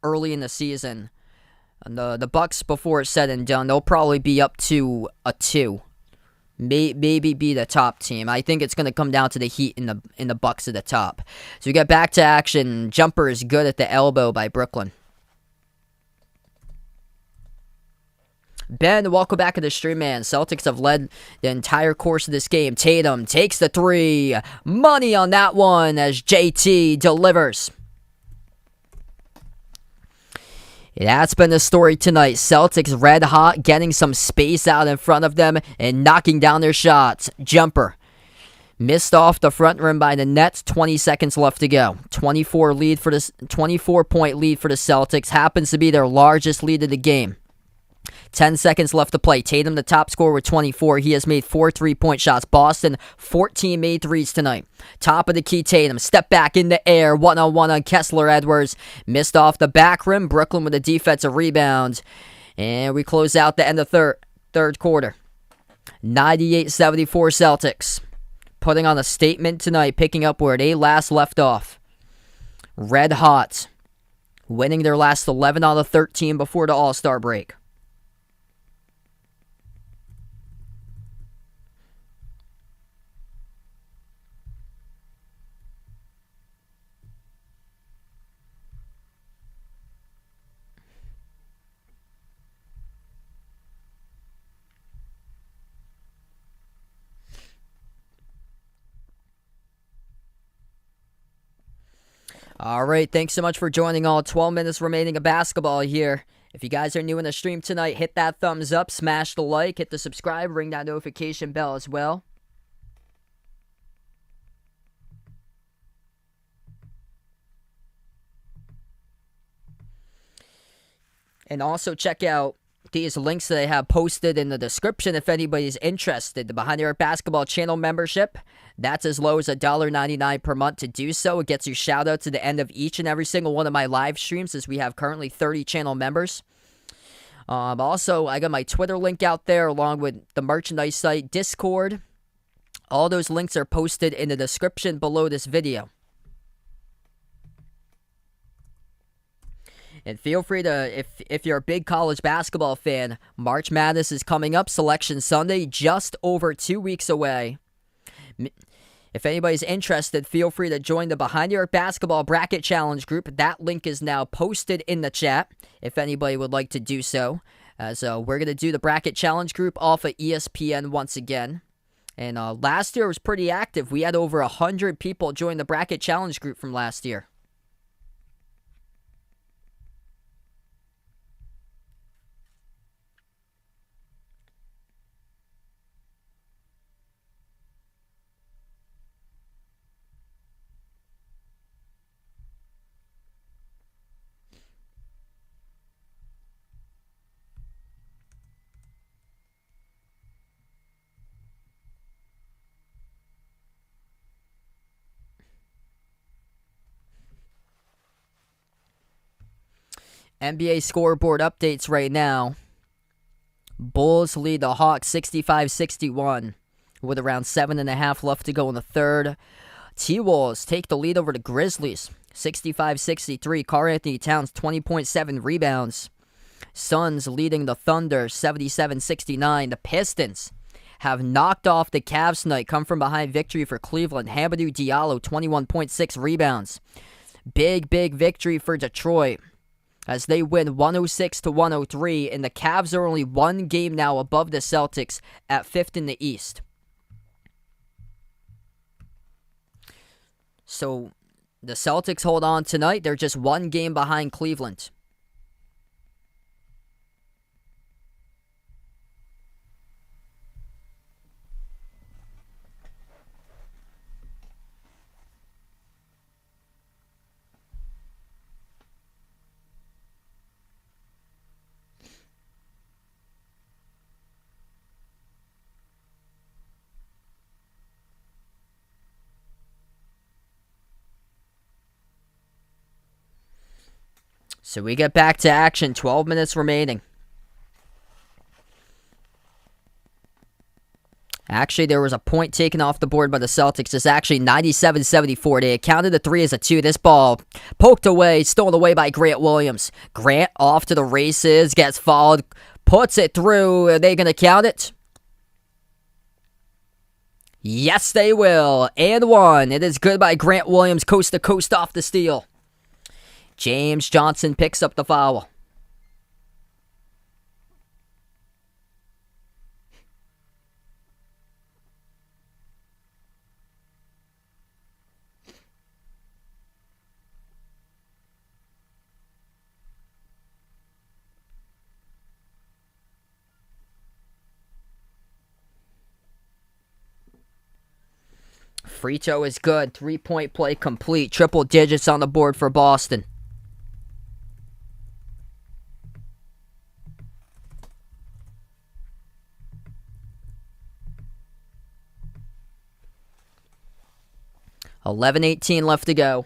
early in the season. And the Bucks, before it's said and done, they'll probably be up to a 2. Maybe be the top team. I think it's going to come down to the Heat and the Bucks at the top. So we get back to action. Jumper is good at the elbow by Brooklyn. Ben, welcome back to the stream, man. Celtics have led the entire course of this game. Tatum takes the 3. Money on that one as JT delivers. That's been the story tonight. Celtics red hot, getting some space out in front of them and knocking down their shots. Jumper missed off the front rim by the Nets. 20 seconds left to go. 24-point lead for the Celtics. Happens to be their largest lead of the game. 10 seconds left to play. Tatum, the top scorer with 24. He has made 4 3-point shots. Boston, 14 made threes tonight. Top of the key, Tatum. Step back in the air. One-on-one on Kessler Edwards. Missed off the back rim. Brooklyn with a defensive rebound. And we close out the end of third quarter. 98-74 Celtics. Putting on a statement tonight, picking up where they last left off. Red hot. winning their last 11 out of 13 before the All-Star break. All right, thanks so much for joining all. 12 minutes remaining of basketball here. If you guys are new in the stream tonight, hit that thumbs up, smash the like, hit the subscribe, ring that notification bell as well. And also check out these links that I have posted in the description if anybody's interested. The Behind the Arc Basketball channel membership, that's as low as $1.99 per month to do so. It gets you shout outs at the end of each and every single one of my live streams, as we have currently 30 channel members. Also, I got my Twitter link out there along with the merchandise site, Discord. All those links are posted in the description below this video. And feel free to, if you're a big college basketball fan, March Madness is coming up, Selection Sunday, just over 2 weeks away. If anybody's interested, feel free to join the Behind the Arc Basketball Bracket Challenge group. That link is now posted in the chat, if anybody would like to do so. So we're going to do the Bracket Challenge group off of ESPN once again. And last year was pretty active. We had over 100 people join the Bracket Challenge group from last year. NBA scoreboard updates right now. Bulls lead the Hawks 65-61 with around 7.5 left to go in the third. T-Wolves take the lead over the Grizzlies 65-63. Karl-Anthony Towns 20.7 rebounds. Suns leading the Thunder 77-69. The Pistons have knocked off the Cavs tonight. Come from behind victory for Cleveland. Hamidou Diallo 21.6 rebounds. Big victory for Detroit as they win 106-103, and the Cavs are only one game now above the Celtics at 5th in the East. So the Celtics hold on tonight. They're just one game behind Cleveland. So we get back to action, 12 minutes remaining. Actually, there was a point taken off the board by the Celtics. It's actually 97-74. They accounted the 3 as a 2. This ball poked away, stolen away by Grant Williams. Grant off to the races, gets fouled, puts it through. Are they going to count it? Yes, they will. And one. It is good by Grant Williams, coast to coast off the steal. James Johnson picks up the foul. Free throw is good. 3-point play complete. Triple digits on the board for Boston. $11:18 left to go.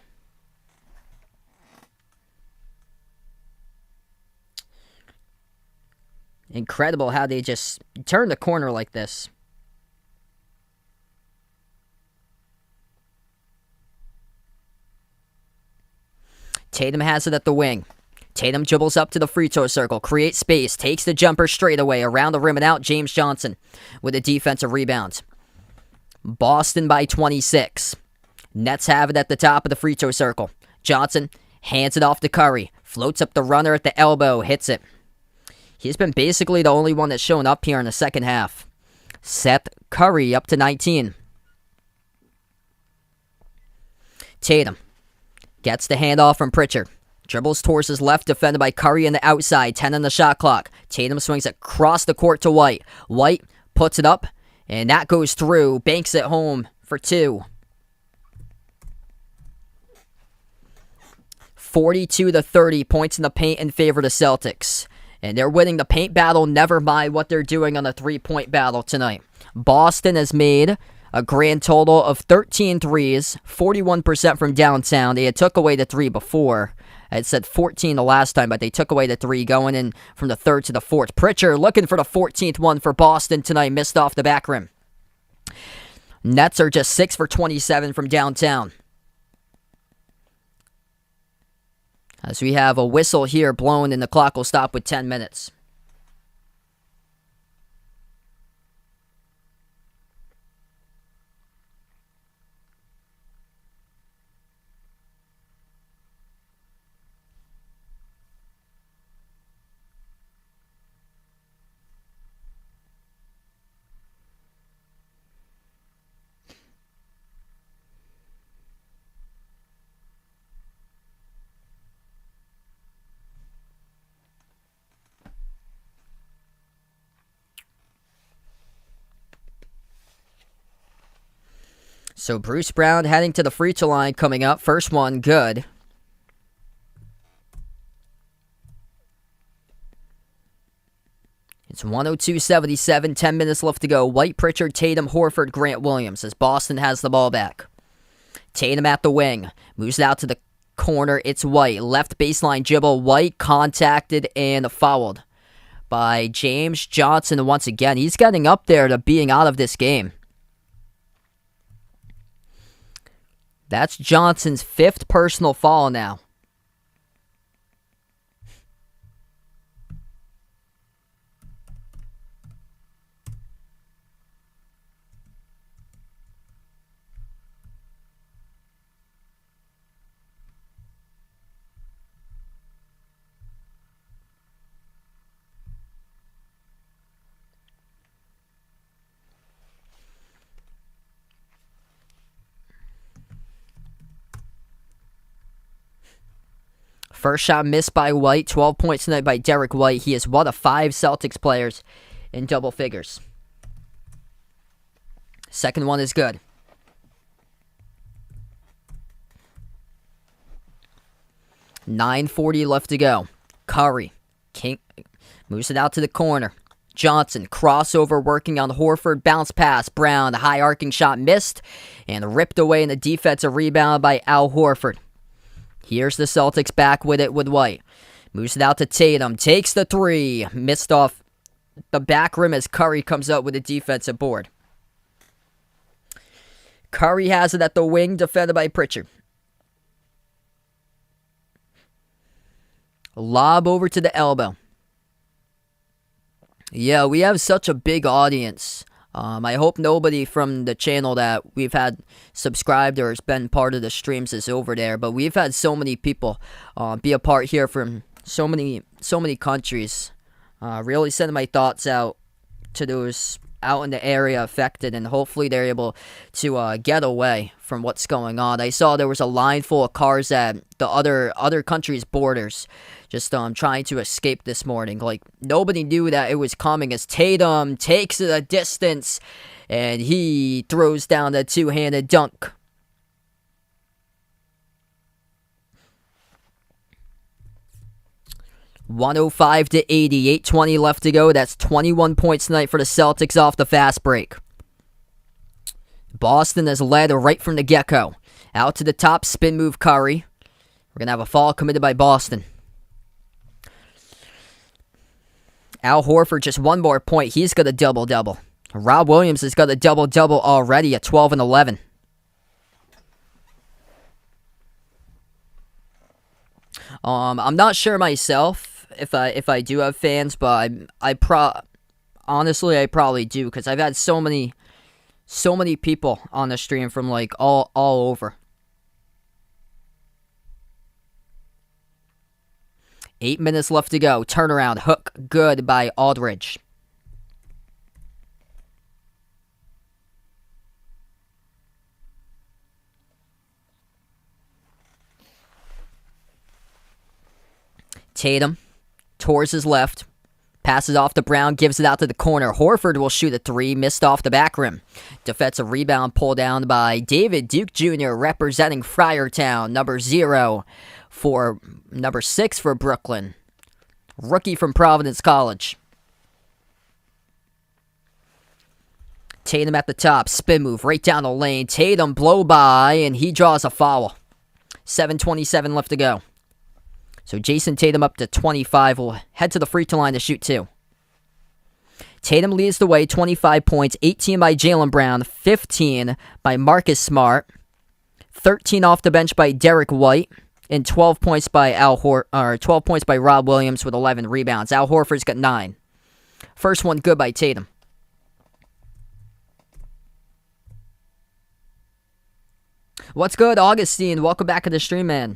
Incredible how they just turned the corner like this. Tatum has it at the wing. Tatum dribbles up to the free throw circle, creates space, takes the jumper straight away, around the rim and out. James Johnson with a defensive rebound. Boston by 26. Nets have it at the top of the free throw circle. Johnson hands it off to Curry, floats up the runner at the elbow, hits it. He's been basically the only one that's shown up here in the second half. Seth Curry up to 19. Tatum gets the handoff from Pritchard. Dribbles towards his left, defended by Curry on the outside. 10 on the shot clock. Tatum swings across the court to White. White puts it up, and that goes through. Banks it home for 2. 42-30 points in the paint in favor of the Celtics. And they're winning the paint battle, never mind what they're doing on the three-point battle tonight. Boston has made a grand total of 13 threes, 41% from downtown. They had took away the 3 before. I had said 14 the last time, but they took away the 3 going in from the 3rd to the 4th. Pritchard looking for the 14th one for Boston tonight, missed off the back rim. Nets are just 6 for 27 from downtown. As we have a whistle here blown and the clock will stop with 10 minutes. So Bruce Brown heading to the free throw line coming up. First one, good. It's 102-77, 10 minutes left to go. White, Pritchard, Tatum, Horford, Grant Williams as Boston has the ball back. Tatum at the wing. Moves it out to the corner. It's White. Left baseline dribble. White contacted and fouled by James Johnson once again. He's getting up there to being out of this game. That's Johnson's 5th personal foul now. First shot missed by White. 12 points tonight by Derek White. He is one of 5 Celtics players in double figures. Second one is good. .940 left to go. Curry moves it out to the corner. Johnson, crossover working on Horford, bounce pass. Brown, the high arcing shot missed and ripped away in the defensive rebound by Al Horford. Here's the Celtics back with it with White. Moves it out to Tatum. Takes the 3. Missed off the back rim as Curry comes up with a defensive board. Curry has it at the wing, defended by Pritchard. Lob over to the elbow. Yeah, we have such a big audience. I hope nobody from the channel that we've had subscribed or has been part of the streams is over there. But we've had so many people be a part here from so many countries. Really sending my thoughts out to those out in the area affected, and hopefully they're able to get away from what's going on. I saw there was a line full of cars at the other countries' borders, just trying to escape this morning. Like, nobody knew that it was coming as Tatum takes it a distance, and he throws down the two-handed dunk. .105 to 80, 8:20 left to go. That's 21 points tonight for the Celtics off the fast break. Boston has led right from the get-go. Out to the top, spin move Curry. We're going to have a foul committed by Boston. Al Horford, just one more point. He's got a double-double. Rob Williams has got a double-double already at 12 and 11. I'm not sure myself if I do have fans, but honestly I probably do, because I've had so many people on the stream from like all over. 8 minutes left to go. Turnaround hook, good by Aldridge. Tatum towards his left, passes off to Brown, gives it out to the corner. Horford will shoot a three, missed off the back rim. Defensive rebound pulled down by David Duke Jr. representing Friartown, number 6 for Brooklyn. Rookie from Providence College. Tatum at the top, spin move right down the lane. Tatum blow by, and he draws a foul. 7:27 left to go. So Jason Tatum up to 25 will head to the free throw line to shoot 2. Tatum leads the way, 25 points, 18 by Jaylen Brown, 15 by Marcus Smart, 13 off the bench by Derek White, and 12 points by 12 points by Rob Williams with 11 rebounds. Al Horford's got 9. First one good by Tatum. What's good, Augustine? Welcome back to the stream, man.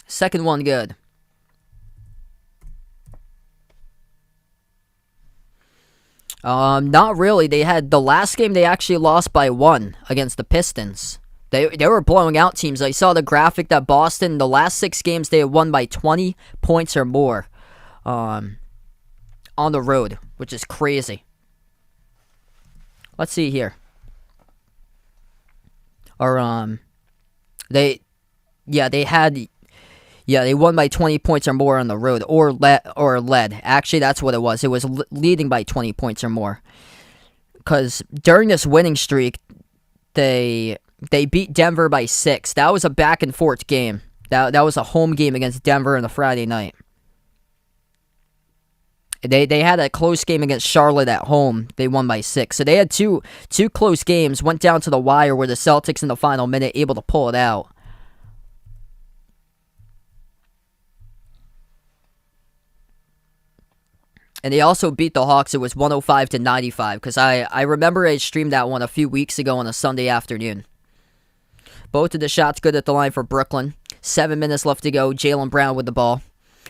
Second one good. Not really. They had the last game they actually lost by 1 against the Pistons. They were blowing out teams. I saw the graphic that Boston, the last 6 games, they had won by 20 points or more on the road, which is crazy. Let's see here. They won by 20 points or more on the road, or led. Actually, that's what it was. It was leading by 20 points or more. Because during this winning streak, they beat Denver by 6. That was a back and forth game. That was a home game against Denver on the Friday night. They had a close game against Charlotte at home. They won by 6. So they had two close games. Went down to the wire where the Celtics in the final minute able to pull it out. And they also beat the Hawks. It was 105-95. Because I remember I streamed that one a few weeks ago on a Sunday afternoon. Both of the shots good at the line for Brooklyn. 7 minutes left to go. Jaylen Brown with the ball.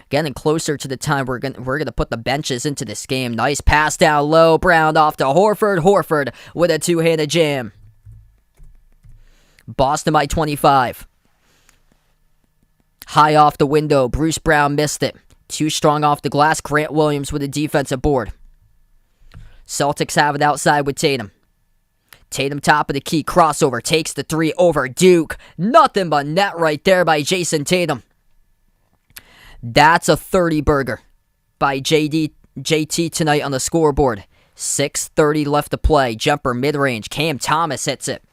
Getting closer to the time we're gonna put the benches into this game. Nice pass down low. Brown off to Horford. Horford with a two-handed jam. Boston by 25. High off the window. Bruce Brown missed it. Too strong off the glass. Grant Williams with a defensive board. Celtics have it outside with Tatum. Tatum top of the key. Crossover. Takes the 3 over Duke. Nothing but net right there by Jason Tatum. That's a 30-burger by JT tonight on the scoreboard. 6:30 left to play. Jumper mid-range. Cam Thomas hits it.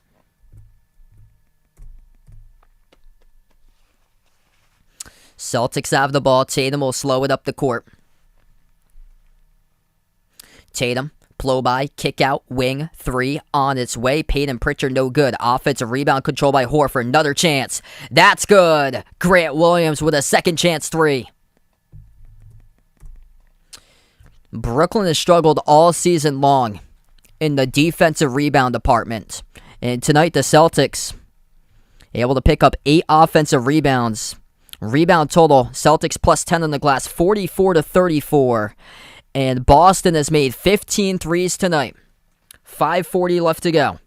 Celtics have the ball. Tatum will slow it up the court. Tatum, blow by, kick out, wing, 3 on its way. Peyton Pritchard no good. Offensive rebound control by Horford. Another chance. That's good. Grant Williams with a second chance 3. Brooklyn has struggled all season long in the defensive rebound department. And tonight the Celtics able to pick up 8 offensive rebounds. Rebound total, Celtics plus 10 on the glass, 44-34. And Boston has made 15 threes tonight. 5:40 left to go.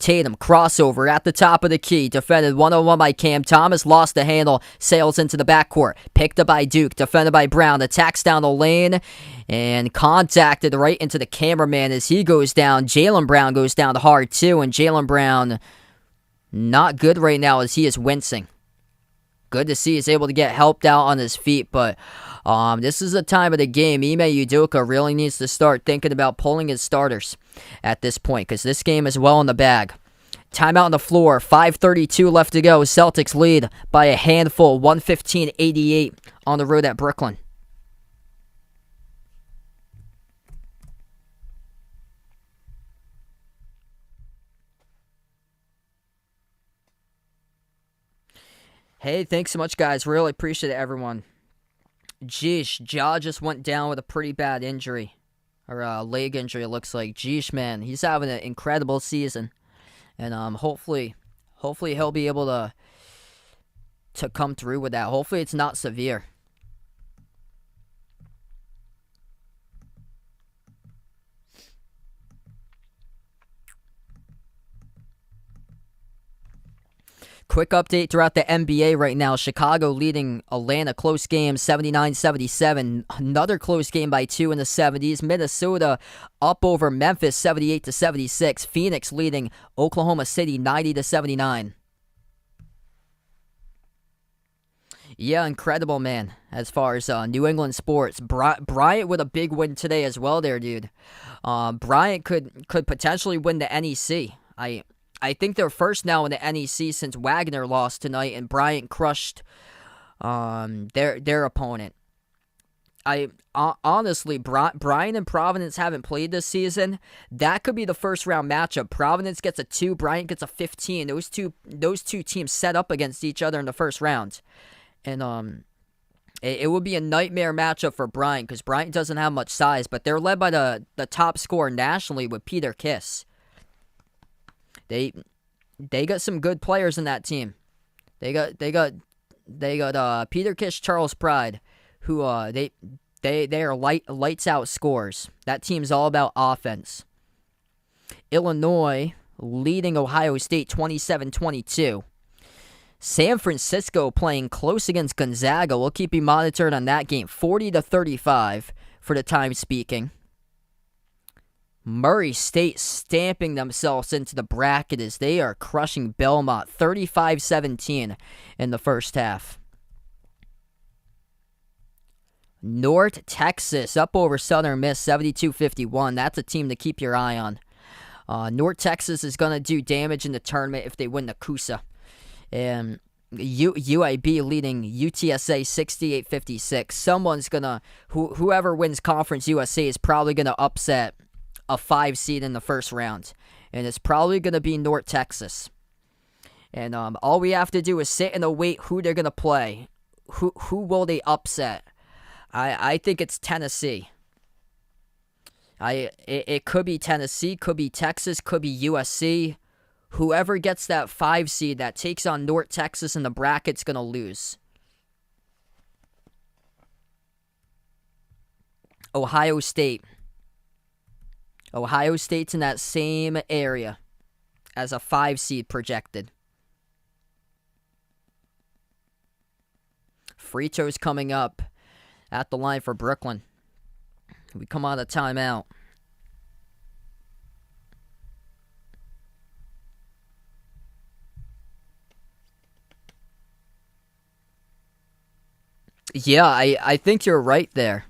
Tatum, crossover at the top of the key. Defended 1-on-1 by Cam Thomas. Lost the handle. Sails into the backcourt. Picked up by Duke. Defended by Brown. Attacks down the lane. And contacted right into the cameraman as he goes down. Jaylen Brown goes down hard too. And Jaylen Brown not good right now as he is wincing. Good to see he's able to get helped out on his feet, but this is the time of the game. Ime Udoka really needs to start thinking about pulling his starters at this point, because this game is well in the bag. Timeout on the floor, 5:32 left to go. Celtics lead by a handful, 115-88 on the road at Brooklyn. Hey, thanks so much, guys. Really appreciate it, everyone. Jeesh, Jaw just went down with a pretty bad injury. Or leg injury, it looks like. Jeesh, man. He's having an incredible season. And hopefully he'll be able to come through with that. Hopefully it's not severe. Quick update throughout the NBA right now. Chicago leading Atlanta. Close game, 79-77. Another close game by 2 in the 70s. Minnesota up over Memphis, 78-76. Phoenix leading Oklahoma City, 90-79. Yeah, incredible, man. As far as New England sports. Bryant with a big win today as well there, dude. Bryant could potentially win the NEC. I think they're first now in the NEC since Wagner lost tonight and Bryant crushed their opponent. Honestly, Bryant and Providence haven't played this season. That could be the first round matchup. Providence gets a 2, Bryant gets a 15. Those two teams set up against each other in the first round. And it would be a nightmare matchup for Bryant because Bryant doesn't have much size, but they're led by the top scorer nationally with Peter Kiss. They got some good players in that team. They got Peter Kish, Charles Pride, who they are lights out scorers. That team's all about offense. Illinois leading Ohio State 27-22. San Francisco playing close against Gonzaga. We'll keep you monitored on that game. 40-35 for the time speaking. Murray State stamping themselves into the bracket as they are crushing Belmont 35-17 in the first half. North Texas up over Southern Miss 72-51. That's a team to keep your eye on. North Texas is going to do damage in the tournament if they win the CUSA. And UIB leading UTSA 68-56. Someone's going to, whoever wins Conference USA is probably going to upset a 5 seed in the first round, and it's probably going to be North Texas. And all we have to do is sit and await who they're going to play. Who will they upset? I think it's Tennessee. It could be Tennessee, could be Texas, could be USC. Whoever gets that 5 seed that takes on North Texas in the bracket's going to lose. Ohio State. Ohio State's in that same area as a 5 seed projected. Free throws coming up at the line for Brooklyn. We come out of timeout. Yeah, I think you're right there.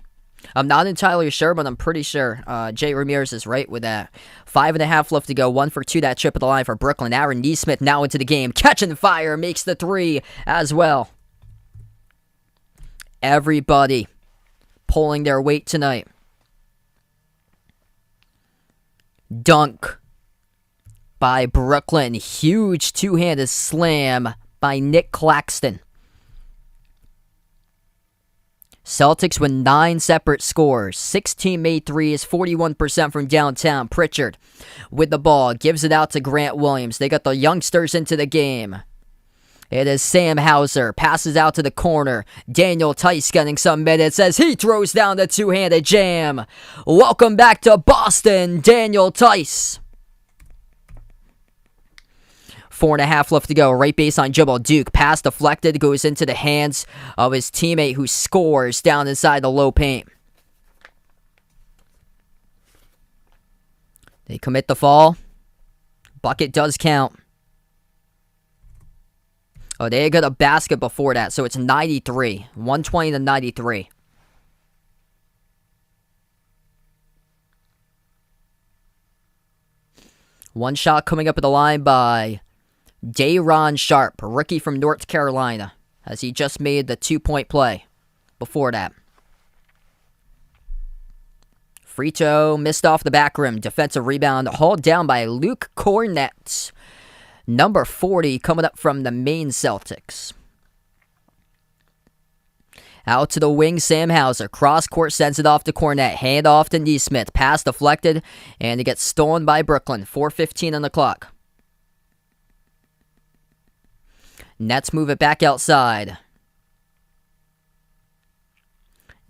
I'm not entirely sure, but I'm pretty sure Jay Ramirez is right with that. 5.5 left to go. 1 for 2, that trip of the line for Brooklyn. Aaron Nesmith now into the game. Catching fire, makes the 3 as well. Everybody pulling their weight tonight. Dunk by Brooklyn. Huge two-handed slam by Nick Claxton. Celtics with 9 separate scores. 16 made threes, 41% from downtown. Pritchard with the ball, gives it out to Grant Williams. They got the youngsters into the game. It is Sam Hauser, passes out to the corner. Daniel Tice getting some minutes as he throws down the two-handed jam. Welcome back to Boston, Daniel Tice. 4.5 left to go. Right baseline dribble. Duke. Pass deflected. Goes into the hands of his teammate who scores down inside the low paint. They commit the fall. Bucket does count. Oh, they got a basket before that, so it's 93. 120-93. One shot coming up at the line by Day'Ron Sharp, a rookie from North Carolina, as he just made the 2-point play before that. Free throw missed off the back rim. Defensive rebound hauled down by Luke Cornett. Number 40 coming up from the Maine Celtics. Out to the wing, Sam Hauser. Cross court, sends it off to Cornette. Hand off to Neesmith. Pass deflected, and it gets stolen by Brooklyn. 4:15 on the clock. Nets move it back outside.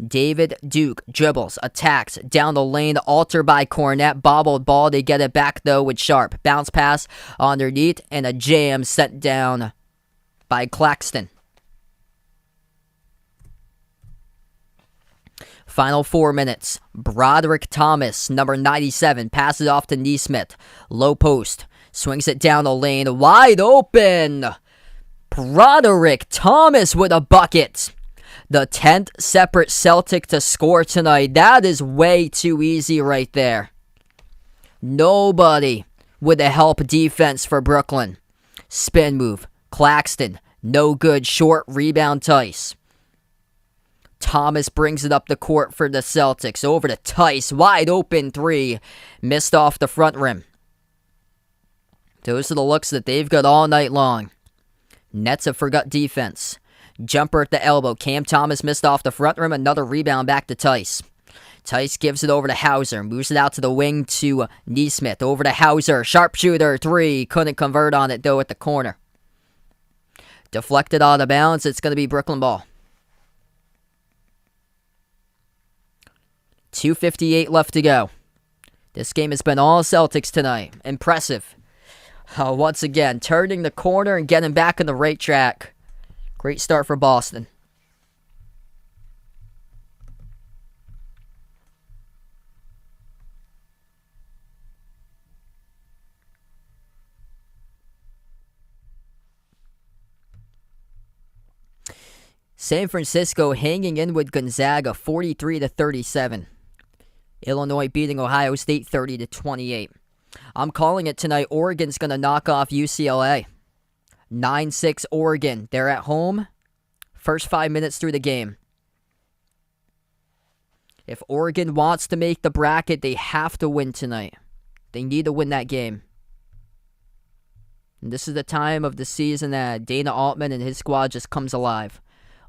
David Duke dribbles, attacks, down the lane, altered by Cornette, bobbled ball. They get it back, though, with Sharp. Bounce pass underneath, and a jam sent down by Claxton. Final 4 minutes. Broderick Thomas, number 97, passes off to Neesmith. Low post, swings it down the lane, wide open. Broderick Thomas with a bucket. The 10th separate Celtic to score tonight. That is way too easy right there. Nobody with a help defense for Brooklyn. Spin move. Claxton. No good. Short rebound. Tice. Thomas brings it up the court for the Celtics. Over to Tice. Wide open three. Missed off the front rim. Those are the looks that they've got all night long. Nets have forgot defense. Jumper at the elbow. Cam Thomas missed off the front rim. Another rebound back to Tice. Tice gives it over to Hauser. Moves it out to the wing to Neesmith. Over to Hauser. Sharpshooter. Three. Couldn't convert on it, though, at the corner. Deflected out of bounds. It's going to be Brooklyn ball. 2:58 left to go. This game has been all Celtics tonight. Impressive. Once again, turning the corner and getting back on the right track. Great start for Boston. San Francisco hanging in with Gonzaga 43-37. Illinois beating Ohio State 30-28. I'm calling it tonight. Oregon's going to knock off UCLA. 9-6 Oregon. They're at home. First 5 minutes through the game. If Oregon wants to make the bracket, they have to win tonight. They need to win that game. And this is the time of the season that Dana Altman and his squad just comes alive.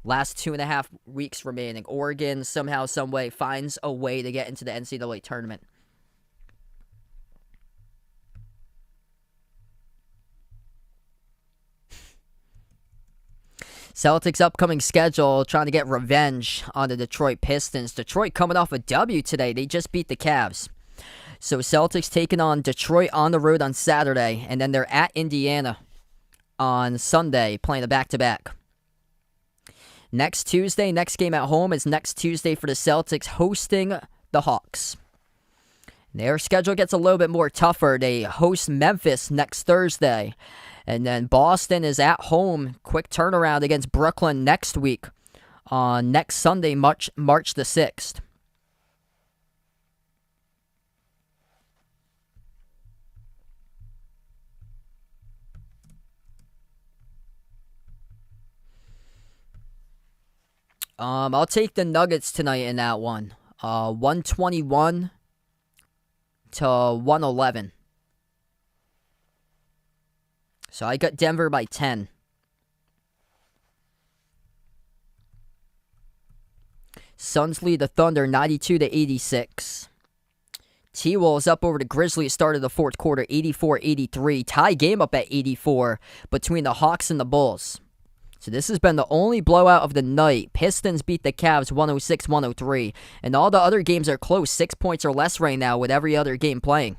Last 2.5 weeks remaining. Oregon somehow, someway finds a way to get into the NCAA tournament. Celtics' upcoming schedule, trying to get revenge on the Detroit Pistons. Detroit coming off a W today. They just beat the Cavs. So Celtics taking on Detroit on the road on Saturday, and then they're at Indiana on Sunday, playing a back-to-back. Next Tuesday, next game at home is next Tuesday for the Celtics, hosting the Hawks. Their schedule gets a little bit more tougher. They host Memphis next Thursday. And then Boston is at home. Quick turnaround against Brooklyn next week on next Sunday, March the 6th. I'll take the Nuggets tonight in that one. 121 to 111. So I got Denver by 10. Suns lead the Thunder 92-86. T-Wolves up over the Grizzlies started the fourth quarter 84-83. Tie game up at 84 between the Hawks and the Bulls. So this has been the only blowout of the night. Pistons beat the Cavs 106-103. And all the other games are close. 6 points or less right now with every other game playing.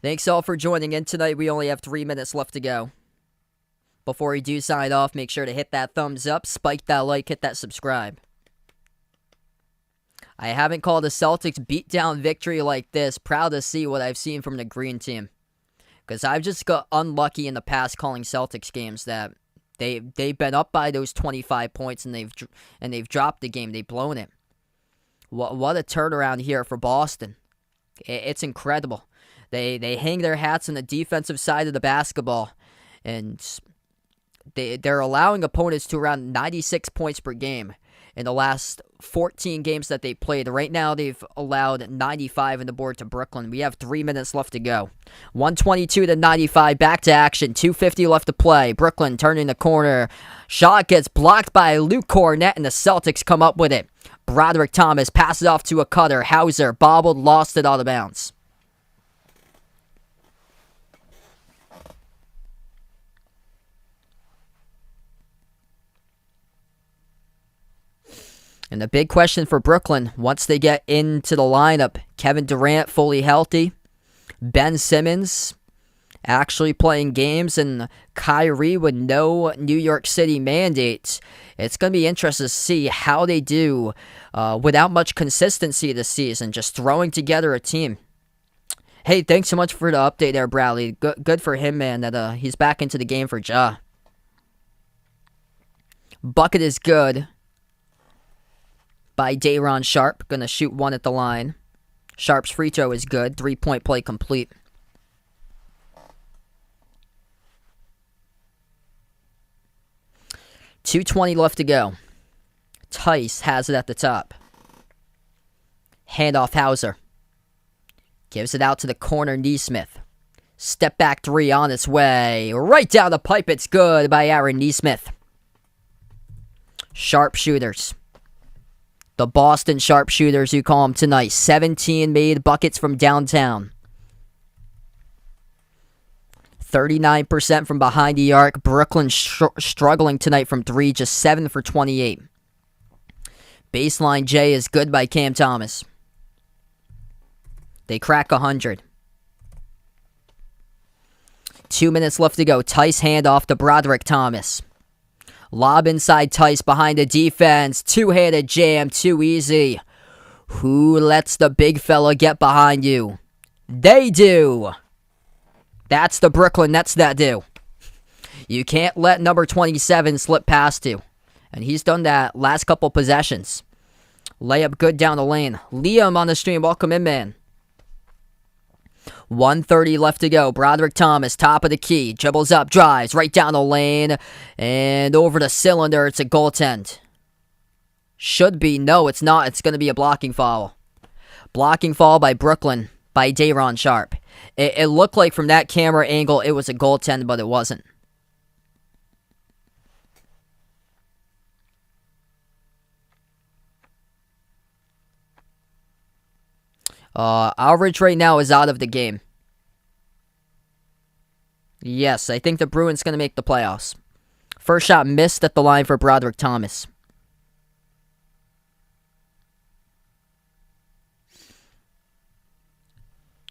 Thanks all for joining in tonight. We only have 3 minutes left to go. Before we do sign off, make sure to hit that thumbs up, spike that like, hit that subscribe. I haven't called a Celtics beatdown victory like this. Proud to see what I've seen from the green team. Because I've just got unlucky in the past calling Celtics games that they've been up by those 25 points and they've dropped the game. They've blown it. What a turnaround here for Boston. It's incredible. They hang their hats on the defensive side of the basketball, and they're allowing opponents to around 96 points per game. in the last 14 games that they played. Right now, they've allowed 95 on the board to Brooklyn. We have 3 minutes left to go. 122 to 95, back to action. 2:50 left to play. Brooklyn turning the corner. Shot gets blocked by Luke Cornett, and the Celtics come up with it. Broderick Thomas passes off to a cutter. Hauser bobbled, lost it out of bounds. And the big question for Brooklyn, once they get into the lineup, Kevin Durant fully healthy, Ben Simmons actually playing games, and Kyrie with no New York City mandate. It's going to be interesting to see how they do without much consistency this season, just throwing together a team. Hey, thanks so much for the update there, Bradley. Good for him, man, that he's back into the game for Ja. Bucket is good by Day'Ron Sharpe. Gonna shoot one at the line. Sharpe's free throw is good. 3-point play complete. .220 left to go. Tice has it at the top. Handoff Hauser. Gives it out to the corner, Nesmith. Step back three on its way. Right down the pipe, it's good by Aaron Nesmith. Sharpshooters. The Boston sharpshooters, you call them tonight. 17 made buckets from downtown. 39% from behind the arc. Brooklyn struggling tonight from three, just 7 for 28. Baseline J is good by Cam Thomas. They crack 100. 2 minutes left to go. Tice handoff to Broderick Thomas. Lob inside Tice behind the defense. Two-handed jam, too easy. Who lets the big fella get behind you? They do. That's the Brooklyn Nets that do. You can't let number 27 slip past you. And he's done that last couple possessions. Layup good down the lane. Liam on the stream. Welcome in, man. 1:30 left to go. Broderick Thomas, top of the key. Dribbles up, drives right down the lane. And over the cylinder. It's a goaltend. Should be. No, it's not. It's going to be a blocking foul. Blocking foul by Brooklyn by Day'Ron Sharpe. It looked like from that camera angle it was a goaltend, but it wasn't. Aldridge right now is out of the game. Yes, I think the Bruins going to make the playoffs. First shot missed at the line for Broderick Thomas.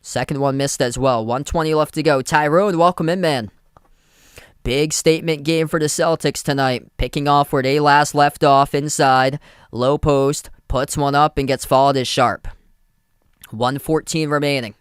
Second one missed as well. 1:20 left to go. Tyrone, welcome in, man. Big statement game for the Celtics tonight. Picking off where they last left off inside. Low post. Puts one up and gets fouled as Sharpe. 1:14 remaining.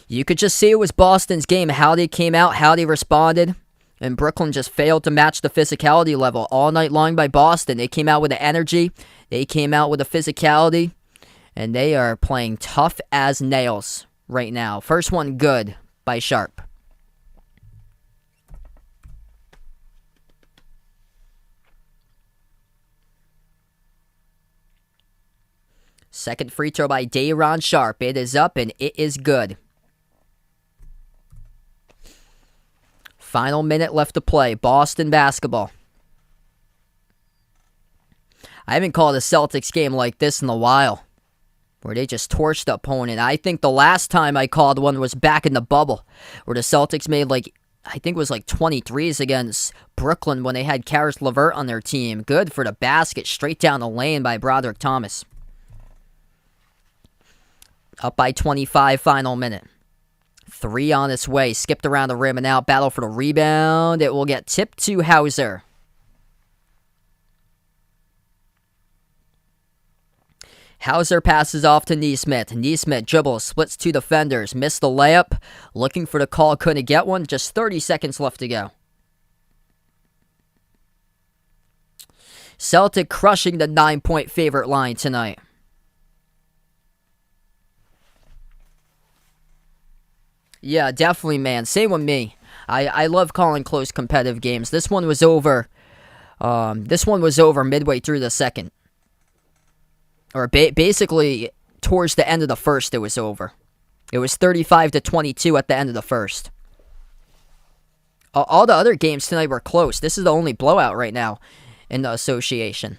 You could just see it was Boston's game, how they came out, how they responded. And Brooklyn just failed to match the physicality level all night long by Boston. They came out with the energy. They came out with the physicality. And they are playing tough as nails right now. First one good by Sharpe. Second free throw by Day'Ron Sharpe. It is up and it is good. Final minute left to play. Boston basketball. I haven't called a Celtics game like this in a while, where they just torched the opponent. I think the last time I called one was back in the bubble, where the Celtics made I think it was 23s against Brooklyn when they had Karis LeVert on their team. Good for the basket, straight down the lane by Broderick Thomas. Up by 25, final minute. Three on its way. Skipped around the rim and out. Battle for the rebound. It will get tipped to Hauser. Hauser passes off to Nesmith. Nesmith dribbles, splits two defenders. Missed the layup. Looking for the call. Couldn't get one. Just 30 seconds left to go. Celtic crushing the 9-point favorite line tonight. Yeah, definitely, man. Same with me. I love calling close competitive games. This one was over. This one was over midway through the second, or basically towards the end of the first. It was over. It was 35-22 at the end of the first. All the other games tonight were close. This is the only blowout right now in the association.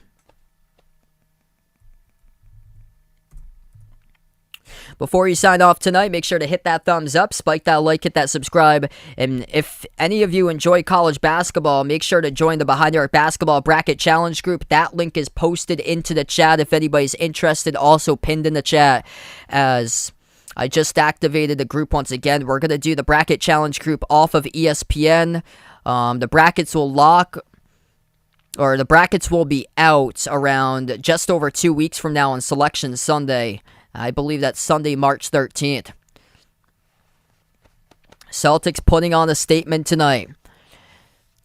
Before you sign off tonight, make sure to hit that thumbs up, spike that like, hit that subscribe. And if any of you enjoy college basketball, make sure to join the Behind the Arc Basketball Bracket Challenge group. That link is posted into the chat if anybody's interested. Also pinned in the chat, as I just activated the group once again. We're going to do the Bracket Challenge group off of ESPN. The brackets will the brackets will be out around just over 2 weeks from now on Selection Sunday. I believe that's Sunday, March 13th. Celtics putting on a statement tonight.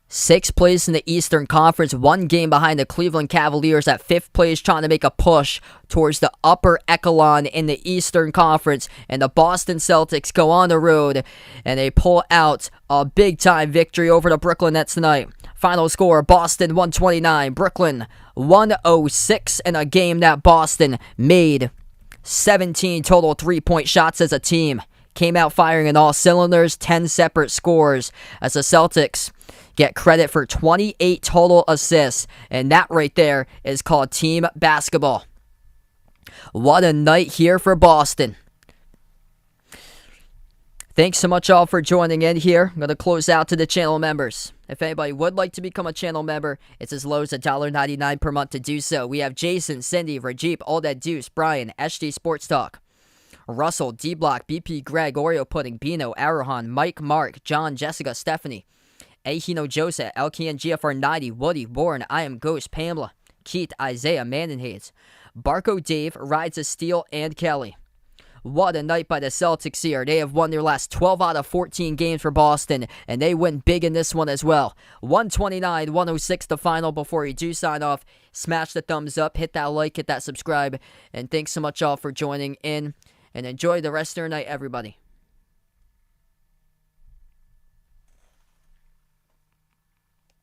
6th place in the Eastern Conference, 1 game behind the Cleveland Cavaliers at 5th place, trying to make a push towards the upper echelon in the Eastern Conference. And the Boston Celtics go on the road, and they pull out a big-time victory over the Brooklyn Nets tonight. Final score, Boston 129, Brooklyn 106, in a game that Boston made 17 total three-point shots as a team. Came out firing in all cylinders, 10 separate scores, as the Celtics get credit for 28 total assists. And that right there is called team basketball. What a night here for Boston. Thanks so much all for joining in here. I'm going to close out to the channel members. If anybody would like to become a channel member, it's as low as $1.99 per month to do so. We have Jason, Cindy, Rajeep, All That Deuce, Brian, SG Sports Talk, Russell, D-Block, BP, Greg, Oreo Pudding, Bino, Arahan, Mike, Mark, John, Jessica, Stephanie, Ahino, Joseph, LKN, GFR90, Woody, Warren, I Am Ghost, Pamela, Keith, Isaiah, Mandenhades, Barco, Dave, Rides of Steel, and Kelly. What a night by the Celtics here. They have won their last 12 out of 14 games for Boston, and they win big in this one as well. 129-106 the final. Before you do sign off, smash the thumbs up, hit that like, hit that subscribe, and thanks so much all for joining in, and enjoy the rest of your night, everybody.